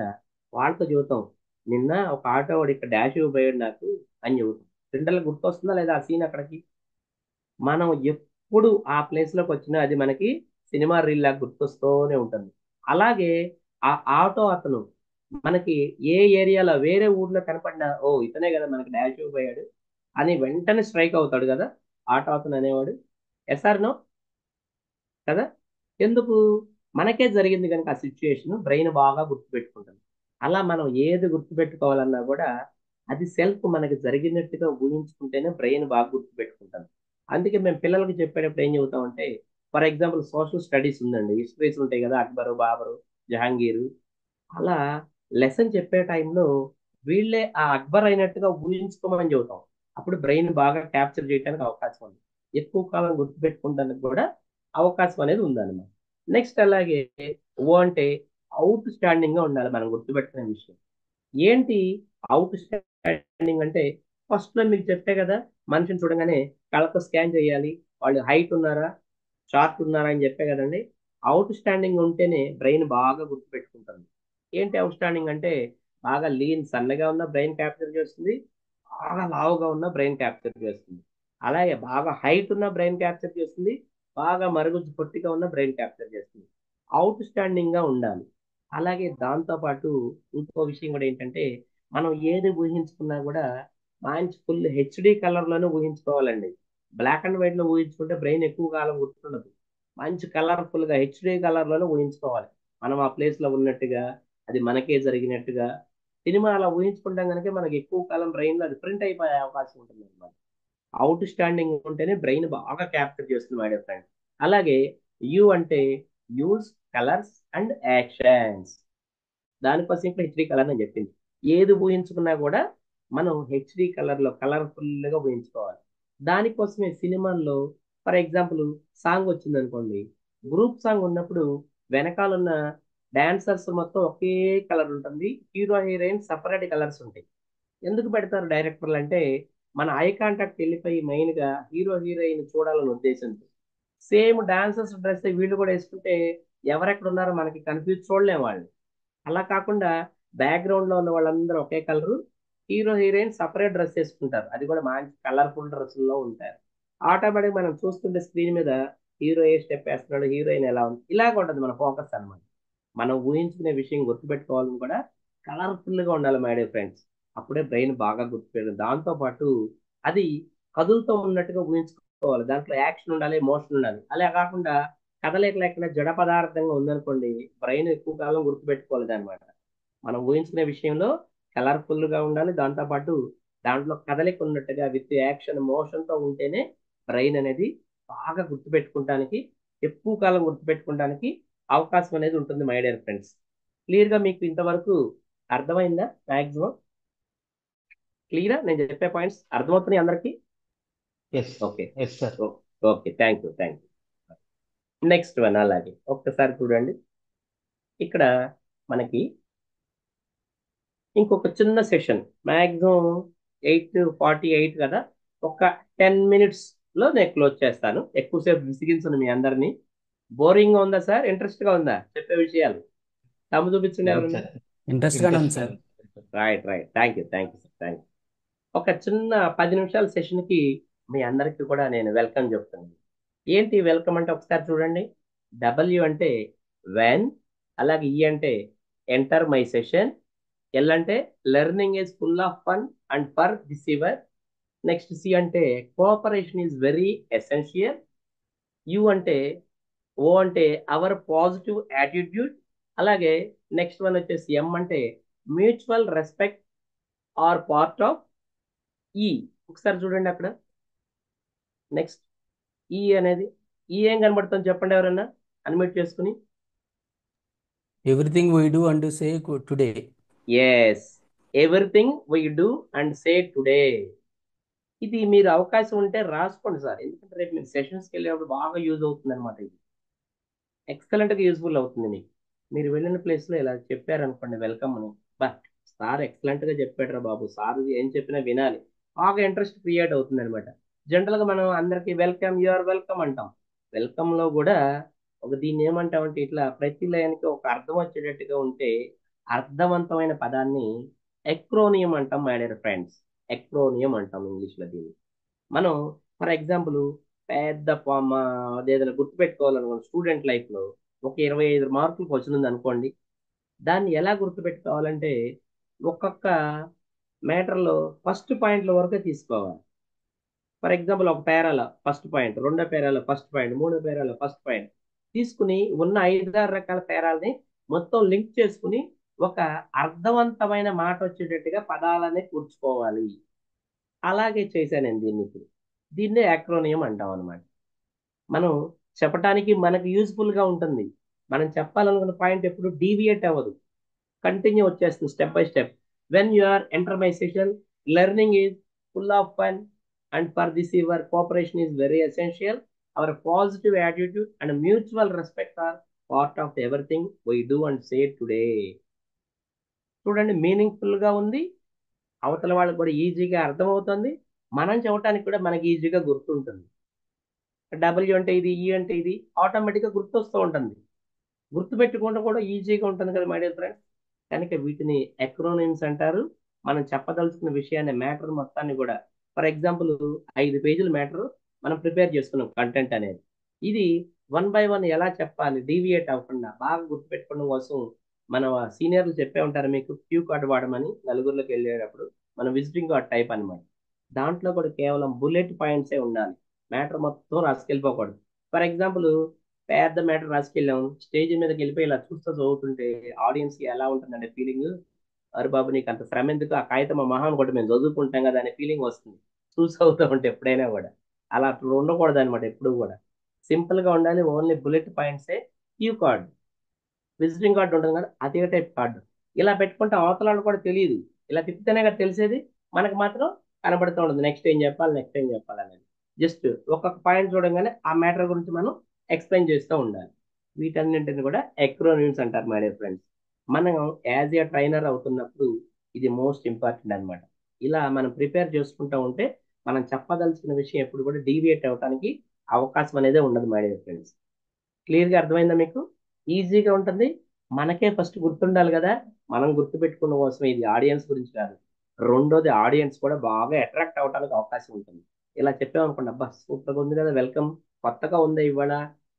Speaker 4: వాళ్ళతో చెబుతాం, నిన్న ఒక ఆటో వాడు ఇక్కడ డాష్ ఇవ్వబోయాడు నాకు అని చెబుతాం. రెండేళ్ళ గుర్తొస్తుందా లేదా ఆ సీన్ అక్కడికి? మనం ఎప్పుడు ఆ ప్లేస్ లోకి వచ్చినా అది మనకి సినిమా రీల్ లాగా గుర్తొస్తూనే ఉంటుంది. అలాగే ఆ ఆటో అతను మనకి ఏ ఏరియాలో వేరే ఊర్లో కనపడినా, ఓ ఇతనే కదా మనకి డాష్ ఇవ్వబోయాడు అని వెంటనే స్ట్రైక్ అవుతాడు కదా ఆటో అతను అనేవాడు. ఎస్ఆర్ నో కదా? ఎందుకు? మనకే జరిగింది కనుక ఆ సిచ్యుయేషన్ బ్రెయిన్ బాగా గుర్తుపెట్టుకుంటుంది. అలా మనం ఏది గుర్తుపెట్టుకోవాలన్నా కూడా అది సెల్ఫ్ మనకి జరిగినట్టుగా ఊహించుకుంటేనే బ్రెయిన్ బాగా గుర్తుపెట్టుకుంటాం. అందుకే మేము పిల్లలకి చెప్పేటప్పుడు ఏం చెబుతామంటే, ఫర్ ఎగ్జాంపుల్ సోషల్ స్టడీస్ ఉందండి, హిస్టరీస్ ఉంటాయి కదా, అక్బరు బాబరు జహాంగీరు. అలా లెసన్ చెప్పే టైంలో వీళ్ళే ఆ అక్బర్ అయినట్టుగా ఊహించుకోమని చెబుతాం. అప్పుడు బ్రెయిన్ బాగా క్యాప్చర్ చేయడానికి అవకాశం ఉంది, ఎక్కువ కాలం గుర్తుపెట్టుకోవడానికి కూడా అవకాశం అనేది ఉందన్నమాట. నెక్స్ట్ అలాగే ఓ అంటే అవుట్ స్టాండింగ్ గా ఉండాలి మనం గుర్తుపెట్టుకునే విషయం. ఏంటి అవుట్ స్టాండింగ్ అంటే? ఫస్ట్ లో మీకు చెప్పే కదా, మనిషిని చూడగానే కళ్ళతో స్కాన్ చేయాలి, వాళ్ళు హైట్ ఉన్నారా షార్ట్ ఉన్నారా అని చెప్పే కదండి. అవుట్ స్టాండింగ్ ఉంటేనే బ్రెయిన్ బాగా గుర్తుపెట్టుకుంటుంది. ఏంటి అవుట్ స్టాండింగ్ అంటే? బాగా లీన్ సన్నగా ఉన్న బ్రెయిన్ క్యాప్చర్ చేస్తుంది, బాగా లావుగా ఉన్న బ్రెయిన్ క్యాప్చర్ చేస్తుంది. అలాగే బాగా హైట్ ఉన్న బ్రెయిన్ క్యాప్చర్ చేస్తుంది, బాగా మరుగుజ్జు పొట్టిగా ఉన్న బ్రెయిన్ క్యాప్చర్ చేస్తుంది. అవుట్ స్టాండింగ్ గా ఉండాలి. అలాగే దాంతో పాటు ఇంకో విషయం కూడా ఏంటంటే, మనం ఏది ఊహించుకున్నా కూడా మంచి ఫుల్ హెచ్డి కలర్ లోనే ఊహించుకోవాలండి. బ్లాక్ అండ్ వైట్ లో ఊహించుకుంటే బ్రెయిన్ ఎక్కువ కాలం గుర్తుండదు. మంచి కలర్ఫుల్ గా హెచ్డి కలర్ లోనే ఊహించుకోవాలి. మనం ఆ ప్లేస్ లో ఉన్నట్టుగా, అది మనకే జరిగినట్టుగా సినిమా అలా ఊహించుకుంటాం కనుక మనకి ఎక్కువ కాలం బ్రెయిన్ లో అది ప్రింట్ అయిపోయే అవకాశం ఉంటుంది అనమాట. అవుట్ స్టాండింగ్ ఉంటేనే బ్రెయిన్ బాగా క్యాప్చర్ చేస్తుంది మై డియర్ ఫ్రెండ్. అలాగే యూ అంటే యూస్ కలర్స్ అండ్ యాక్షన్స్. దానికోసం ఇప్పుడు హెచ్డి కలర్ అని చెప్పింది. ఏది ఊహించుకున్నా కూడా మనం హెచ్డి కలర్లో కలర్ఫుల్గా ఊహించుకోవాలి. దానికోసమే సినిమాల్లో ఫర్ ఎగ్జాంపుల్ సాంగ్ వచ్చింది అనుకోండి, గ్రూప్ సాంగ్ ఉన్నప్పుడు వెనకాలన్న డాన్సర్స్ మొత్తం ఒకే కలర్ ఉంటుంది, హీరో హీరోయిన్ సపరేట్ కలర్స్ ఉంటాయి. ఎందుకు పెడతారు డైరెక్టర్లు అంటే మన ఐ కాంటాక్ట్ వెళ్ళిపోయి మెయిన్ గా హీరో హీరోయిన్ చూడాలని ఉద్దేశంతో. సేమ్ డాన్సర్స్ డ్రెస్ వీళ్ళు కూడా వేసుకుంటే ఎవరెక్కడ ఉన్నారో మనకి కన్ఫ్యూజ్ చూడలేం వాళ్ళు. అలా కాకుండా బ్యాక్గ్రౌండ్ లో ఉన్న వాళ్ళందరూ ఒకే colour, hero heroine separate dress వేసుకుంటారు, అది కూడా మంచి కలర్ఫుల్ డ్రెస్సుల్లో ఉంటారు. ఆటోమేటిక్ మనం చూస్తుంటే స్క్రీన్ మీద హీరో ఏ స్టెప్ వేస్తున్నాడు, హీరోయిన్ ఎలా ఉంది, ఇలాగ ఉంటుంది మన ఫోకస్ అన్నమాట. మనం ఊహించుకునే విషయం గుర్తుపెట్టుకోవాలని కూడా కలర్ఫుల్ గా ఉండాలి మై డియర్ ఫ్రెండ్స్. అప్పుడే బ్రెయిన్ బాగా గుర్తుపెడుతుంది. దాంతో పాటు అది కదులుతూ ఉన్నట్టుగా ఊహించుకోవాలి, దాంట్లో యాక్షన్ ఉండాలి, మోషన్ ఉండాలి. అలా కాకుండా కదలిక లేకుండా జడ పదార్థంగా ఉందనుకోండి, బ్రెయిన్ ఎక్కువ కాలం గుర్తుపెట్టుకోలేదు అనమాట. మనం ఊహించుకునే విషయంలో కలర్ఫుల్ గా ఉండాలి, దాంతో పాటు దాంట్లో కదలిక ఉన్నట్టుగా విత్ యాక్షన్ మోషన్ తో ఉంటేనే బ్రెయిన్ అనేది బాగా గుర్తుపెట్టుకుంటానికి, ఎక్కువ కాలం గుర్తుపెట్టుకోవడానికి అవకాశం అనేది ఉంటుంది మై డియర్ ఫ్రెండ్స్. క్లియర్ గా మీకు ఇంతవరకు అర్థమైందా? మాక్సిమం క్లియరా? నేను చెప్పే పాయింట్స్ అర్థమవుతున్నాయి అందరికి?
Speaker 5: Yes
Speaker 4: okay
Speaker 5: yes sir.
Speaker 4: Okay, thank you. Next one అలాగే ఒక్కసారి చూడండి. ఇక్కడ మనకి ఇంకొక చిన్న సెషన్, మ్యాక్సిమం 8:48 కదా, ఒక 10 minutes లో నేను క్లోజ్ చేస్తాను. ఎక్కువసేపు విసిగించను మీ అందరినీ. బోరింగ్ గా ఉందా సార్? ఇంట్రెస్ట్ గా ఉందా చెప్పే విషయాలు? తమ్ము చూపించండి ఎవరన్నా.
Speaker 8: ఇంట్రెస్ట్ గానే ఉంది sir.
Speaker 4: Right, thank you sir. ఒక చిన్న 10 నిమిషాల సెషన్ కి మీ అందరికీ కూడా నేను వెల్కమ్ చెప్తాను. ఏంటి వెల్కమ్ అంటే ఒకసారి చూడండి. డబ్ల్యూ అంటే వెన్, అలాగే ఈ అంటే ఎంటర్ మై సెషన్, ఎల్ అంటే learning is full of fun and for receiver, next C అంటే cooperation is very essential, U అంటే ఓ అంటే అవర్ పాజిటివ్ యాటిట్యూడ్, అలాగే నెక్స్ట్ వన్ వచ్చేసి ఎం అంటే mutual respect are part of E. ఒకసారి చూడండి అక్కడ నెక్స్ట్ ఈ అనేది, ఈ ఏం కనబడుతుంది చెప్పండి ఎవరన్నా అన్మ్యూట్ చేసుకుని.
Speaker 8: Everything we do and say today.
Speaker 4: Yes, everything we do and say today. ఇది మీరు అవకాశం ఉంటే రాసుకోండి సార్, ఎందుకంటే రేపు మీరు సెషన్స్కి వెళ్ళేటప్పుడు బాగా యూజ్ అవుతుంది అనమాట. ఇది ఎక్సలెంట్గా యూజ్ఫుల్ అవుతుంది మీకు. మీరు వెళ్ళిన ప్లేస్లో ఇలా చెప్పారనుకోండి వెల్కమ్ అని, బట్ సార్ ఎక్సలెంట్గా చెప్పాడురా బాబు, సార్ ఏం చెప్పినా వినాలి, బాగా ఇంట్రెస్ట్ క్రియేట్ అవుతుంది అనమాట. జనరల్గా మనం అందరికీ వెల్కమ్, యు ఆర్ వెల్కమ్ అంటాం. వెల్కమ్లో కూడా దీన్ని ఏమంటామంటే ఇట్లా ప్రతి లైన్కి ఒక అర్థం వచ్చేటట్టుగా ఉంటే అర్థవంతమైన పదాన్ని ఎక్రోనియం అంటాం మై డియర్ ఫ్రెండ్స్. ఎక్రోనియం అంటాం ఇంగ్లీష్లో దీన్ని. మనం ఫర్ ఎగ్జాంపుల్ పెద్ద ఏదైనా గుర్తుపెట్టుకోవాలనుకోండి, స్టూడెంట్ లైఫ్లో ఒక 25 మార్కులు క్వశ్చన్ ఉంది అనుకోండి, దాన్ని ఎలా గుర్తుపెట్టుకోవాలంటే ఒక్కొక్క మ్యాటర్లో ఫస్ట్ పాయింట్ల వరకే తీసుకోవాలి. ఫర్ ఎగ్జాంపుల్ ఒక పేరాలో ఫస్ట్ పాయింట్, రెండో పేరాలో ఫస్ట్ పాయింట్, మూడో పేరాలో ఫస్ట్ పాయింట్ తీసుకుని ఉన్న 5-6 రకాల పేరాలని మొత్తం లింక్ చేసుకుని ఒక అర్థవంతమైన మాట వచ్చేటట్టుగా పదాలనే కూర్చుకోవాలి. అలాగే చేశాను నేను దీన్ని. ఇప్పుడు దీన్నే యాక్రోనియం అంటాం అనమాట. మనం చెప్పటానికి మనకు యూజ్ఫుల్గా ఉంటుంది. మనం చెప్పాలనుకున్న పాయింట్ ఎప్పుడు డీవియేట్ అవ్వదు, కంటిన్యూ వచ్చేస్తుంది step by step. When you are enter my session, learning is full of fun and for this your cooperation is very essential, our positive attitude and mutual respect are part of everything we do and say today. చూడండి, మీనింగ్ఫుల్గా ఉంది, అవతల వాళ్ళకి కూడా ఈజీగా అర్థమవుతుంది, మనం చెప్పడానికి కూడా మనకి ఈజీగా గుర్తుంటుంది. డబ్ల్యూ అంటే ఇది, ఈ అంటే ఇది, ఆటోమేటిక్గా గుర్తొస్తూ ఉంటుంది, గుర్తుపెట్టుకోవడం కూడా ఈజీగా ఉంటుంది కదా మై డియర్ ఫ్రెండ్స్. కనుక వీటిని ఎక్రోనిమ్స్ అంటారు. మనం చెప్పదలుచుకున్న విషయాన్ని, మ్యాటర్ మొత్తాన్ని కూడా, ఫర్ ఎగ్జాంపుల్ 5 పేజీల మ్యాటర్ మనం ప్రిపేర్ చేసుకున్నాం కంటెంట్ అనేది. ఇది 1 by 1 ఎలా చెప్పాలి డీవియేట్ అవ్వకుండా బాగా గుర్తుపెట్టుకోవడం కోసం మన సీనియర్లు చెప్పే ఉంటారు మీకు క్యూ కార్డ్ వాడమని. నలుగురిలోకి వెళ్ళేటప్పుడు మనం విజిటింగ్ కార్డ్ టైప్ అనమాట. దాంట్లో కూడా కేవలం బుల్లెట్ పాయింట్సే ఉండాలి, మ్యాటర్ మొత్తం రాసుకెళ్ళిపోకూడదు. ఫర్ ఎగ్జాంపుల్ పెద్ద మ్యాటర్ రాసుకెళ్ళాం, స్టేజ్ మీదకి వెళ్ళిపోయి ఇలా చూస్తూ చదువుతుంటే ఆడియన్స్కి ఎలా ఉంటుందంటే ఫీలింగ్, అరే బాబు నీకు అంత శ్రమ ఎందుకు, ఆ కాగితం మా మహాన్ కూడా మేము చదువుకుంటాం కదా అనే ఫీలింగ్ వస్తుంది చూసి అవుతూ ఉంటే ఎప్పుడైనా కూడా. అలా ఉండకూడదు అనమాట, ఎప్పుడు కూడా సింపుల్గా ఉండాలి. ఓన్లీ బుల్లెట్ పాయింట్సే. క్యూ కార్డ్, విజిటింగ్ కార్డు ఉంటుంది కదా, అదే టైప్ కార్డు ఇలా పెట్టుకుంటే అవతల కూడా తెలియదు, ఇలా తిప్పితేనే కదా తెలిసేది. మనకు మాత్రం కనబడుతూ ఉంటుంది నెక్స్ట్ ఏం చెప్పాలి నెక్స్ట్ ఏం చెప్పాలి అనేది. జస్ట్ ఒక్కొక్క పాయింట్ చూడంగానే ఆ మ్యాటర్ గురించి మనం ఎక్స్ప్లెయిన్ చేస్తూ ఉండాలి. వీటన్నింటిని కూడా ఎక్రోనిమ్స్ అంటారు మై డియర్ ఫ్రెండ్స్. మనం యాజ్ ఏ ట్రైనర్ అవుతున్నప్పుడు ఇది మోస్ట్ ఇంపార్టెంట్ అన్నమాట. ఇలా మనం ప్రిపేర్ చేసుకుంటూ ఉంటే మనం చెప్పదలుచుకున్న విషయం ఎప్పుడు కూడా డీవియేట్ అవ్వడానికి అవకాశం అనేది ఉండదు మై డియర్ ఫ్రెండ్స్. క్లియర్గా అర్థమైందా మీకు? ఈజీగా ఉంటుంది. మనకే ఫస్ట్ గుర్తుండాలి కదా, మనం గుర్తుపెట్టుకున్న కోసం ఇది ఆడియన్స్ గురించి కాదు. రెండోది ఆడియన్స్ కూడా బాగా అట్రాక్ట్ అవడానికి అవకాశం ఉంటుంది. ఇలా చెప్పామనుకోండి, అబ్బా సూపర్గా ఉంది కదా, వెల్కమ్, కొత్తగా ఉందా ఇవాళ,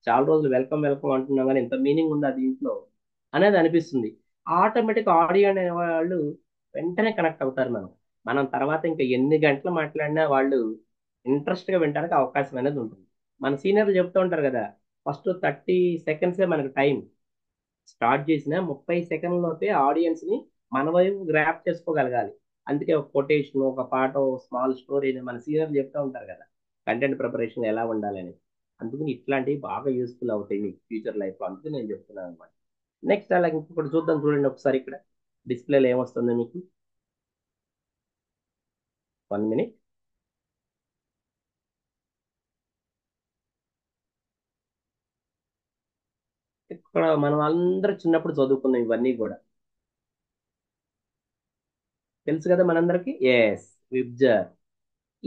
Speaker 4: చాలా రోజులు వెల్కమ్ వెల్కమ్ అంటున్నాం కానీ ఇంత మీనింగ్ ఉందా దీంట్లో అనేది అనిపిస్తుంది. ఆటోమేటిక్ ఆడియో అనే వాళ్ళు వెంటనే కనెక్ట్ అవుతారు. మనం తర్వాత ఇంకా ఎన్ని గంటలు మాట్లాడినా వాళ్ళు ఇంట్రెస్ట్గా వినడానికి అవకాశం అనేది ఉంటుంది. మన సీనియర్లు చెప్తూ ఉంటారు కదా, ఫస్ట్ 30 సెకండ్సే మనకు టైం. స్టార్ట్ చేసిన 30 సెకండ్ల లోపే ఆడియన్స్ ని మన వైపు గ్రాప్ చేసుకోగలగాలి. అందుకే ఒక కొటేషన్, ఒక పాట, స్మాల్ స్టోరీ మన సీనియర్లు చెప్తూ ఉంటారు కదా కంటెంట్ ప్రిపరేషన్ ఎలా ఉండాలని. అందుకని ఇట్లాంటివి బాగా యూస్ఫుల్ అవుతాయి మీకు ఫ్యూచర్ లైఫ్ లో, అందుకే నేను చెప్తున్నాను అనమాట. నెక్స్ట్ అలాగే ఇంకొకటి చూద్దాం, చూడండి ఒకసారి ఇక్కడ డిస్ప్లేలో ఏమొస్తుంది మీకు. 1 minute. ఇక్కడ మనం అందరూ చిన్నప్పుడు చదువుకున్నాం ఇవన్నీ కూడా, తెలుసు కదా మనందరికి. ఎస్, విబ్జర్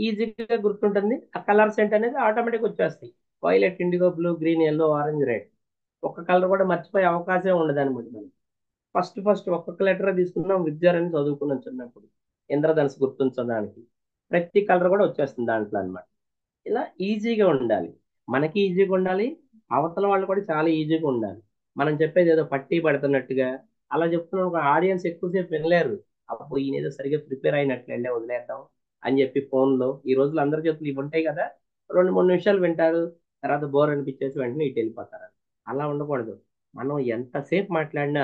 Speaker 4: ఈజీగా గుర్తుంటుంది. ఆ కలర్స్ ఏంటనేది ఆటోమేటిక్ వచ్చేస్తాయి. Violet, IndiGo, blue, green, yellow, orange, red. ఒక్క కలర్ కూడా మర్చిపోయే అవకాశం ఉండదు అనమాట. మనం ఫస్ట్ ఒక్కొక్క లెటర్ తీసుకున్నాం, విబ్జర్ అని చదువుకున్నాం చిన్నప్పుడు, ఇంద్రధనుసు గుర్తుంచడానికి. ప్రతి కలర్ కూడా వచ్చేస్తుంది దాంట్లో అనమాట. ఇలా ఈజీగా ఉండాలి, మనకి ఈజీగా ఉండాలి, అవతల వాళ్ళు కూడా చాలా ఈజీగా ఉండాలి. మనం చెప్పేది ఏదో పట్టి పడుతున్నట్టుగా అలా చెప్తున్న ఆడియన్స్ ఎక్కువసేపు వినలేరు. అప్పుడు ఈయన ఏదో సరిగ్గా ప్రిపేర్ అయినట్లే వదిలేద్దాం అని చెప్పి ఫోన్లో, ఈ రోజులు అందరి చేతులు ఇవి ఉంటాయి కదా, 2-3 నిమిషాలు వింటారు, తర్వాత బోర్ అనిపించేసి వెంటనే ఇటు వెళ్ళిపోతారు. అలా ఉండకూడదు. మనం ఎంతసేపు మాట్లాడినా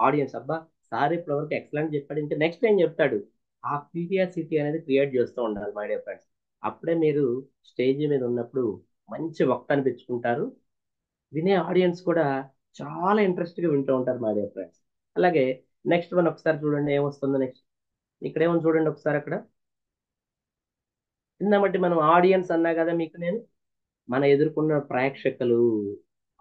Speaker 4: ఆడియన్స్, అబ్బా సార్ ఇప్పటివరకు ఎక్సలెంట్ చెప్పాడు, ఇంకా నెక్స్ట్ ఏం చెప్తాడు, ఆ క్యూరియాసిటీ అనేది క్రియేట్ చేస్తూ ఉండాలి మై డియర్ ఫ్రెండ్స్. అప్పుడే మీరు స్టేజ్ మీద ఉన్నప్పుడు మంచి వక్త అనిపించుకుంటారు. వినే ఆడియన్స్ కూడా చాలా ఇంట్రెస్ట్గా వింటూ ఉంటారు మై డియర్ ఫ్రెండ్స్. అలాగే నెక్స్ట్ వన్ ఒకసారి చూడండి ఏమొస్తుందో. నెక్స్ట్ ఇక్కడ ఏమో చూడండి ఒకసారి. అక్కడ నిన్న బట్టి మనం ఆడియన్స్ అన్నా కదా మీకు నేను, మన ఎదుర్కొన్న ప్రేక్షకులు,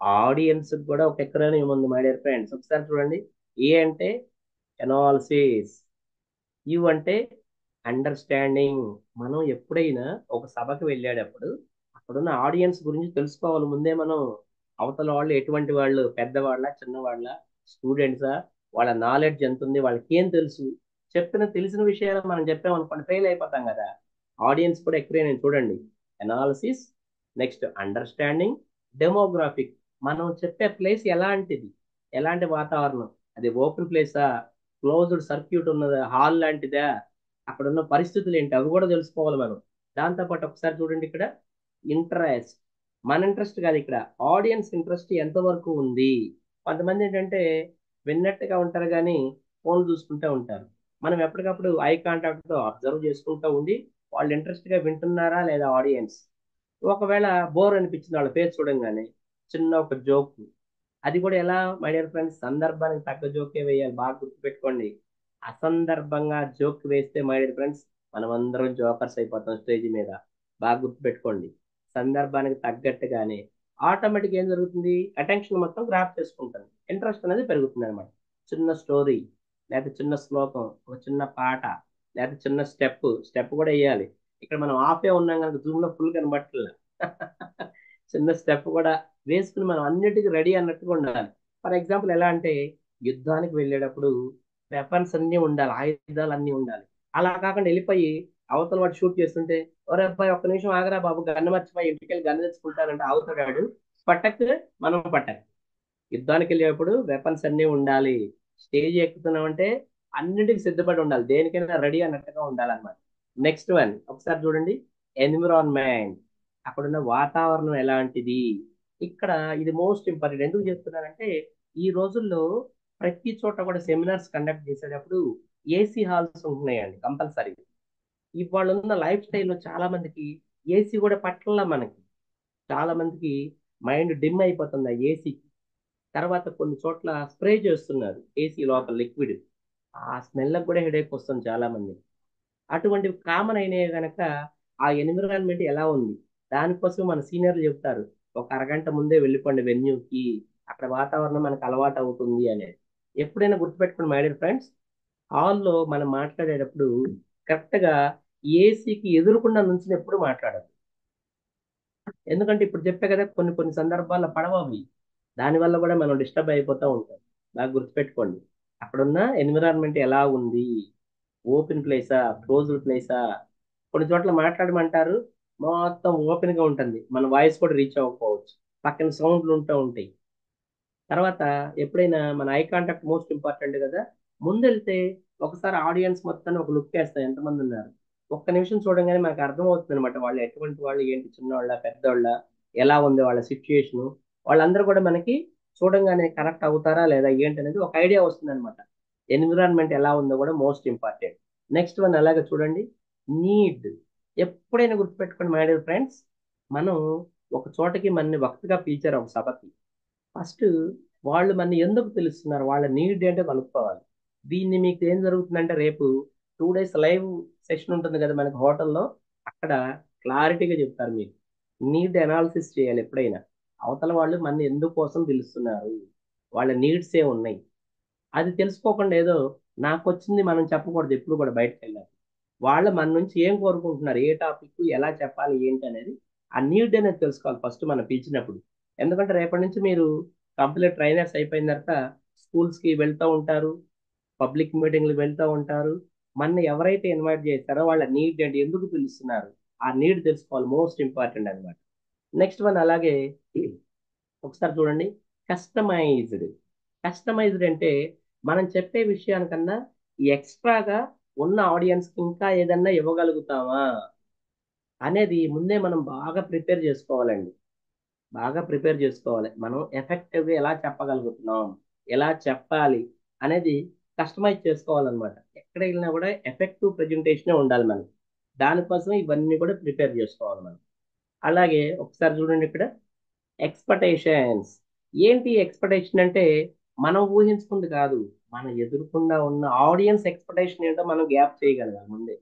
Speaker 4: ఆడియన్స్ కూడా ఒక ఎకరాని ఉంది మై డియర్ ఫ్రెండ్స్. ఒకసారి చూడండి. ఏ అంటే ఎనాలిసిస్, యు అంటే అండర్స్టాండింగ్. మనం ఎప్పుడైనా ఒక సభకు వెళ్ళేటప్పుడు అక్కడున్న ఆడియన్స్ గురించి తెలుసుకోవాలి ముందే మనం. అవతల వాళ్ళు ఎటువంటి వాళ్ళు, పెద్దవాళ్ళ, చిన్నవాళ్ళ, స్టూడెంట్సా, వాళ్ళ నాలెడ్జ్ ఎంత ఉంది, వాళ్ళకి ఏం తెలుసు, తెలిసిన విషయాలు మనం చెప్పామనుకోండి ఫెయిల్ అయిపోతాం కదా. ఆడియన్స్ కూడా ఎక్కువ నేను చూడండి. Analysis, next understanding, demographic. మనం చెప్పే ప్లేస్ ఎలాంటిది, ఎలాంటి వాతావరణం, అది ఓపెన్ ప్లేసా, క్లోజ్డ్ సర్క్యూట్ ఉన్నదా, హాల్ లాంటిదా, అక్కడ ఉన్న పరిస్థితులు ఏంటి అవి కూడా తెలుసుకోవాలి మనం. దాంతోపాటు ఒకసారి చూడండి ఇక్కడ ఇంట్రెస్ట్. మన ఇంట్రెస్ట్ కాదు ఇక్కడ, ఆడియన్స్ ఇంట్రెస్ట్ ఎంతవరకు ఉంది. కొంతమంది ఏంటంటే విన్నట్టుగా ఉంటారు కానీ ఫోన్ చూసుకుంటూ ఉంటారు. మనం ఎప్పటికప్పుడు ఐ కాంటాక్ట్తో అబ్జర్వ్ చేసుకుంటూ ఉండి వాళ్ళు ఇంట్రెస్ట్గా వింటున్నారా లేదా ఆడియన్స్. ఒకవేళ బోర్ అనిపించింది వాళ్ళ ఫేస్ చూడంగానే చిన్న ఒక జోక్, అది కూడా ఎలా మై డియర్ ఫ్రెండ్స్, సందర్భానికి తగ్గ జోకే వేయాలి. బాగా గుర్తుపెట్టుకోండి, అసందర్భంగా జోక్ వేస్తే మై డియర్ ఫ్రెండ్స్ మనం అందరం జోకర్స్ అయిపోతాం స్టేజ్ మీద. బాగా గుర్తుపెట్టుకోండి, సందర్భానికి తగ్గట్టుగానే ఆటోమేటిక్ ఏం జరుగుతుంది, అటెన్షన్ మొత్తం గ్రాప్ చేసుకుంటుంది, ఇంట్రెస్ట్ అనేది పెరుగుతుంది అనమాట. చిన్న స్టోరీ, లేకపోతే చిన్న శ్లోకం, ఒక చిన్న పాట, లేకపోతే చిన్న స్టెప్ కూడా వేయాలి. ఇక్కడ మనం ఆఫే ఉన్నాం కనుక జూమ్ లో ఫుల్ కనబట్టలే. చిన్న స్టెప్ కూడా వేసుకుని మనం అన్నిటికీ రెడీ అన్నట్టుగా ఉండాలి. ఫర్ ఎగ్జాంపుల్ ఎలా అంటే, యుద్ధానికి వెళ్ళేటప్పుడు వెపన్స్ అన్నీ ఉండాలి, ఆయుధాలు అన్నీ ఉండాలి. అలా కాకుండా వెళ్ళిపోయి అవతల వాడు షూట్ చేస్తుంటే, ఒరే అబ్బాయి ఒక్క నిమిషం ఆగరా బాబు, గన్ను మర్చిపోయి ఇంటికి వెళ్ళి గన్ను తెచ్చుకుంటానంటే అవుతాడు పట్టక్, మనం పట్టక్. యుద్ధానికి వెళ్ళేటప్పుడు వెపన్స్ అన్నీ ఉండాలి. స్టేజ్ ఎక్కుతున్నామంటే అన్నిటికీ సిద్ధపడి ఉండాలి, దేనికైనా రెడీ అన్నట్టుగా ఉండాలన్నమాట. నెక్స్ట్ వన్ ఒకసారి చూడండి, ఎన్విరాన్మెంట్. అక్కడున్న వాతావరణం ఎలాంటిది. ఇక్కడ ఇది మోస్ట్ ఇంపార్టెంట్. ఎందుకు చెప్తున్నానంటే, ఈ రోజుల్లో ప్రతి చోట కూడా సెమినార్స్ కండక్ట్ చేసేటప్పుడు ఏసీ హాల్స్ ఉంటున్నాయండి కంపల్సరీ. ఇవాళ ఉన్న లైఫ్ స్టైల్లో చాలా మందికి ఏసీ కూడా పట్ల, మనకి చాలా మందికి మైండ్ డిమ్ అయిపోతుంది ఆ ఏసీ. తర్వాత కొన్ని చోట్ల స్ప్రే చేస్తున్నారు ఏసీ లోపల లిక్విడ్, ఆ స్మెల్ కూడా హెడేక్ వస్తుంది చాలా మంది. అటువంటివి కామన్ అయినాయి గనక ఆ ఎన్విరాన్మెంట్ ఎలా ఉంది దానికోసం మన సీనియర్లు చెప్తారు, ఒక అరగంట ముందే వెళ్ళిపోండి వెన్యూకి, అక్కడ వాతావరణం మనకు అలవాటు అవుతుంది అనేది. ఎప్పుడైనా గుర్తుపెట్టుకోండి మై డియర్ ఫ్రెండ్స్, హాల్లో మనం మాట్లాడేటప్పుడు కరెక్ట్గా ఏసీకి ఎదురుకుండా నుంచి ఎప్పుడు మాట్లాడదు. ఎందుకంటే ఇప్పుడు చెప్పే కదా కొన్ని కొన్ని సందర్భాల్లో పడవవి, దానివల్ల కూడా మనం డిస్టర్బ్ అయిపోతూ ఉంటాం. బాగా గుర్తుపెట్టుకోండి, అక్కడున్న ఎన్విరాన్మెంట్ ఎలా ఉంది, ఓపెన్ ప్లేసా క్లోజ్డ్ ప్లేసా. కొన్ని చోట్ల మాట్లాడమంటారు, మొత్తం ఓపెన్ గా ఉంటుంది, మన వాయిస్ కూడా రీచ్ అవ్వకపోవచ్చు, పక్కన సౌండ్లు ఉంటూ ఉంటాయి. తర్వాత ఎప్పుడైనా మన ఐ కాంటాక్ట్ మోస్ట్ ఇంపార్టెంట్ కదా, ముందెళ్తే ఒకసారి ఆడియన్స్ మొత్తాన్ని ఒక లుక్ వేస్తాయి ఎంతమంది ఉన్నారు, ఒక్క నిమిషం చూడంగానే మనకు అర్థమవుతుంది అనమాట వాళ్ళు ఎటువంటి వాళ్ళు, ఏంటి, చిన్నవాళ్ళ పెద్దవాళ్ళ, ఎలా ఉంది వాళ్ళ సిచ్యుయేషను, వాళ్ళందరూ కూడా మనకి చూడంగానే కనెక్ట్ అవుతారా లేదా ఏంటి అనేది ఒక ఐడియా వస్తుంది అనమాట. ఎన్విరాన్మెంట్ ఎలా ఉందో కూడా మోస్ట్ ఇంపార్టెంట్. నెక్స్ట్ వన్ అలాగే చూడండి, నీడ్. ఎప్పుడైనా గుర్తుపెట్టుకోండి మై డియర్ ఫ్రెండ్స్, మనం ఒక చోటకి మనని వక్తగా పిలిచారు ఒక సభకి, ఫస్ట్ వాళ్ళు మన ఎందుకు పిలుస్తున్నారు, వాళ్ళ నీడ్ ఏంటో కనుక్కోవాలి. దీన్ని మీకు ఏం జరుగుతుందంటే రేపు 2 days లైవ్ సెషన్ ఉంటుంది కదా మనకి హోటల్లో, అక్కడ క్లారిటీగా చెప్తారు మీకు. నీడ్ అనాలిసిస్ చేయాలి ఎప్పుడైనా, అవతల వాళ్ళు మన ఎందుకోసం పిలుస్తున్నారు, వాళ్ళ నీడ్స్ ఏ ఉన్నాయి, అది తెలుసుకోకుండా ఏదో నాకు వచ్చింది మనం చెప్పకూడదు ఎప్పుడు కూడా బయటకు వెళ్ళాలి. వాళ్ళ మన నుంచి ఏం కోరుకుంటున్నారు, ఏ టాపిక్ ఎలా చెప్పాలి ఏంటి అనేది, ఆ నీడ్ అనేది తెలుసుకోవాలి ఫస్ట్ మనం పిలిచినప్పుడు. ఎందుకంటే రేపటి నుంచి మీరు కంప్లీట్ ట్రైనర్స్ అయిపోయిన తర్వాత స్కూల్స్కి వెళ్తూ ఉంటారు, పబ్లిక్ మీటింగ్లు వెళ్తూ ఉంటారు. మన ఎవరైతే ఇన్వైట్ చేస్తారో వాళ్ళ నీడ్ ఏంటి, ఎందుకు పిలుస్తున్నారు, ఆ నీడ్ తెలుసుకోవాలి, మోస్ట్ ఇంపార్టెంట్ అనమాట. నెక్స్ట్ వన్ అలాగే ఒకసారి చూడండి, కస్టమైజ్డ్. కస్టమైజ్డ్ అంటే మనం చెప్పే విషయానికన్నా ఎక్స్ట్రాగా ఉన్న ఆడియన్స్కి ఇంకా ఏదన్నా ఇవ్వగలుగుతామా అనేది ముందే మనం బాగా ప్రిపేర్ చేసుకోవాలండి. బాగా ప్రిపేర్ చేసుకోవాలి, మనం ఎఫెక్టివ్గా ఎలా చెప్పగలుగుతున్నాం, ఎలా చెప్పాలి అనేది కస్టమైజ్ చేసుకోవాలన్నమాట. ఎక్కడ వెళ్ళినా కూడా ఎఫెక్టివ్ ప్రజెంటేషనే ఉండాలి మనకి, దానికోసం ఇవన్నీ కూడా ప్రిపేర్ చేసుకోవాలి మనం. అలాగే ఒకసారి చూడండి ఇక్కడ, ఎక్స్పెక్టేషన్స్. ఏంటి ఎక్స్పెక్టేషన్ అంటే మనం ఊహించుకుంది కాదు, మన ఎదురుకుండా ఉన్న ఆడియన్స్ ఎక్స్పెక్టేషన్ ఏంటో మనం గ్యాప్ చేయగలగాలి ముందే.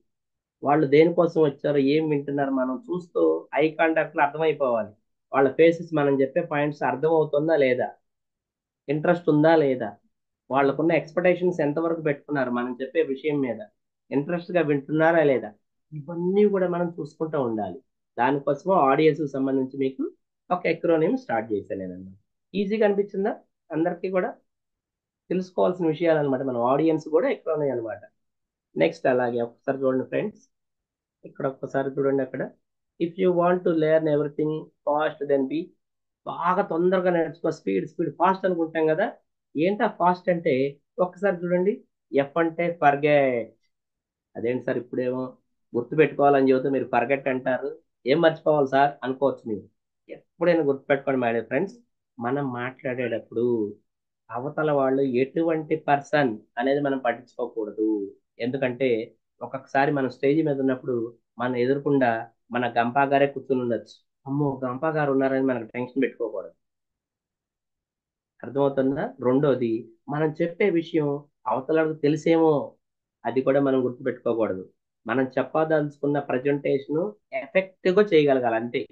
Speaker 4: వాళ్ళు దేనికోసం వచ్చారో, ఏం వింటున్నారు, మనం చూస్తూ ఐ కాంటాక్ట్ లో అర్థమైపోవాలి. వాళ్ళ ఫేసెస్ మనం చెప్పే పాయింట్స్ అర్థం అవుతుందా లేదా, ఇంట్రెస్ట్ ఉందా లేదా, వాళ్ళకున్న ఎక్స్పెక్టేషన్స్ ఎంతవరకు పెట్టుకున్నారు మనం చెప్పే విషయం మీద, ఇంట్రెస్ట్ గా వింటున్నారా లేదా, ఇవన్నీ కూడా మనం చూసుకుంటూ ఉండాలి. దానికోసం ఆడియన్స్ సంబంధించి మీకు ఒక ఎక్రోనియం స్టార్ట్ చేశాను నేను అన్నమాట. ఈజీగా అనిపించిందా అందరికీ కూడా, తెలుసుకోవాల్సిన విషయాలు అనమాట, మన ఆడియన్స్ కూడా ఎక్రోనియం అనమాట. నెక్స్ట్ అలాగే ఒకసారి చూడండి ఫ్రెండ్స్, ఇక్కడ ఒక్కసారి చూడండి అక్కడ, if you want to learn everything fast then be. బాగా తొందరగా నేర్చుకో, స్పీడ్ స్పీడ్ ఫాస్ట్ అనుకుంటాం కదా, ఏంటా ఫాస్ట్ అంటే ఒక్కసారి చూడండి, ఎఫ్ అంటే ఫర్గెట్. అదేంటి సార్ ఇప్పుడేమో గుర్తు పెట్టుకోవాలని చెబితే మీరు ఫర్గెట్ అంటారు, ఏం మర్చిపోవాలి సార్ అనుకోవచ్చు మీరు. ఎప్పుడైనా గుర్తుపెట్టుకోండి మై డియర్ ఫ్రెండ్స్, మనం మాట్లాడేటప్పుడు అవతల వాళ్ళు ఎటువంటి పర్సన్ అనేది మనం పట్టించుకోకూడదు. ఎందుకంటే ఒక్కొక్కసారి మనం స్టేజ్ మీద ఉన్నప్పుడు మన ఎదురుకుండా మన గంపా గారే కూర్చుని ఉండొచ్చు, అమ్మో గంపా గారు ఉన్నారని మనకు టెన్షన్ పెట్టుకోకూడదు. అర్థమవుతుందా? రెండోది, మనం చెప్పే విషయం అవతలకు తెలిసేమో, అది కూడా మనం గుర్తుపెట్టుకోకూడదు. మనం చెప్పదలుచుకున్న ప్రజెంటేషన్ ఎఫెక్టివ్గా చేయగలగాలి అంతే,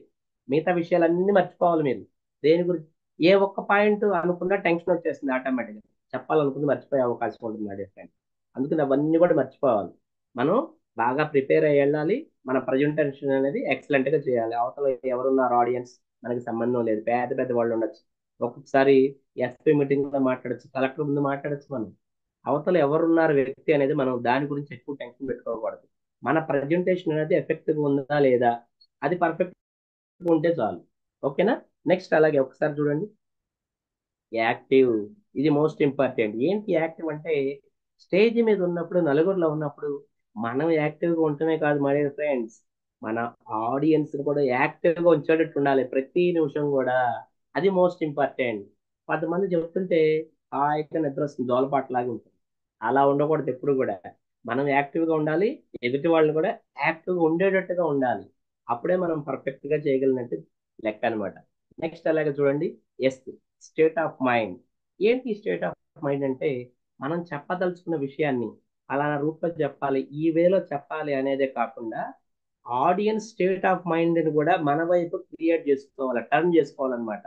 Speaker 4: మిగతా విషయాలన్నీ మర్చిపోవాలి మీరు. దేని గురించి ఏ ఒక్క పాయింట్ అనుకున్నా టెన్షన్ వచ్చేస్తుంది ఆటోమేటిక్గా, చెప్పాలనుకుంది మర్చిపోయే అవకాశం ఉంటుంది నా ఫ్రెండ్. అందుకని అవన్నీ కూడా మర్చిపోవాలి, మనం బాగా ప్రిపేర్ అయ్యి వెళ్ళాలి. మన ప్రజెంటేషన్ అనేది ఎక్సలెంట్గా చేయాలి. అవతల ఎవరున్నారు ఆడియన్స్ మనకి సంబంధం లేదు, పెద్ద పెద్ద వాళ్ళు ఉండొచ్చు, ఒక్కొక్కసారి ఎస్పీ మీటింగ్ లో మాట్లాడచ్చు, కలెక్టర్ ముందు మాట్లాడచ్చు. మనం అవతల ఎవరున్నారు వ్యక్తి అనేది మనం దాని గురించి ఎక్కువ టెన్షన్ పెట్టుకోకూడదు. మన ప్రజెంటేషన్ అనేది ఎఫెక్టివ్గా ఉందా లేదా, అది పర్ఫెక్ట్ ఉంటే చాలు. ఓకేనా? నెక్స్ట్ అలాగే ఒకసారి చూడండి, యాక్టివ్. ఇది మోస్ట్ ఇంపార్టెంట్. ఏంటి యాక్టివ్ అంటే, స్టేజ్ మీద ఉన్నప్పుడు నలుగురిలో ఉన్నప్పుడు మనం యాక్టివ్గా ఉండటమే కాదు మై డియర్ ఫ్రెండ్స్, మన ఆడియన్స్ కూడా యాక్టివ్గా ఉంచేటట్టు ఉండాలి ప్రతి నిమిషం కూడా, అది మోస్ట్ ఇంపార్టెంట్. కొంతమంది చెప్తుంటే హాయిగా నిద్ర వస్తుంది, జోలపాటలాగా ఉంటుంది, అలా ఉండకూడదు ఎప్పుడు కూడా. మనం యాక్టివ్గా ఉండాలి, ఎదుటి వాళ్ళు కూడా యాక్టివ్గా ఉండేటట్టుగా ఉండాలి, అప్పుడే మనం పర్ఫెక్ట్గా చేయగలిగినట్టు లెక్క అనమాట. నెక్స్ట్ అలాగే చూడండి, ఎస్, స్టేట్ ఆఫ్ మైండ్. ఏంటి స్టేట్ ఆఫ్ మైండ్ అంటే, మనం చెప్పదలుచుకున్న విషయాన్ని అలా రూట్లో చెప్పాలి, ఈ వేలో చెప్పాలి అనేదే కాకుండా ఆడియన్స్ స్టేట్ ఆఫ్ మైండ్ని కూడా మన వైపు క్రియేట్ చేసుకోవాలి, టర్న్ చేసుకోవాలన్నమాట.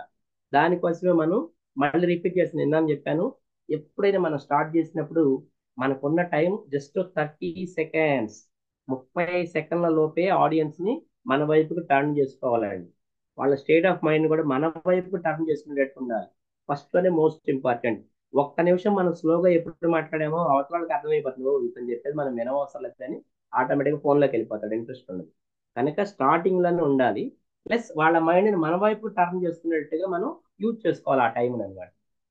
Speaker 4: దానికోసమే మనం మళ్ళీ రిపీట్ చేసి నిన్న చెప్పాను, ఎప్పుడైనా మనం స్టార్ట్ చేసినప్పుడు మనకున్న టైం జస్ట్ 30 సెకండ్స్, 30 సెకండ్ల లోపే ఆడియన్స్ని మన వైపుకి టర్న్ చేసుకోవాలండి. వాళ్ళ స్టేట్ ఆఫ్ మైండ్ కూడా మన వైపుకి టర్న్ చేసుకునేటట్టు ఉండాలి. ఫస్ట్లోనే మోస్ట్ ఇంపార్టెంట్. ఒక్క నిమిషం మనం స్లోగా ఎప్పుడు మాట్లాడామో అవతల వాళ్ళకి అర్థమైపోతుంది, ఓ ఇతను చెప్పేది మనం వినవసరం లేదు అని ఆటోమేటిక్గా ఫోన్లోకి వెళ్ళిపోతాడు, ఇంట్రెస్ట్ ఉండదు. కనుక స్టార్టింగ్లోనే ఉండాలి. ప్లస్ వాళ్ళ మైండ్ని మన వైపు టర్న్ చేసుకునేట్టుగా మనం యూజ్ చేసుకోవాలి ఆ టైంని అనమాట.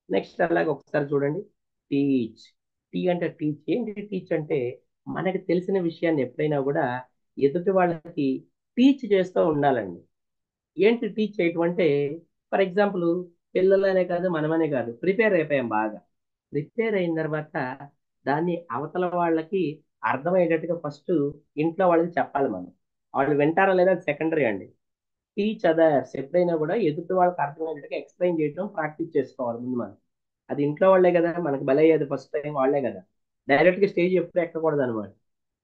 Speaker 4: నెక్స్ట్ అలాగే ఒకసారి చూడండి, టీచ్. టీ అంటే టీచ్. ఏంటి టీచ్ అంటే మనకి తెలిసిన విషయాన్ని ఎప్పుడైనా కూడా ఎదుటి వాళ్ళకి టీచ్ చేస్తూ ఉండాలండి. ఏంటి టీచ్ చేయటం అంటే, ఫర్ ఎగ్జాంపుల్ పిల్లలనే కాదు మనమనే కాదు, ప్రిపేర్ అయిపోయాం బాగా. ప్రిపేర్ అయిన తర్వాత దాన్ని అవతల వాళ్ళకి అర్థమయ్యేటట్టుగా ఫస్ట్ ఇంట్లో వాళ్ళకి చెప్పాలి మనం. వాళ్ళు వింటారా లేదా సెకండరీ అండి. టీచ్ అదర్స్, ఎప్పుడైనా కూడా ఎదుటి వాళ్ళకి అర్థమయ్యేటట్టుగా ఎక్స్ప్లెయిన్ చేయడం ప్రాక్టీస్ చేసుకోవాలి ముందు మనం. అది ఇంట్లో వాళ్ళే కదా మనకి బలయ్యేది, ఫస్ట్ టైం వాళ్ళే కదా. డైరెక్ట్గా స్టేజ్ ఎప్పుడు ఎక్కకూడదు అనమాట.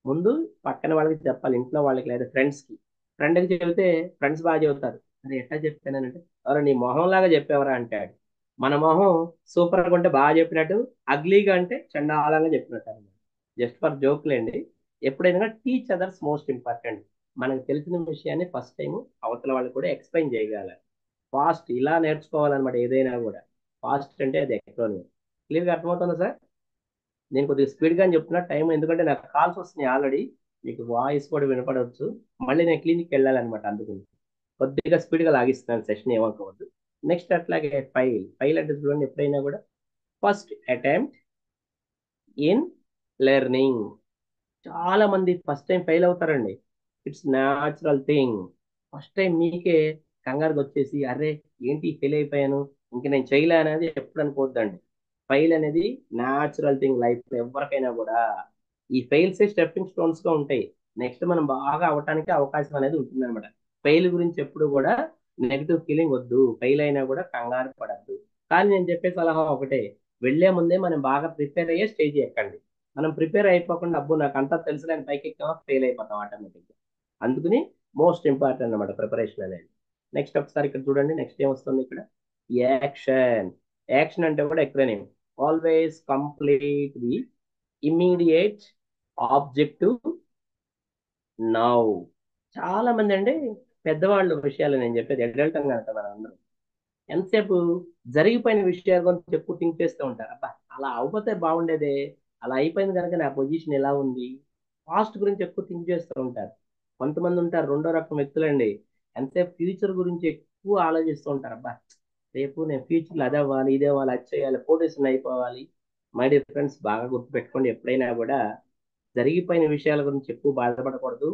Speaker 4: ముందు పక్కన వాళ్ళకి చెప్పాలి, ఇంట్లో వాళ్ళకి లేదా ఫ్రెండ్స్కి. ఫ్రెండ్కి చెబితే ఫ్రెండ్స్ బాగా చెబుతారు, అరే ఎట్లా చెప్పానంటే, ఎవరో నీ మొహం లాగా చెప్పేవరా అంటాడు. మన మొహం సూపర్గా ఉంటే బాగా చెప్పినట్టు, అగ్లీగా అంటే చండాలంగా చెప్పినట్టు అనమాట. జస్ట్ ఫర్ జోక్లేండి. ఎప్పుడైనా టీచ్ అదర్స్ మోస్ట్ ఇంపార్టెంట్. మనకు తెలిసిన విషయాన్ని ఫస్ట్ టైం అవతల వాళ్ళు కూడా ఎక్స్ప్లెయిన్ చేయగలగాలి. ఫాస్ట్ ఇలా నేర్చుకోవాలన్నమాట ఏదైనా కూడా. ఫాస్ట్ అంటే అది ఎక్రోనియం. క్లియర్గా అర్థమవుతుందా సార్? నేను కొద్దిగా స్పీడ్గా అని చెప్తున్నా టైం, ఎందుకంటే నాకు కాల్స్ వస్తున్నాయి ఆల్రెడీ, మీకు వాయిస్ కూడా వినపడవచ్చు. మళ్ళీ నేను క్లినిక్కి వెళ్ళాలన్నమాట, అందుకని కొద్దిగా స్పీడ్గా లాగిస్తున్నాను సెషన్, ఏమనుకోవద్దు. నెక్స్ట్ అట్లాగే ఫైల్. ఫైల్ అంటే చూడండి, ఎప్పుడైనా కూడా ఫస్ట్ అటెంప్ట్ ఇన్ లెర్నింగ్. చాలా మంది ఫస్ట్ టైం ఫెయిల్ అవుతారండి. It's natural thing. First time మీకే కంగారుగా వచ్చేసి అరే ఏంటి ఫెయిల్ అయిపోయాను ఇంక నేను చేయలే అనేది ఎప్పుడు అనుకోవద్దండి. ఫెయిల్ అనేది న్యాచురల్ థింగ్ లైఫ్ ఎవరికైనా కూడా. ఈ ఫెయిల్సే స్టెప్పింగ్ స్టోన్స్ గా ఉంటాయి. నెక్స్ట్ మనం బాగా అవటానికి అవకాశం అనేది ఉంటుంది అనమాట. ఫెయిల్ గురించి ఎప్పుడు కూడా నెగిటివ్ ఫీలింగ్ వద్దు, ఫెయిల్ అయినా కూడా కంగారు పడద్దు. కానీ నేను చెప్పే సలహా ఒకటే, వెళ్లే ముందే మనం బాగా ప్రిపేర్ అయ్యే స్టేజ్ ఎక్కండి. మనం ప్రిపేర్ అయిపోకుండా అబ్బో నాకు అంతా తెలుసు నేను పైకి ఎక్కామా ఫెయిల్ అయిపోతాం ఆటోమేటిక్గా. అందుకని మోస్ట్ ఇంపార్టెంట్ అన్నమాట ప్రిపరేషన్ అనేది. నెక్స్ట్ ఒకసారి ఇక్కడ చూడండి, నెక్స్ట్ ఏమొస్తుంది ఇక్కడ, యాక్షన్. యాక్షన్ అంటే కూడా acronym. Always complete the immediate objective now. చాలా మంది అండి పెద్దవాళ్ళ విషయాలు నేను చెప్పేది అడల్ట్ అని కనుక మనం అందరం ఎంతసేపు జరిగిపోయిన విషయాల గురించి ఎక్కువ థింక్ చేస్తూ ఉంటారు. అబ్బా అలా అయిపోతే బాగుండేదే, అలా అయిపోయింది కనుక నా పొజిషన్ ఎలా ఉంది, పాస్ట్ గురించి ఎక్కువ థింక్ చేస్తూ ఉంటారు. కొంతమంది ఉంటారు రెండో రకం వ్యక్తులండి, ఎంతసేపు ఫ్యూచర్ గురించి ఎక్కువ ఆలోచిస్తూ ఉంటారు. అబ్బా రేపు నేను ఫ్యూచర్లో అదే అవ్వాలి, ఇదే అవ్వాలి, అది చేయాలి, పొజిషన్ అయిపోవాలి. మై డియర్ ఫ్రెండ్స్, బాగా గుర్తుపెట్టుకోండి, ఎప్పుడైనా కూడా జరిగిపోయిన విషయాల గురించి ఎక్కువ బాధపడకూడదు,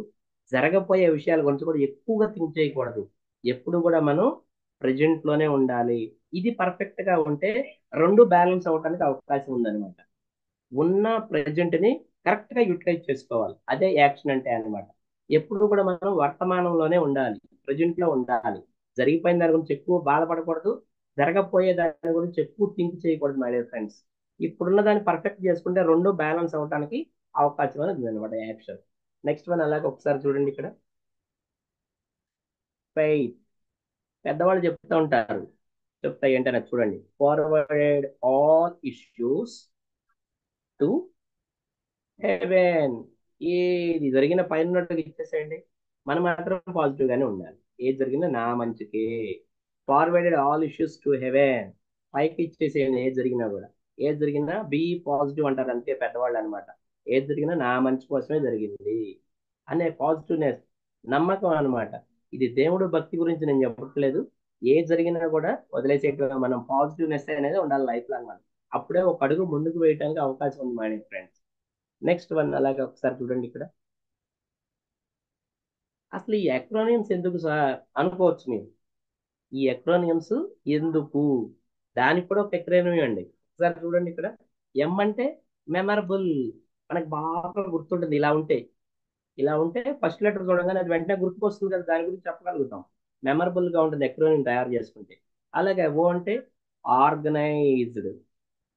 Speaker 4: జరగబోయే విషయాల గురించి కూడా ఎక్కువగా థింక్ చేయకూడదు. ఎప్పుడు కూడా మనం ప్రజెంట్ లోనే ఉండాలి. ఇది పర్ఫెక్ట్ గా ఉంటే రెండు బ్యాలెన్స్ అవడానికి అవకాశం ఉందన్నమాట. ఉన్న ప్రజెంట్ ని కరెక్ట్ గా యూటిలైజ్ చేసుకోవాలి, అదే యాక్షన్ అంటే అన్నమాట. ఎప్పుడు కూడా మనం వర్తమానంలోనే ఉండాలి, ప్రజెంట్ లో ఉండాలి. జరిగిపోయిన దాని గురించి ఎక్కువ బాధపడకూడదు, జరగబోయే దాని గురించి ఎక్కువ థింక్ చేయకూడదు మై డియర్ ఫ్రెండ్స్. ఇప్పుడున్న దాన్ని పర్ఫెక్ట్ చేసుకుంటే రెండు బ్యాలెన్స్ అవడానికి అవకాశం అనేది ఉందన్నమాట యాక్షన్. నెక్స్ట్ వన్ అలాగే ఒకసారి చూడండి ఇక్కడ, ఫెయిత్. పెద్దవాళ్ళు చెప్తూ ఉంటారు, చెప్తా ఏంటనే చూడండి, forward all issues to heaven. ఏది జరిగిన పైన ఉన్నట్టుగా ఇచ్చేసేయండి, మనం మాత్రం పాజిటివ్ గానే ఉండాలి. ఏది జరిగినా నా మంచికే. Forwarded all issues to heaven, పైకి ఇచ్చేసేయండి. ఏది జరిగినా కూడా, ఏది జరిగినా బీ పాజిటివ్ అంటారు అంతే పెద్దవాళ్ళు అనమాట. ఏది జరిగినా నా మంచి కోసమే జరిగింది అనే పాజిటివ్నెస్, నమ్మకం అనమాట. ఇది దేవుడు భక్తి గురించి నేను చెప్పట్లేదు. ఏ జరిగినా కూడా వదిలేసేట్టుగా మనం పాజిటివ్నెస్ అనేది ఉండాలి లైఫ్ లాంగ్ మనం. అప్పుడే ఒక అడుగు ముందుకు వేయడానికి అవకాశం ఉంది మై ఫ్రెండ్స్. నెక్స్ట్ వన్ అలాగే ఒకసారి చూడండి ఇక్కడ, అసలు ఈ ఎక్రోనియమ్స్ ఎందుకు సార్ అనుకోవచ్చు మీరు. ఈ ఎక్రోనియమ్స్ ఎందుకు, దానికి కూడా ఒక ఎక్రోనియం అండి. ఒకసారి చూడండి ఇక్కడ, ఎం అంటే మెమరబుల్. మనకు బాగా గుర్తుంటుంది, ఇలా ఉంటే ఇలా ఉంటే ఫస్ట్ లెటర్ చూడగానే అది వెంటనే గుర్తుకొస్తుంది కదా, దాని గురించి చెప్పగలుగుతాం. మెమరబుల్ గా ఉంటుంది ఎక్రోనియం తయారు చేసుకుంటే. అలాగే ఓ అంటే ఆర్గనైజ్డ్.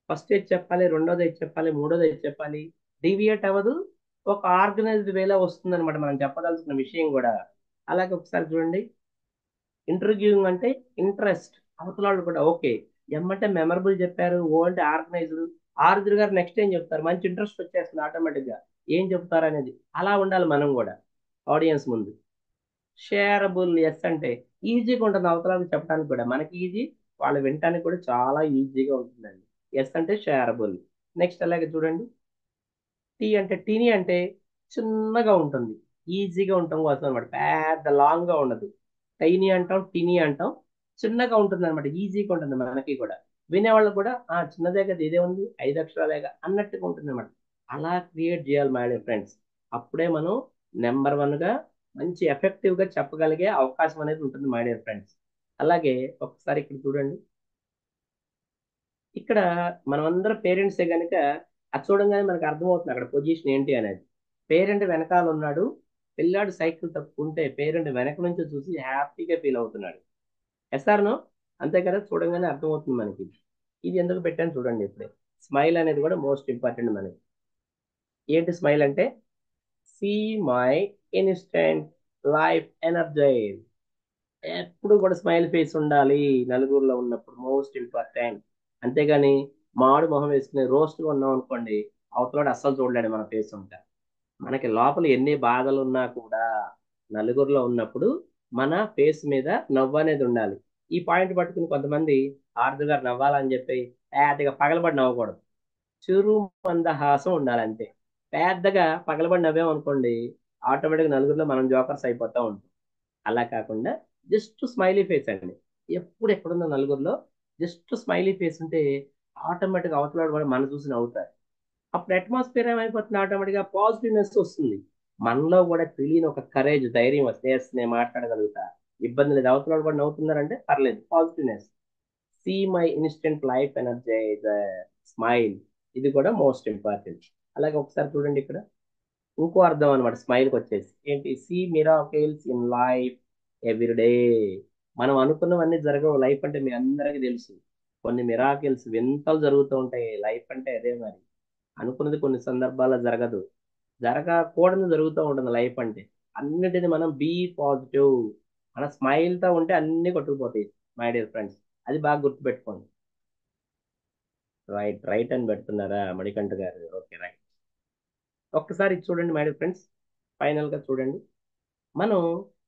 Speaker 4: ఫస్ట్ ఏది చెప్పాలి, రెండోది ఏది చెప్పాలి, మూడోది ఏది చెప్పాలి, డీవియేట్ అవ్వదు, ఒక ఆర్గనైజ్డ్ వేలో వస్తుంది అనమాట మనం చెప్పదలుచుకున్న విషయం కూడా. అలాగే ఒకసారి చూడండి, ఇంటర్వ్యూయింగ్ అంటే ఇంట్రెస్ట్, అవతల వాళ్ళు కూడా ఓకే ఎమ్మంటే మెమరబుల్ చెప్పారు, ఓ అంటే ఆర్గనైజ్డ్, ఆరుద్ర గారు నెక్స్ట్ ఏం చెప్తారు, మంచి ఇంట్రెస్ట్ వచ్చేస్తుంది ఆటోమేటిక్ గా ఏం చెప్తారు అనేది. అలా ఉండాలి మనం కూడా ఆడియన్స్ ముందు. షేరబుల్, ఎస్ అంటే ఈజీగా ఉంటుంది అవతలకు చెప్పడానికి కూడా, మనకి ఈజీ, వాళ్ళు వినటానికి కూడా చాలా ఈజీగా ఉంటుందండి. ఎస్ అంటే షేరబుల్. నెక్స్ట్ అలాగే చూడండి, టీ అంటే టీనీ అంటే చిన్నగా ఉంటుంది, ఈజీగా ఉండటం కోసం అనమాట, పెద్ద లాంగ్ గా ఉండదు. టైనీ అంటాం, టీనీ అంటాం, చిన్నగా ఉంటుంది అనమాట, ఈజీగా ఉంటుంది మనకి కూడా, వినేవాళ్ళు కూడా చిన్నదే కదా ఇదే ఉంది 5 అక్షరాలేగా అన్నట్టుగా ఉంటుంది అనమాట. అలా క్రియేట్ చేయాలి మై డియర్ ఫ్రెండ్స్. అప్పుడే మనం నెంబర్ వన్ గా మంచి ఎఫెక్టివ్ గా చెప్పగలిగే అవకాశం అనేది ఉంటుంది మై డియర్ ఫ్రెండ్స్. అలాగే ఒకసారి ఇక్కడ చూడండి, ఇక్కడ మనం అందరం పేరెంట్సే కనుక అది చూడంగానే మనకు అర్థమవుతుంది అక్కడ పొజిషన్ ఏంటి అనేది. పేరెంట్ వెనకాల ఉన్నాడు, పిల్లాడు సైకిల్ తప్పుకుంటే పేరెంట్ వెనక నుంచి చూసి హ్యాపీగా ఫీల్ అవుతున్నాడు. ఎస్ఆర్నో అంతే కదా, చూడంగానే అర్థమవుతుంది మనకి. ఇది ఎందుకు పెట్టాను చూడండి ఇప్పుడే. స్మైల్ అనేది కూడా మోస్ట్ ఇంపార్టెంట్ మనకి. ఏంటి స్మైల్ అంటే, see my instant life energize. ఎప్పుడు కూడా స్మైల్ ఫేస్ ఉండాలి నలుగురిలో ఉన్నప్పుడు, మోస్ట్ ఇంపార్టెంట్. అంతేగాని మామిడి మొహం వేసుకుని రోస్ట్గా ఉన్నాం అనుకోండి, అవతలాడు అస్సలు చూడలేడు మన ఫేస్ ఉంటా. మనకి లోపల ఎన్ని బాధలు ఉన్నా కూడా నలుగురిలో ఉన్నప్పుడు మన ఫేస్ మీద నవ్వు అనేది ఉండాలి. ఈ పాయింట్ పట్టుకుని కొంతమంది ఆర్దు గారు నవ్వాలని చెప్పి పెద్దగా పగలబడి నవ్వకూడదు, చిరు మందహాసం ఉండాలి అంతే. పెద్దగా పగలబడి నవ్వామనుకోండి, ఆటోమేటిక్గా నలుగురిలో మనం జోకర్స్ అయిపోతూ ఉంటాం. అలా కాకుండా జస్ట్ స్మైలీ ఫేస్ అండి, ఎప్పుడు ఎక్కడున్న నలుగురిలో జస్ట్ స్మైలీ ఫేస్ ఉంటే ఆటోమేటిక్గా అవతల కూడా మన చూసి నవ్వుతారు. అప్పుడు అట్మాస్ఫియర్ ఏమైపోతుంది, ఆటోమేటిక్గా పాజిటివ్నెస్ వస్తుంది. మనలో కూడా తెలియని ఒక కరేజ్, ధైర్యం వస్తే "Yes, నేను మాట్లాడగలుగుతా, ఇబ్బంది లేదు, అవతల కూడా నవ్వుతున్నారంటే పర్లేదు, positiveness. See my instant life energy, smile, ఇది కూడా మోస్ట్ ఇంపార్టెంట్. అలాగే ఒకసారి చూడండి ఇక్కడ ఇంకో అర్థం అనమాట స్మైల్కి వచ్చేసి ఏంటి, see miracles in life every day. మనం అనుకున్నవన్నీ జరగవు లైఫ్ అంటే, మీ అందరికీ తెలుసు కొన్ని మిరాకిల్స్ వింతలు జరుగుతూ ఉంటాయి. లైఫ్ అంటే అదే మరి, అనుకున్నది కొన్ని సందర్భాల్లో జరగదు, జరగకూడదు జరుగుతూ ఉంటుంది లైఫ్ అంటే. అన్నిటిని మనం బీ పాజిటివ్, మన స్మైల్తో ఉంటే అన్ని కొట్టుకుపోతాయి మై డియర్ ఫ్రెండ్స్. అది బాగా గుర్తుపెట్టుకోండి. రైట్ రైట్ అని పెడుతున్నారా మణికంఠ గారు, ఓకే రైట్. ఒక్కసారి ఇది చూడండి మై డియర్ ఫ్రెండ్స్, ఫైనల్గా చూడండి, మనం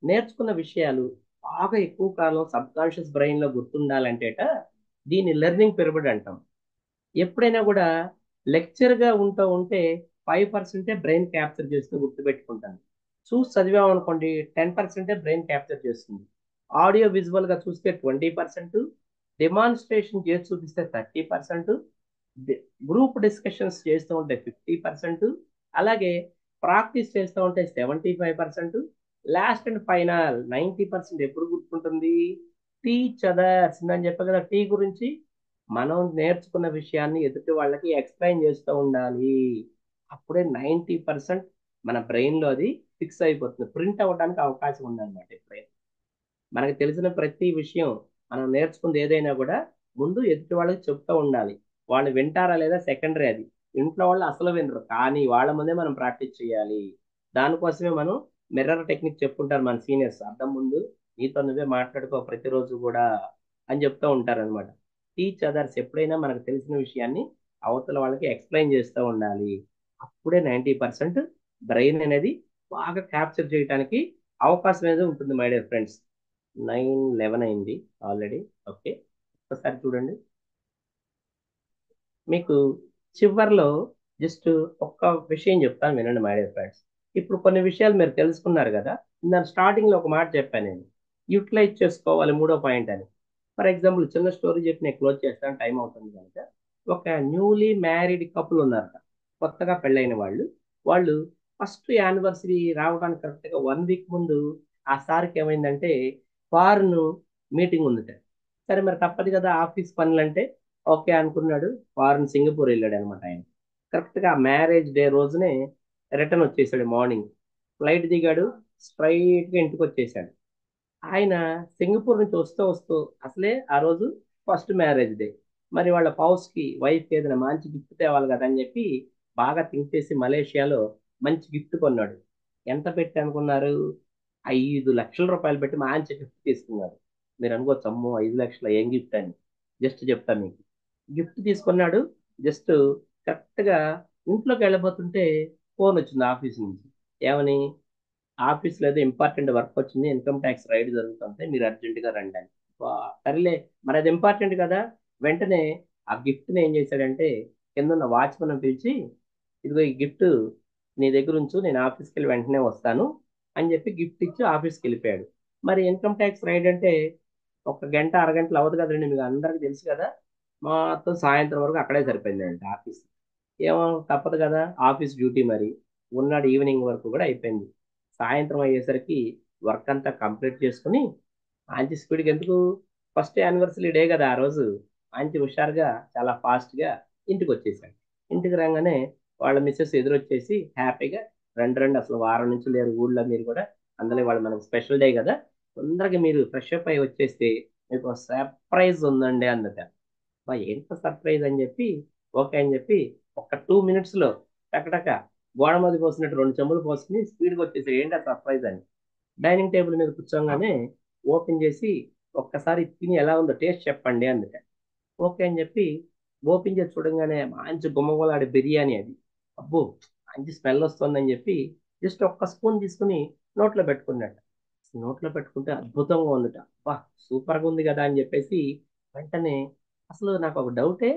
Speaker 4: నేర్చుకున్న విషయాలు బాగా ఎక్కువ కాలం సబ్ కాన్షియస్ బ్రెయిన్లో గుర్తుండాలంటేట దీన్ని లెర్నింగ్ పిరమిడ్ అంటాం. ఎప్పుడైనా కూడా లెక్చర్గా ఉంటూ ఉంటే 5% బ్రెయిన్ క్యాప్చర్ చేస్తుంది, గుర్తుపెట్టుకుంటాను. చూసి చదివామనుకోండి 10% బ్రెయిన్ క్యాప్చర్ చేస్తుంది. ఆడియో విజువల్గా చూస్తే 20%, డెమాన్స్ట్రేషన్ చేసి చూపిస్తే 30%, గ్రూప్ డిస్కషన్స్ చేస్తూ ఉంటే 50%, అలాగే ప్రాక్టీస్ చేస్తూ ఉంటే 75%, లాస్ట్ అండ్ ఫైనల్ 90% ఎప్పుడు గుర్తుంటుంది, టీచ్ అదర్స్. నేను చెప్పా కదా టీ గురించి, మనం నేర్చుకున్న విషయాన్ని ఎదుటి వాళ్ళకి ఎక్స్ప్లెయిన్ చేస్తూ ఉండాలి. అప్పుడే 90% మన బ్రెయిన్లో అది ఫిక్స్ అయిపోతుంది, ప్రింట్ అవ్వడానికి అవకాశం ఉందన్నమాట. ఎప్పుడైనా మనకు తెలిసిన ప్రతి విషయం, మనం నేర్చుకుంది ఏదైనా కూడా ముందు ఎదుటి వాళ్ళకి చెప్తూ ఉండాలి. వాళ్ళు వింటారా లేదా సెకండరీ, అది ఇంట్లో వాళ్ళు అసలు వినరు, కానీ వాళ్ళ ముందే మనం ప్రాక్టీస్ చేయాలి. దానికోసమే మనం మిర్రర్ టెక్నిక్ చెప్పుకుంటారు మన సీనియర్స్, అద్దం ముందు నీతో నువ్వే మాట్లాడుకో ప్రతిరోజు కూడా అని చెప్తూ ఉంటారు అనమాట. టీచ్ అదర్స్, ఎప్పుడైనా మనకు తెలిసిన విషయాన్ని అవతల వాళ్ళకి ఎక్స్ప్లెయిన్ చేస్తూ ఉండాలి. అప్పుడే 90% బ్రెయిన్ అనేది బాగా క్యాప్చర్ చేయడానికి అవకాశం అనేది ఉంటుంది మై డియర్ ఫ్రెండ్స్. 9:11 అయింది ఆల్రెడీ, ఓకే. ఒకసారి చూడండి, మీకు చివర్లో జస్ట్ ఒక్క విషయం చెప్తాను వినండి మై డియర్ ఫ్రెండ్స్. ఇప్పుడు కొన్ని విషయాలు మీరు తెలుసుకున్నారు కదా, నేను స్టార్టింగ్లో ఒక మాట చెప్పాను, నేను యూటిలైజ్ చేసుకోవాలి 3వ పాయింట్ అని. ఫర్ ఎగ్జాంపుల్ చిన్న స్టోరీ చెప్పి నేను క్లోజ్ చేస్తాను, టైం అవుతుంది కనుక. ఒక న్యూలీ మ్యారీడ్ కపుల్ ఉన్నారట, కొత్తగా పెళ్ళైన వాళ్ళు. వాళ్ళు ఫస్ట్ యానివర్సరీ రావడానికి కరెక్ట్గా 1 వీక్ ముందు ఆ సార్కి ఏమైందంటే ఫారెన్ మీటింగ్ ఉందిట. సరే మరి తప్పదు కదా ఆఫీస్ పనులు అంటే, ఓకే అనుకున్నాడు. ఫారెన్ సింగపూర్ వెళ్ళాడు అనమాట ఆయన. కరెక్ట్గా మ్యారేజ్ డే రోజునే రిటర్న్ వచ్చేసాడు, మార్నింగ్ ఫ్లైట్ దిగాడు, స్ట్రైట్గా ఇంటికి వచ్చేసాడు. ఆయన సింగపూర్ నుంచి వస్తూ వస్తూ, అసలే ఆ రోజు ఫస్ట్ మ్యారేజ్ డే, మరి వాళ్ళ పౌస్కి వైఫ్కి ఏదైనా మంచి గిఫ్ట్ తేవాలి కదా అని చెప్పి బాగా థింక్ చేసి మలేషియాలో మంచి గిఫ్ట్ కొన్నాడు. ఎంత పెట్టి అనుకున్నారు? 5 లక్షల రూపాయలు పెట్టి మంచి గిఫ్ట్ తీసుకున్నాడు. మీరు అనుకోవచ్చు, అమ్మో 5 లక్షల ఏం గిఫ్ట్ అని. జస్ట్ చెప్తా మీకు. గిఫ్ట్ తీసుకున్నాడు. జస్ట్ కరెక్ట్గా ఇంట్లోకి వెళ్ళబోతుంటే ఫోన్ వచ్చింది ఆఫీస్ నుంచి. ఏమని? ఆఫీస్లో ఏదో ఇంపార్టెంట్ వర్క్ వచ్చింది, ఇన్కమ్ ట్యాక్స్ రైడ్ జరుగుతుంది, మీరు అర్జెంటుగా రండి అని. సరేలే, మరి అది ఇంపార్టెంట్ కదా. వెంటనే ఆ గిఫ్ట్ని ఏం చేశాడంటే కింద ఉన్న వాచ్మెన్ పిలిచి, ఇదిగో ఈ గిఫ్ట్ నీ దగ్గర ఉంచు, నేను ఆఫీస్కి వెళ్ళి వెంటనే వస్తాను అని చెప్పి గిఫ్ట్ ఇచ్చి ఆఫీస్కి వెళ్ళిపోయాడు. మరి ఇన్కమ్ ట్యాక్స్ రైడ్ అంటే ఒక గంట అరగంటలు అవ్వదు కదండి, మీకు అందరికీ తెలుసు కదా. మొత్తం సాయంత్రం వరకు అక్కడే సరిపోయిందండి ఆఫీస్. ఏమో తప్పదు కదా, ఆఫీస్ డ్యూటీ మరి. ఉన్నాడు, ఈవినింగ్ వరకు కూడా అయిపోయింది. సాయంత్రం అయ్యేసరికి వర్క్ అంతా కంప్లీట్ చేసుకుని మంచి స్పీడ్గా, ఎందుకు ఫస్ట్ యానివర్సరీ డే కదా ఆ రోజు, మంచి హుషారుగా చాలా ఫాస్ట్గా ఇంటికి వచ్చేసాడు. ఇంటికి రాగానే వాళ్ళ మిస్సెస్ ఎదురొచ్చేసి హ్యాపీగా, రండి రండి, అసలు వారం నుంచి లేరు ఊళ్ళో మీరు కూడా, అందులో వాళ్ళు మనకు స్పెషల్ డే కదా, తొందరగా మీరు ఫ్రెష్ అప్ అయి వచ్చేస్తే మీకు సర్ప్రైజ్ ఉందండి అందట. ఏంట సర్ప్రైజ్ అని చెప్పి ఓకే అని చెప్పి ఒక 2 minutes టకటక గోడ మీద పోసినట్టు 2 చెంబులు పోసుకుని స్పీడ్గా వచ్చేసి ఏంటి ఆ సర్ప్రైజ్ అని డైనింగ్ టేబుల్ మీద కూర్చోగానే ఓపెన్ చేసి ఒక్కసారి తిని ఎలా ఉందో టేస్ట్ చెప్పండి అందుక. ఓకే అని చెప్పి ఓపెన్ చేసి చూడంగానే మంచి గుమ్మగుమలాడే బిర్యానీ అది. అబ్బో, మంచి స్మెల్ వస్తుందని చెప్పి జస్ట్ ఒక్క స్పూన్ తీసుకుని నోట్లో పెట్టుకున్నట్టు. నోట్లో పెట్టుకుంటే అద్భుతంగా ఉందట. వా, సూపర్గా ఉంది కదా అని చెప్పేసి వెంటనే, అసలు నాకు ఒక డౌటే,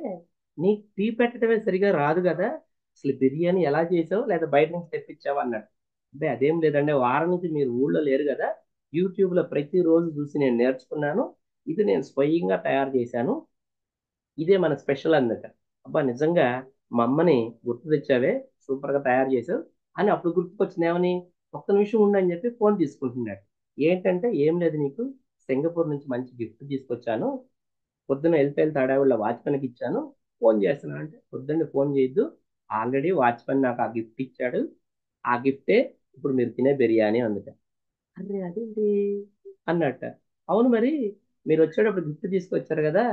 Speaker 4: నీకు టీ పెట్టడమే సరిగా రాదు కదా, అసలు బిర్యానీ ఎలా చేసావు, లేదా బయట నుంచి తెప్పించావా అన్నాడు. అంటే అదేం లేదండి, వారం నుంచి మీరు ఊళ్ళో లేరు కదా, యూట్యూబ్లో ప్రతిరోజు చూసి నేను నేర్చుకున్నాను, ఇది నేను స్వయంగా తయారు చేశాను, ఇదే మన స్పెషల్ అందట. అబ్బా, నిజంగా మా అమ్మని గుర్తు తెచ్చావే, సూపర్గా తయారు చేసావు అని అప్పుడు గుర్తుకొచ్చింది. ఏమని? ఒక్క నిమిషం ఉండని చెప్పి ఫోన్ తీసుకుంటున్నాడు. ఏంటంటే, ఏం లేదు, నీకు సింగపూర్ నుంచి మంచి గిఫ్ట్ తీసుకొచ్చాను, పొద్దున వెళ్తే హడావిడిలో వాచ్మెన్కి ఇచ్చాను, ఫోన్ చేస్తున్నాను అంటే, పొద్దున్నే ఫోన్ చేయొద్దు, ఆల్రెడీ వాచ్మెన్ నాకు ఆ గిఫ్ట్ ఇచ్చాడు, ఆ గిఫ్టే ఇప్పుడు మీరు తినే బిర్యానీ అందుట. అరే అదేంటి అన్నట్ట. అవును మరి, మీరు వచ్చేటప్పుడు గిఫ్ట్ తీసుకొచ్చారు కదా,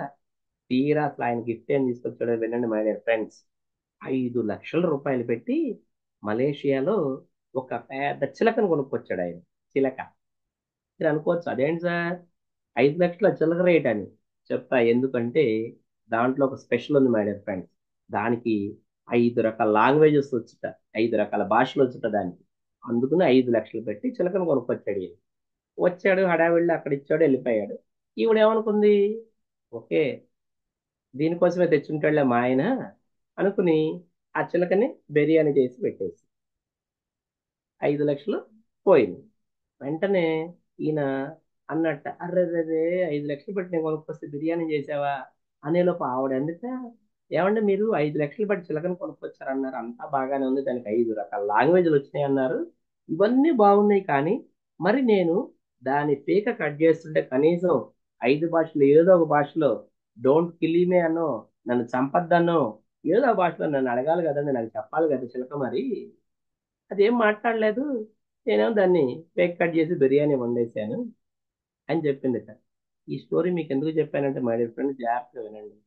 Speaker 4: తీరా అసలు ఆయన గిఫ్ట్ ఏం తీసుకొచ్చాడో వినండి మై డియర్ ఫ్రెండ్స్. 5 లక్షల రూపాయలు పెట్టి మలేషియాలో ఒక పెద్ద చిలకను కొనుక్కొచ్చాడు ఆయన. చిలక. మీరు అనుకోవచ్చు, అదేంటి సార్ 5 లక్షల చిల్లర రేట్ అని. చెప్తా ఎందుకంటే దాంట్లో ఒక స్పెషల్ ఉంది మై డియర్ ఫ్రెండ్స్. దానికి 5 రకాల లాంగ్వేజెస్ వచ్చుట, 5 రకాల భాషలు వచ్చుట దానికి. అందుకని 5 లక్షలు పెట్టి చిలకను కొనుక్కొచ్చాడు ఈయన. వచ్చాడు, హడావిడిలో అక్కడ ఇచ్చాడు, వెళ్ళిపోయాడు. ఈవిడ ఏమనుకుంది, ఓకే దీనికోసమే తెచ్చుంటాడులే మా ఆయన అనుకుని ఆ చిలకని బిర్యానీ చేసి పెట్టేసి 5 లక్షలు పోయింది. వెంటనే ఈయన అన్నట్ట, అర్రే 5 లక్షలు పెట్టి నేను కొనుక్కొస్తే బిర్యానీ చేసావా అనేలోపు ఆవిడ ఎందుక, ఏమంటే మీరు 5 లక్షలు పెట్టి చిలకని కొనుక్కొచ్చారన్నారు, అంతా బాగానే ఉంది, దానికి 5 రకాల లాంగ్వేజ్లు వచ్చినాయి అన్నారు, ఇవన్నీ బాగున్నాయి, కానీ మరి నేను దాని పీక కట్ చేస్తుంటే కనీసం 5 భాషలు ఏదో ఒక భాషలో డోంట్ కిల్ మీ అనో, నన్ను చంపద్దనో, ఏదో ఒక భాషలో నన్ను అడగాలి కదండి, నాకు చెప్పాలి కదా చిలక. మరి అదేం మాట్లాడలేదు, నేనేమో దాన్ని కేక్ కట్ చేసి బిర్యానీ వండేసాను అని చెప్పింది సార్. ఈ స్టోరీ మీకు ఎందుకు చెప్పానంటే మై డియర్ ఫ్రెండ్, జాగ్రత్తగా వినండి.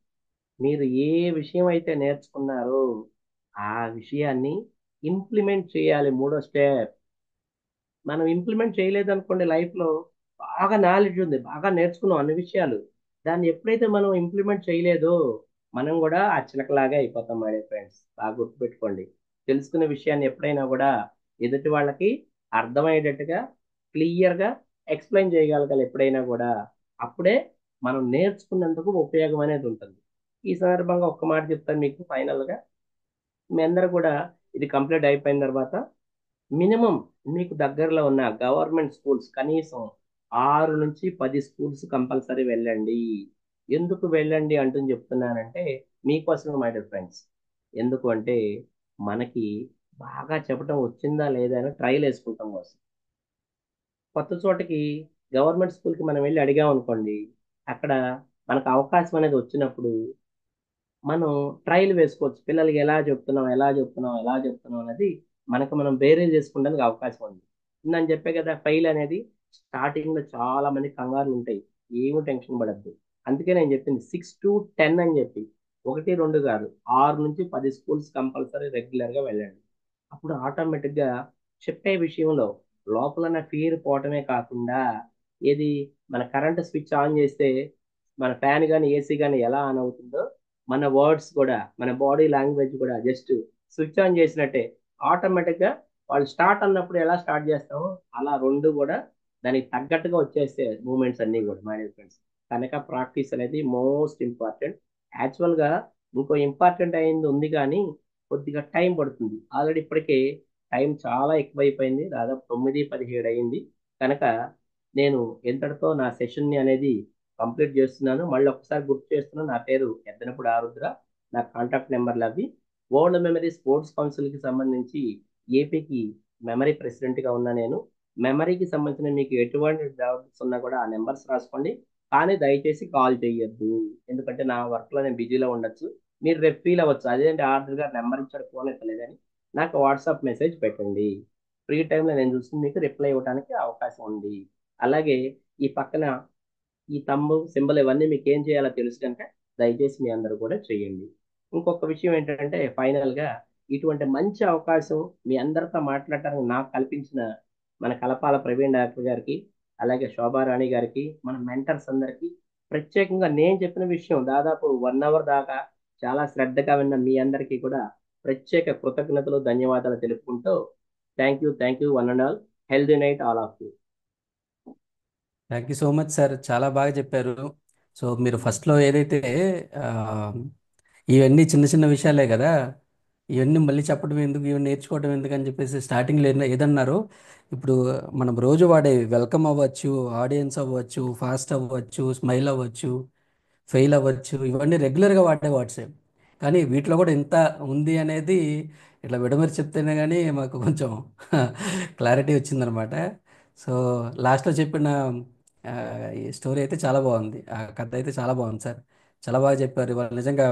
Speaker 4: మీరు ఏ విషయం అయితే నేర్చుకున్నారో ఆ విషయాన్ని ఇంప్లిమెంట్ చేయాలి. 3వ స్టెప్. మనం ఇంప్లిమెంట్ చేయలేదు అనుకోండి, లైఫ్లో బాగా నాలెడ్జ్ ఉంది, బాగా నేర్చుకున్నాం అన్ని విషయాలు, దాన్ని ఎప్పుడైతే మనం ఇంప్లిమెంట్ చేయలేదో మనం కూడా ఆ చిలకలాగా అయిపోతాం మై డియర్ ఫ్రెండ్స్. బాగా గుర్తుపెట్టుకోండి. తెలుసుకునే విషయాన్ని ఎప్పుడైనా కూడా ఎదుటి వాళ్ళకి అర్థమయ్యేటట్టుగా క్లియర్గా ఎక్స్ప్లెయిన్ చేయగలగాలి ఎప్పుడైనా కూడా, అప్పుడే మనం నేర్చుకున్నందుకు ఉపయోగం అనేది ఉంటుంది. ఈ సందర్భంగా ఒక్క మాట చెప్తాను మీకు ఫైనల్గా. మీ అందరూ కూడా ఇది కంప్లీట్ అయిపోయిన తర్వాత మినిమం మీకు దగ్గరలో ఉన్న గవర్నమెంట్ స్కూల్స్ కనీసం 6 నుంచి 10 స్కూల్స్ కంపల్సరీ వెళ్ళండి. ఎందుకు వెళ్ళండి అంటూ చెప్తున్నానంటే మీకోసమే మై డియర్ ఫ్రెండ్స్. ఎందుకు అంటే మనకి బాగా చెప్పడం వచ్చిందా లేదా అని ట్రైల్ వేసుకుంటాం కోసం. కొత్త చోటకి గవర్నమెంట్ స్కూల్కి మనం వెళ్ళి అడిగాం అనుకోండి, అక్కడ మనకు అవకాశం అనేది వచ్చినప్పుడు మనం ట్రైల్ వేసుకోవచ్చు, పిల్లలకి ఎలా చెప్తున్నాం అనేది మనకు మనం బేరే చేసుకోవడానికి అవకాశం ఉంది. నేను చెప్పే కదా, ఫెయిల్ అనేది స్టార్టింగ్లో చాలా మంది కంగారులు ఉంటాయి, ఏమీ టెన్షన్ పడద్దు. అందుకే నేను చెప్పింది 6 to 10 అని చెప్పి. ఒకటి రెండు కాదు, 6 నుంచి 10 స్కూల్స్ కంపల్సరీ రెగ్యులర్గా వెళ్ళండి. అప్పుడు ఆటోమేటిక్గా చెప్పే విషయంలో లోపల ఉన్న ఫియర్ పోవటమే కాకుండా, ఏది మన కరెంట్ స్విచ్ ఆన్ చేస్తే మన ఫ్యాన్ కానీ ఏసీ కానీ ఎలా ఆన్ అవుతుందో, మన వర్డ్స్ కూడా, మన బాడీ లాంగ్వేజ్ కూడా జస్ట్ స్విచ్ ఆన్ చేసినట్టే ఆటోమేటిక్గా వాళ్ళు స్టార్ట్ అన్నప్పుడు ఎలా స్టార్ట్ చేస్తామో అలా రెండు కూడా దానికి తగ్గట్టుగా వచ్చేస్తే మూమెంట్స్ అన్నీ కూడా మై డియర్ ఫ్రెండ్స్. కనుక ప్రాక్టీస్ అనేది మోస్ట్ ఇంపార్టెంట్. యాక్చువల్గా ఇంకో ఇంపార్టెంట్ అయింది ఉంది కానీ కొద్దిగా టైం పడుతుంది. ఆల్రెడీ ఇప్పటికే టైం చాలా ఎక్కువైపోయింది, దాదాపు 9:17 అయింది. కనుక నేను ఎంతటితో నా సెషన్ని అనేది కంప్లీట్ చేస్తున్నాను. మళ్ళీ ఒకసారి గుర్తు చేస్తున్నాను, నా పేరు ఎద్దనపూడి ఆరుద్ర, నా కాంటాక్ట్ నెంబర్లు అవి. వరల్డ్ మెమరీ స్పోర్ట్స్ కౌన్సిల్కి సంబంధించి ఏపీకి మెమరీ ప్రెసిడెంట్గా ఉన్నా నేను. మెమరీకి సంబంధించిన మీకు ఎటువంటి డౌట్స్ ఉన్నా కూడా ఆ నెంబర్స్ రాసుకోండి, కానీ దయచేసి కాల్ చేయొద్దు, ఎందుకంటే నా వర్క్లో నేను బిజీలో ఉండొచ్చు. మీరు రేపు ఫీల్ అవ్వచ్చు, అదేంటి ఆర్డర్ గారు నెంబర్ ఇచ్చాడు ఫోన్ ఎత్తలేదని. నాకు వాట్సాప్ మెసేజ్ పెట్టండి, ఫ్రీ టైంలో నేను చూసి మీకు రిప్లై ఇవ్వడానికి అవకాశం ఉంది. అలాగే ఈ పక్కన ఈ తమ్ము సింబల్ ఇవన్నీ మీకు ఏం చేయాలో తెలుసు కనుక దయచేసి మీ అందరూ కూడా చేయండి. ఇంకొక విషయం ఏంటంటే ఫైనల్గా ఇటువంటి మంచి అవకాశం మీ అందరితో మాట్లాడటానికి నాకు కల్పించిన మన కలపాల ప్రవీణ్ డాక్టర్ గారికి, అలాగే శోభారాణి గారికి, మన మెంటర్స్ అందరికీ ప్రత్యేకంగా నేను చెప్పిన విషయం దాదాపు 1 అవర్ దాకా చాలా శ్రద్ధగా విన్న మీ అందరికీ కూడా ప్రత్యేక కృతజ్ఞతలు, ధన్యవాదాలు తెలుపుకుంటూ thank you one and all. Healthy night all of you.
Speaker 8: Thank you so much sir, చాలా బాగా చెప్పారు. సో మీరు ఫస్ట్లో ఏదైతే ఆ, ఇవన్నీ చిన్న చిన్న విషయాలే కదా, ఇవన్నీ మళ్ళీ చెప్పడం ఎందుకు, ఇవన్నీ నేర్చుకోవడం ఎందుకు అని చెప్పేసి స్టార్టింగ్లో ఏదన్నారో, ఇప్పుడు మనం రోజు వాడే వెల్కమ్ అవ్వచ్చు, ఆడియన్స్ అవ్వచ్చు, ఫాస్ట్ అవ్వచ్చు, స్మైల్ అవ్వచ్చు, ఫెయిల్ అవ్వచ్చు, ఇవన్నీ రెగ్యులర్గా వాడే వర్డ్సే. కానీ వీటిలో కూడా ఇంత ఉంది అనేది ఇట్లా విడమరి చెప్తేనే కానీ మాకు కొంచెం క్లారిటీ వచ్చిందనమాట. సో లాస్ట్లో చెప్పిన ఆ, ఈ స్టోరీ అయితే చాలా బాగుంది, ఆ కథ అయితే చాలా బాగుంది సార్, చాలా బాగా చెప్పారు. ఇవాళ నిజంగా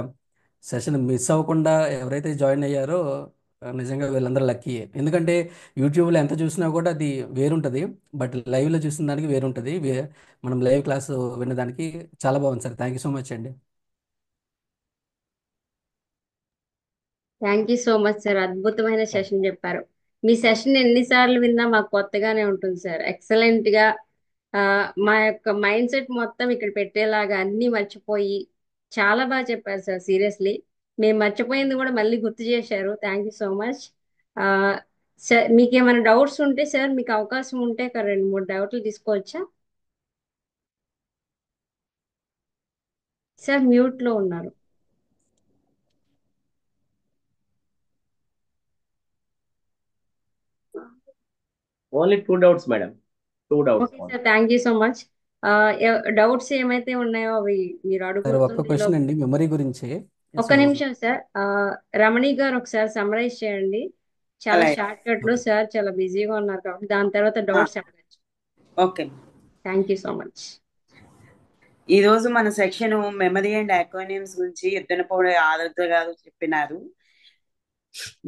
Speaker 8: సెషన్ మిస్ అవ్వకుండా ఎవరైతే జాయిన్ అయ్యారో నిజంగా వీళ్ళందరూ లక్కీయే. ఎందుకంటే యూట్యూబ్లో ఎంత చూసినా కూడా అది వేరుంటుంది, బట్ లైవ్లో చూసిన దానికి వేరుంటుంది. మనం లైవ్ క్లాస్ వినడానికి చాలా బాగుంది sir. Thank you so much అండి.
Speaker 2: Thank you so much sir, అద్భుతమైన సెషన్ చెప్పారు. మీ సెషన్ ఎన్నిసార్లు విన్నా మాకు కొత్తగానే ఉంటుంది సార్. ఎక్సలెంట్ గా ఆ, మా యొక్క మైండ్ సెట్ మొత్తం ఇక్కడ పెట్టేలాగా అన్ని మర్చిపోయి చాలా బాగా చెప్పారు సార్. సీరియస్లీ మేము మర్చిపోయింది కూడా మళ్ళీ గుర్తు చేశారు. Thank you so much. Sir మీకు ఏమైనా డౌట్స్ ఉంటే సార్, మీకు అవకాశం ఉంటే ఒక 2-3 డౌట్లు తీసుకోవచ్చా సార్? మ్యూట్ లో ఉన్నారు.
Speaker 4: Only 2 doubts madam, 2 doubts.
Speaker 2: Okay sir, thank you so much. Doubts ఏమైతే ఉన్నాయో అవి మీరు
Speaker 8: సార్ ఒక్క
Speaker 2: అడుగుతుంటే
Speaker 8: క్వశ్చన్ అండి మెమరీ గురించి.
Speaker 2: ఒక్క
Speaker 8: సో
Speaker 2: నిమిషం సార్. రమణి గారు ఒకసారి సమ్మరైజ్ చేయండి చాలా
Speaker 9: అలాగే.
Speaker 2: షార్ట్ కట్ లో. సార్ చాలా బిజీగా ఉన్నారు కాబట్టి దాని తర్వాత
Speaker 9: ఆ,
Speaker 2: డౌట్స్ అడగచ్చు.
Speaker 9: Okay.
Speaker 2: Thank you so much.
Speaker 9: ఈ రోజు మన సెక్షన్ మెమరీ అండ్ అక్రోనిమ్స్ గురించి ఎద్దనపూడి ఆరుద్ర గారు చెప్పినారు.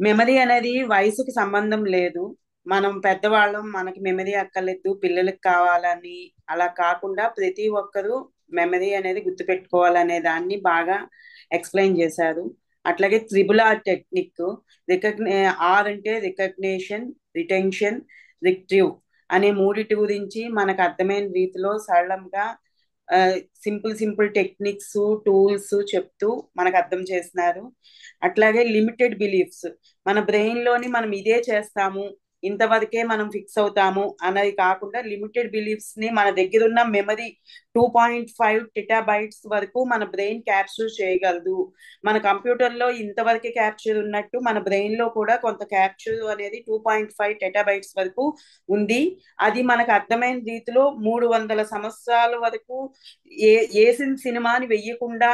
Speaker 9: మెమరీ అనేది వయసుకి సంబంధం లేదు. మనం పెద్దవాళ్ళం, మనకి మెమరీ అక్కర్లేదు, పిల్లలకి కావాలని అలా కాకుండా ప్రతి ఒక్కరూ మెమరీ అనేది గుర్తుపెట్టుకోవాలనే దాన్ని బాగా ఎక్స్ప్లెయిన్ చేశారు. అట్లాగే త్రిబుల్ టెక్నిక్, ఆర్ అంటే రికగ్నిషన్, రిటెన్షన్, రిట్రీవ్ అనే మూడిటి గురించి మనకు అర్థమైన రీతిలో సరళంగా సింపుల్ టెక్నిక్స్, టూల్స్ చెప్తూ మనకు అర్థం చేస్తున్నారు. అట్లాగే లిమిటెడ్ బిలీఫ్స్, మన బ్రెయిన్ లోని మనం ఇదే చేస్తాము, ఇంతవరకే మనం ఫిక్స్ అవుతాము అన్నది కాకుండా లిమిటెడ్ బిలీఫ్స్ ని మన దగ్గర ఉన్న మెమరీ 2.5 టెటాబైట్స్ వరకు మన బ్రెయిన్ క్యాప్చర్ చేయగలదు. మన కంప్యూటర్ లో ఇంతవరకే క్యాప్చర్ ఉన్నట్టు మన బ్రెయిన్ లో కూడా కొంత క్యాప్చర్ అనేది 2.5 టెటాబైట్స్ వరకు ఉంది. అది మనకు అర్థమైన రీతిలో 300 సంవత్సరాల వరకు వేసిన సినిమాని వెయ్యకుండా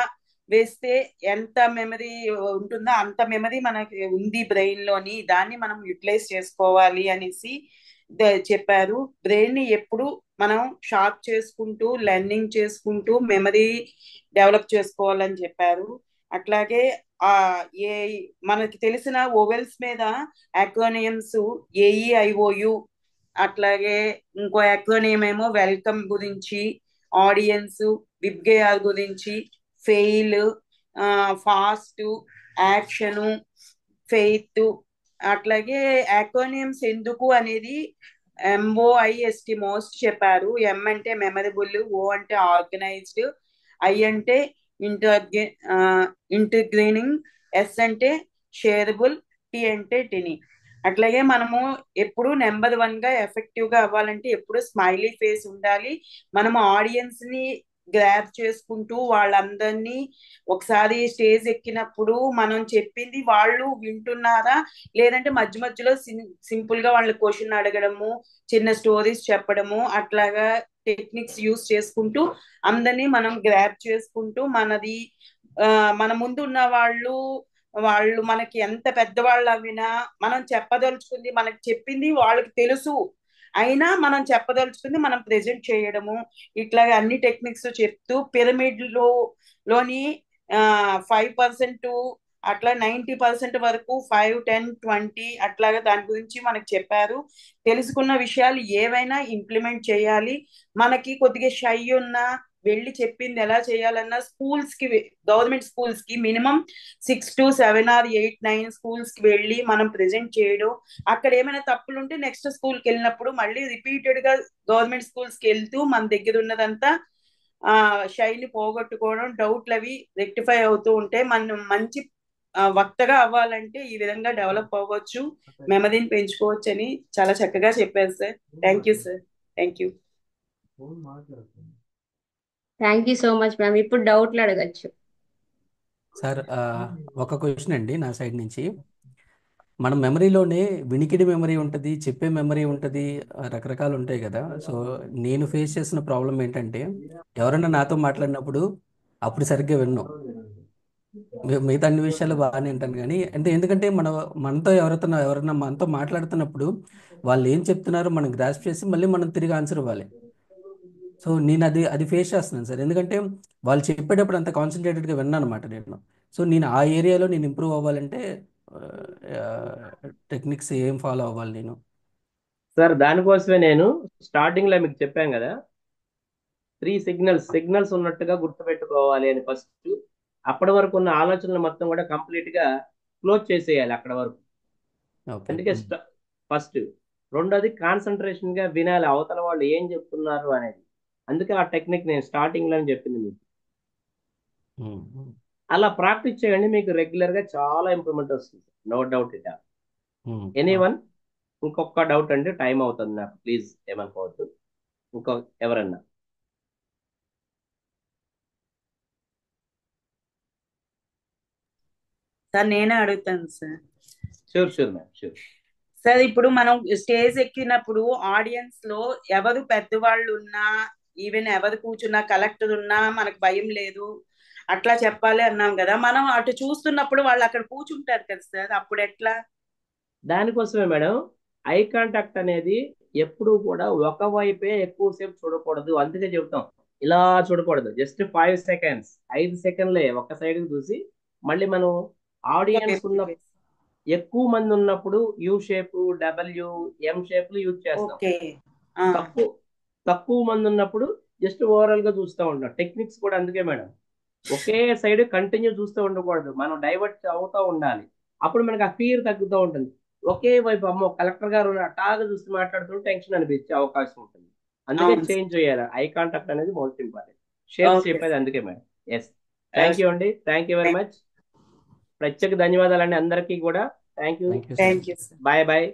Speaker 9: వేస్తే ఎంత మెమరీ ఉంటుందో అంత మెమరీ మనకి ఉంది బ్రెయిన్ లోని, దాన్ని మనం యూటిలైజ్ చేసుకోవాలి అనేసి చెప్పారు. బ్రెయిన్ ని ఎప్పుడు మనం షార్ప్ చేసుకుంటూ, లెర్నింగ్ చేసుకుంటూ మెమరీ డెవలప్ చేసుకోవాలని చెప్పారు. అట్లాగే ఏ మనకి తెలిసిన ఓవెల్స్ మీద అక్రోనియమ్స్ AEIOU, అట్లాగే ఇంకో అక్రోనియం ఏమో వెల్కమ్ గురించి, ఆడియన్స్, విబ్గేఆర్ గురించి, ఫెయిల్, ఫాస్ట్, యాక్షను, ఫెయిత్, అట్లాగే అక్రోనియమ్స్ ఎందుకు అనేది MOIST మోస్ట్ చెప్పారు. M అంటే మెమరబుల్, O అంటే ఆర్గనైజ్డ్, I అంటే ఇంటర్గ్రీనింగ్, S అంటే షేరబుల్, T అంటే టిని. అట్లాగే మనము ఎప్పుడు నెంబర్ 1 గా ఎఫెక్టివ్ గా అవ్వాలంటే ఎప్పుడు స్మైలీ ఫేస్ ఉండాలి. మనము ఆడియన్స్ ని గ్రాప్ చేసుకుంటూ వాళ్ళందరినీ ఒకసారి స్టేజ్ ఎక్కినప్పుడు మనం చెప్పింది వాళ్ళు వింటున్నారా, లేదంటే మధ్య మధ్యలో సింపుల్ గా వాళ్ళ క్వశ్చన్ అడగడము, చిన్న స్టోరీస్ చెప్పడము, అట్లాగా టెక్నిక్స్ యూస్ చేసుకుంటూ అందరినీ మనం గ్రాప్ చేసుకుంటూ మన ముందు ఉన్న వాళ్ళు మనకి ఎంత పెద్దవాళ్ళు అవినా మనం చెప్పదలుచుకుంది మనకి చెప్పింది వాళ్ళకి తెలుసు అయినా మనం చెప్పదలుచుకుంది మనం ప్రెజెంట్ చేయడము, ఇట్లాగా అన్ని టెక్నిక్స్ చెప్తూ పిరమిడ్ లోని 5% అట్లా 90% వరకు 5, 10, 20 అట్లాగా దాని గురించి మనకు చెప్పారు. తెలుసుకున్న విషయాలు ఏవైనా ఇంప్లిమెంట్ చేయాలి. మనకి కొద్దిగా షై ఉన్నా వెళ్ళి చెప్పింది ఎలా చేయాలన్నా గవర్నమెంట్ స్కూల్స్ కి మినిమం 6 to 7 or 8, 9 స్కూల్స్ కి వెళ్ళి మనం ప్రెజెంట్ చేయడం, అక్కడ ఏమైనా తప్పులు ఉంటే నెక్స్ట్ స్కూల్కి వెళ్ళినప్పుడు మళ్ళీ రిపీటెడ్ గా గవర్నమెంట్ స్కూల్స్ కి వెళ్తూ మన దగ్గర ఉన్నదంతా షైని పోగొట్టుకోవడం, డౌట్లు అవి రెక్టిఫై అవుతూ ఉంటే మనం మంచి వక్తగా అవ్వాలంటే ఈ విధంగా డెవలప్ అవ్వచ్చు, మెమరీని పెంచుకోవచ్చు అని చాలా చక్కగా చెప్పారు sir. Thank you sir. Thank you.
Speaker 2: Thank you so much ma'am. ఇప్పుడు డౌట్లు అడగచ్చు.
Speaker 8: సార్ ఒక క్వశ్చన్ అండి నా సైడ్ నుంచి. మన మెమరీలోనే వినికిడి మెమరీ ఉంటుంది, చెప్పే మెమరీ ఉంటుంది, రకరకాలు ఉంటాయి కదా. సో నేను ఫేస్ చేసిన ప్రాబ్లం ఏంటంటే ఎవరైనా నాతో మాట్లాడినప్పుడు అప్పుడు సరిగ్గా విన్నాం, మిగతా అన్ని విషయాలు బాగానే వింటాను కానీ ఎందుకంటే ఎవరైనా మనతో మాట్లాడుతున్నప్పుడు వాళ్ళు ఏం చెప్తున్నారో మనం గ్రాస్ప్ చేసి మళ్ళీ మనం తిరిగి ఆన్సర్ ఇవ్వాలి. సో నేను అది ఫేస్ చేస్తున్నాను సార్, ఎందుకంటే వాళ్ళు చెప్పేటప్పుడు అంత కాన్సన్ట్రేటెడ్గా విన్నాను అనమాట నేను. సో నేను ఆ ఏరియాలో నేను ఇంప్రూవ్ అవ్వాలంటే టెక్నిక్స్ ఏం ఫాలో అవ్వాలి నేను?
Speaker 4: సార్ దానికోసమే నేను స్టార్టింగ్ లో మీకు చెప్పాను కదా, 3 సిగ్నల్స్ ఉన్నట్టుగా గుర్తుపెట్టుకోవాలి అని ఫస్ట్. అప్పటి వరకు ఉన్న ఆలోచనలు మొత్తం కూడా కంప్లీట్ గా క్లోజ్ చేసేయాలి అక్కడ వరకు. అందుకే ఫస్ట్. రెండోది కాన్సన్ట్రేషన్ గా వినాలి అవతల వాళ్ళు ఏం చెప్తున్నారు అనేది. అందుకే ఆ టెక్నిక్ నేను స్టార్టింగ్ లోనే చెప్పింది మీకు. అలా ప్రాక్టీస్ చేయండి, మీకు రెగ్యులర్ గా చాలా ఇంప్రూవ్మెంట్ వస్తుంది. No doubt it. ఎనీవన్ ఇంకొక డౌట్ అండి, టైం అవుతుంది నాకు, ప్లీజ్ ఏమనుకోవద్దు. ఎవరన్నా?
Speaker 9: సార్ నేనే అడుగుతాను sir.
Speaker 4: Sure ma'am, sure.
Speaker 9: Sir ఇప్పుడు మనం స్టేజ్ ఎక్కినప్పుడు ఆడియన్స్ లో ఎవరు పెద్దవాళ్ళు ఉన్నా, ఈవెన్ ఎవరు కూర్చున్నా, కలెక్టర్ ఉన్నా మనకు భయం లేదు అట్లా చెప్పాలి అన్నాం కదా. మనం అటు చూస్తున్నప్పుడు వాళ్ళు అక్కడ కూర్చుంటారు కదా సార్, అప్పుడు ఎట్లా?
Speaker 4: దానికోసమే మేడం ఐ కాంటాక్ట్ అనేది ఎప్పుడు కూడా ఒకవైపే ఎక్కువసేపు చూడకూడదు. అందుకే చెబుతాం ఇలా చూడకూడదు. జస్ట్ 5 seconds, 5 సెకండ్లే ఒక సైడ్ చూసి మళ్ళీ మనం ఆడియన్స్ ఉన్న ఎక్కువ మంది ఉన్నప్పుడు U shape, WM shape use చేస్తాం. తక్కువ మంది ఉన్నప్పుడు జస్ట్ ఓవరాల్ గా చూస్తూ ఉంటాం. టెక్నిక్స్ కూడా అందుకే మేడం, ఒకే సైడ్ కంటిన్యూ చూస్తూ ఉండకూడదు, మనం డైవర్ట్ అవుతూ ఉండాలి. అప్పుడు మనకు ఆ ఫీర్ తగ్గుతూ ఉంటుంది. ఒకే వైపు అమ్మో కలెక్టర్ గారు అటాగా చూసి మాట్లాడుతుంటే టెన్షన్ అనిపించే అవకాశం ఉంటుంది. అందుకే చేంజ్ చేయాలి. ఐ కాంటాక్ట్ అనేది మోస్ట్ ఇంపార్టెంట్. షేప్స్ చెప్పేది అందుకే మేడం. ఎస్, థ్యాంక్ యూ అండి, థ్యాంక్ యూ వెరీ మచ్. ప్రత్యేక ధన్యవాదాలు అండి అందరికీ కూడా. Thank you. Bye bye.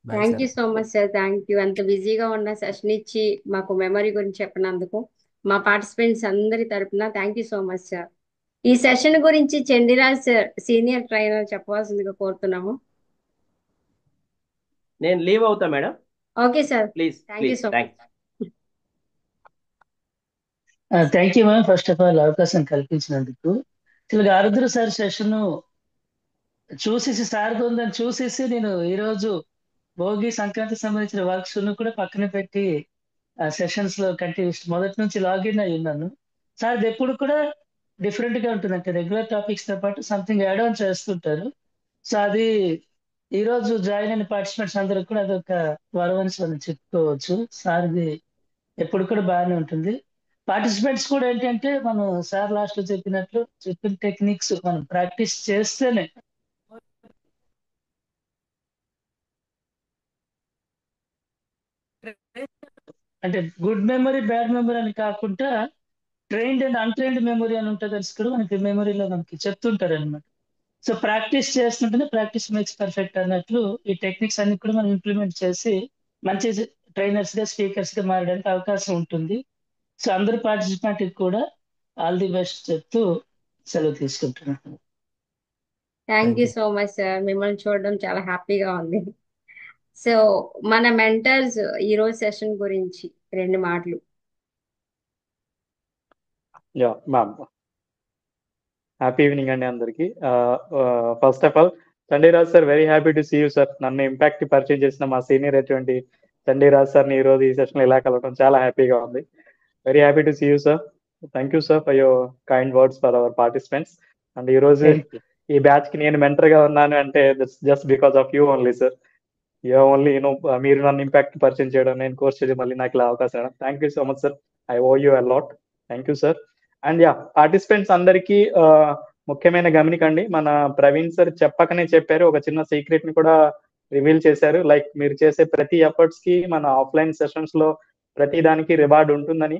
Speaker 2: Thank you so much sir. Thank you. అంత బిజీగా ఉన్న సెషన్ ఇచ్చి మాకు మెమరీ గురించి చెప్పినందుకు మా పార్టిసిపెంట్స్ అందరి తరపున thank you so much sir. ఈ సెషన్ గురించి చండిరాజ్ సార్ సీనియర్ ట్రైనర్ చెప్పవలసిందిగా కోరుతున్నాము.
Speaker 4: నేను లీవ్ అవుతా madam.
Speaker 2: Okay sir,
Speaker 4: please.
Speaker 2: Thank you so much.
Speaker 10: Thank you ma'am, first of all అవకాశం కల్పించినందుకు. అసలు ఆరుద్ర సార్ సెషన్ సార్ ఉందని చూసేసి నేను ఈరోజు భోగి సంక్రాంతి సంబంధించిన వర్క్స్ కూడా పక్కన పెట్టి ఆ సెషన్స్ లో కంటిన్యూస్ మొదటి నుంచి లాగిన్ అయి ఉన్నాను. సార్ ఎప్పుడు కూడా డిఫరెంట్ గా ఉంటుంది, అంటే రెగ్యులర్ టాపిక్స్ తో పాటు సంథింగ్ యాడ్ ఆన్ చేస్తుంటారు. సో అది ఈ రోజు జాయిన్ అయిన పార్టిసిపెంట్స్ అందరూ కూడా అదొక వరవన్స్ అని చెప్పుకోవచ్చు. సార్ది ఎప్పుడు కూడా బాగానే ఉంటుంది. పార్టిసిపెంట్స్ కూడా ఏంటంటే మనం సార్ లాస్ట్ లో చెప్పినట్లు చెప్పిన టెక్నిక్స్ మనం ప్రాక్టీస్ చేస్తేనే అంటే గుడ్ మెమరీ బ్యాడ్ మెమరీ అని కాకుండా ట్రైన్డ్ అండ్ అన్ట్రైన్డ్ మెమరీ అని ఉంటుంది తెలుసు కూడా మనకి మెమరీలో మనకి చెప్తుంటారు అనమాట. సో ప్రాక్టీస్ చేస్తుంటేనే ప్రాక్టీస్ మేక్స్ పర్ఫెక్ట్ అన్నట్లు ఈ టెక్నిక్స్ అన్ని కూడా మనం ఇంప్లిమెంట్ చేసి మంచి ట్రైనర్స్ గా స్పీకర్స్ గా మారడానికి అవకాశం ఉంటుంది. సో అందరు పార్టిసిపెంట్ కూడా ఆల్ ది బెస్ట్ చెప్తూ సెలవు తీసుకుంటున్నాను.
Speaker 2: Thank you
Speaker 8: thank you.
Speaker 2: So much sir, మిమ్మల్ని చూడడం చాలా హ్యాపీగా ఉంది. సో మన మెంటర్స్ ఈరోజు సెషన్ గురించి 2 మాటలు.
Speaker 11: యా మ్యామ్, హ్యాపీ ఈవినింగ్ అండి అందరికి. First of all Chandiraj sir, very happy to see you sir. నన్ను ఇంపాక్ట్ పరిచయం చేసిన మా సీనియర్ అటువంటి చండీరాజ్ సార్ని ఈరోజు ఈ సెషన్ ఇలా కలవడం చాలా హ్యాపీగా ఉంది. Very happy to see you sir. Thank you sir for your kind words for our participants. And ఈరోజు ఈ బ్యాచ్ కి నేను మెంటర్ గా ఉన్నాను అంటే just because of you only sir. You only మీరు నన్ను ఇంపాక్ట్ పరిచయం చేయడం, నేను కోర్స్ చేయడం, మళ్ళీ నాకు ఇలా అవకాశం ఇవ్వడం. Thank you so much sir. I owe you a lot. Thank you sir. And yeah, participants అందరికీ ముఖ్యమైన గమనికండి, మన ప్రవీణ్ సార్ చెప్పకనే చెప్పారు, ఒక చిన్న సీక్రెట్ ని కూడా రివీల్ చేశారు. లైక్ మీరు చేసే ప్రతి ఎఫర్ట్స్ కి మన ఆఫ్లైన్ సెషన్స్ లో ప్రతి దానికి రివార్డ్ ఉంటుందని.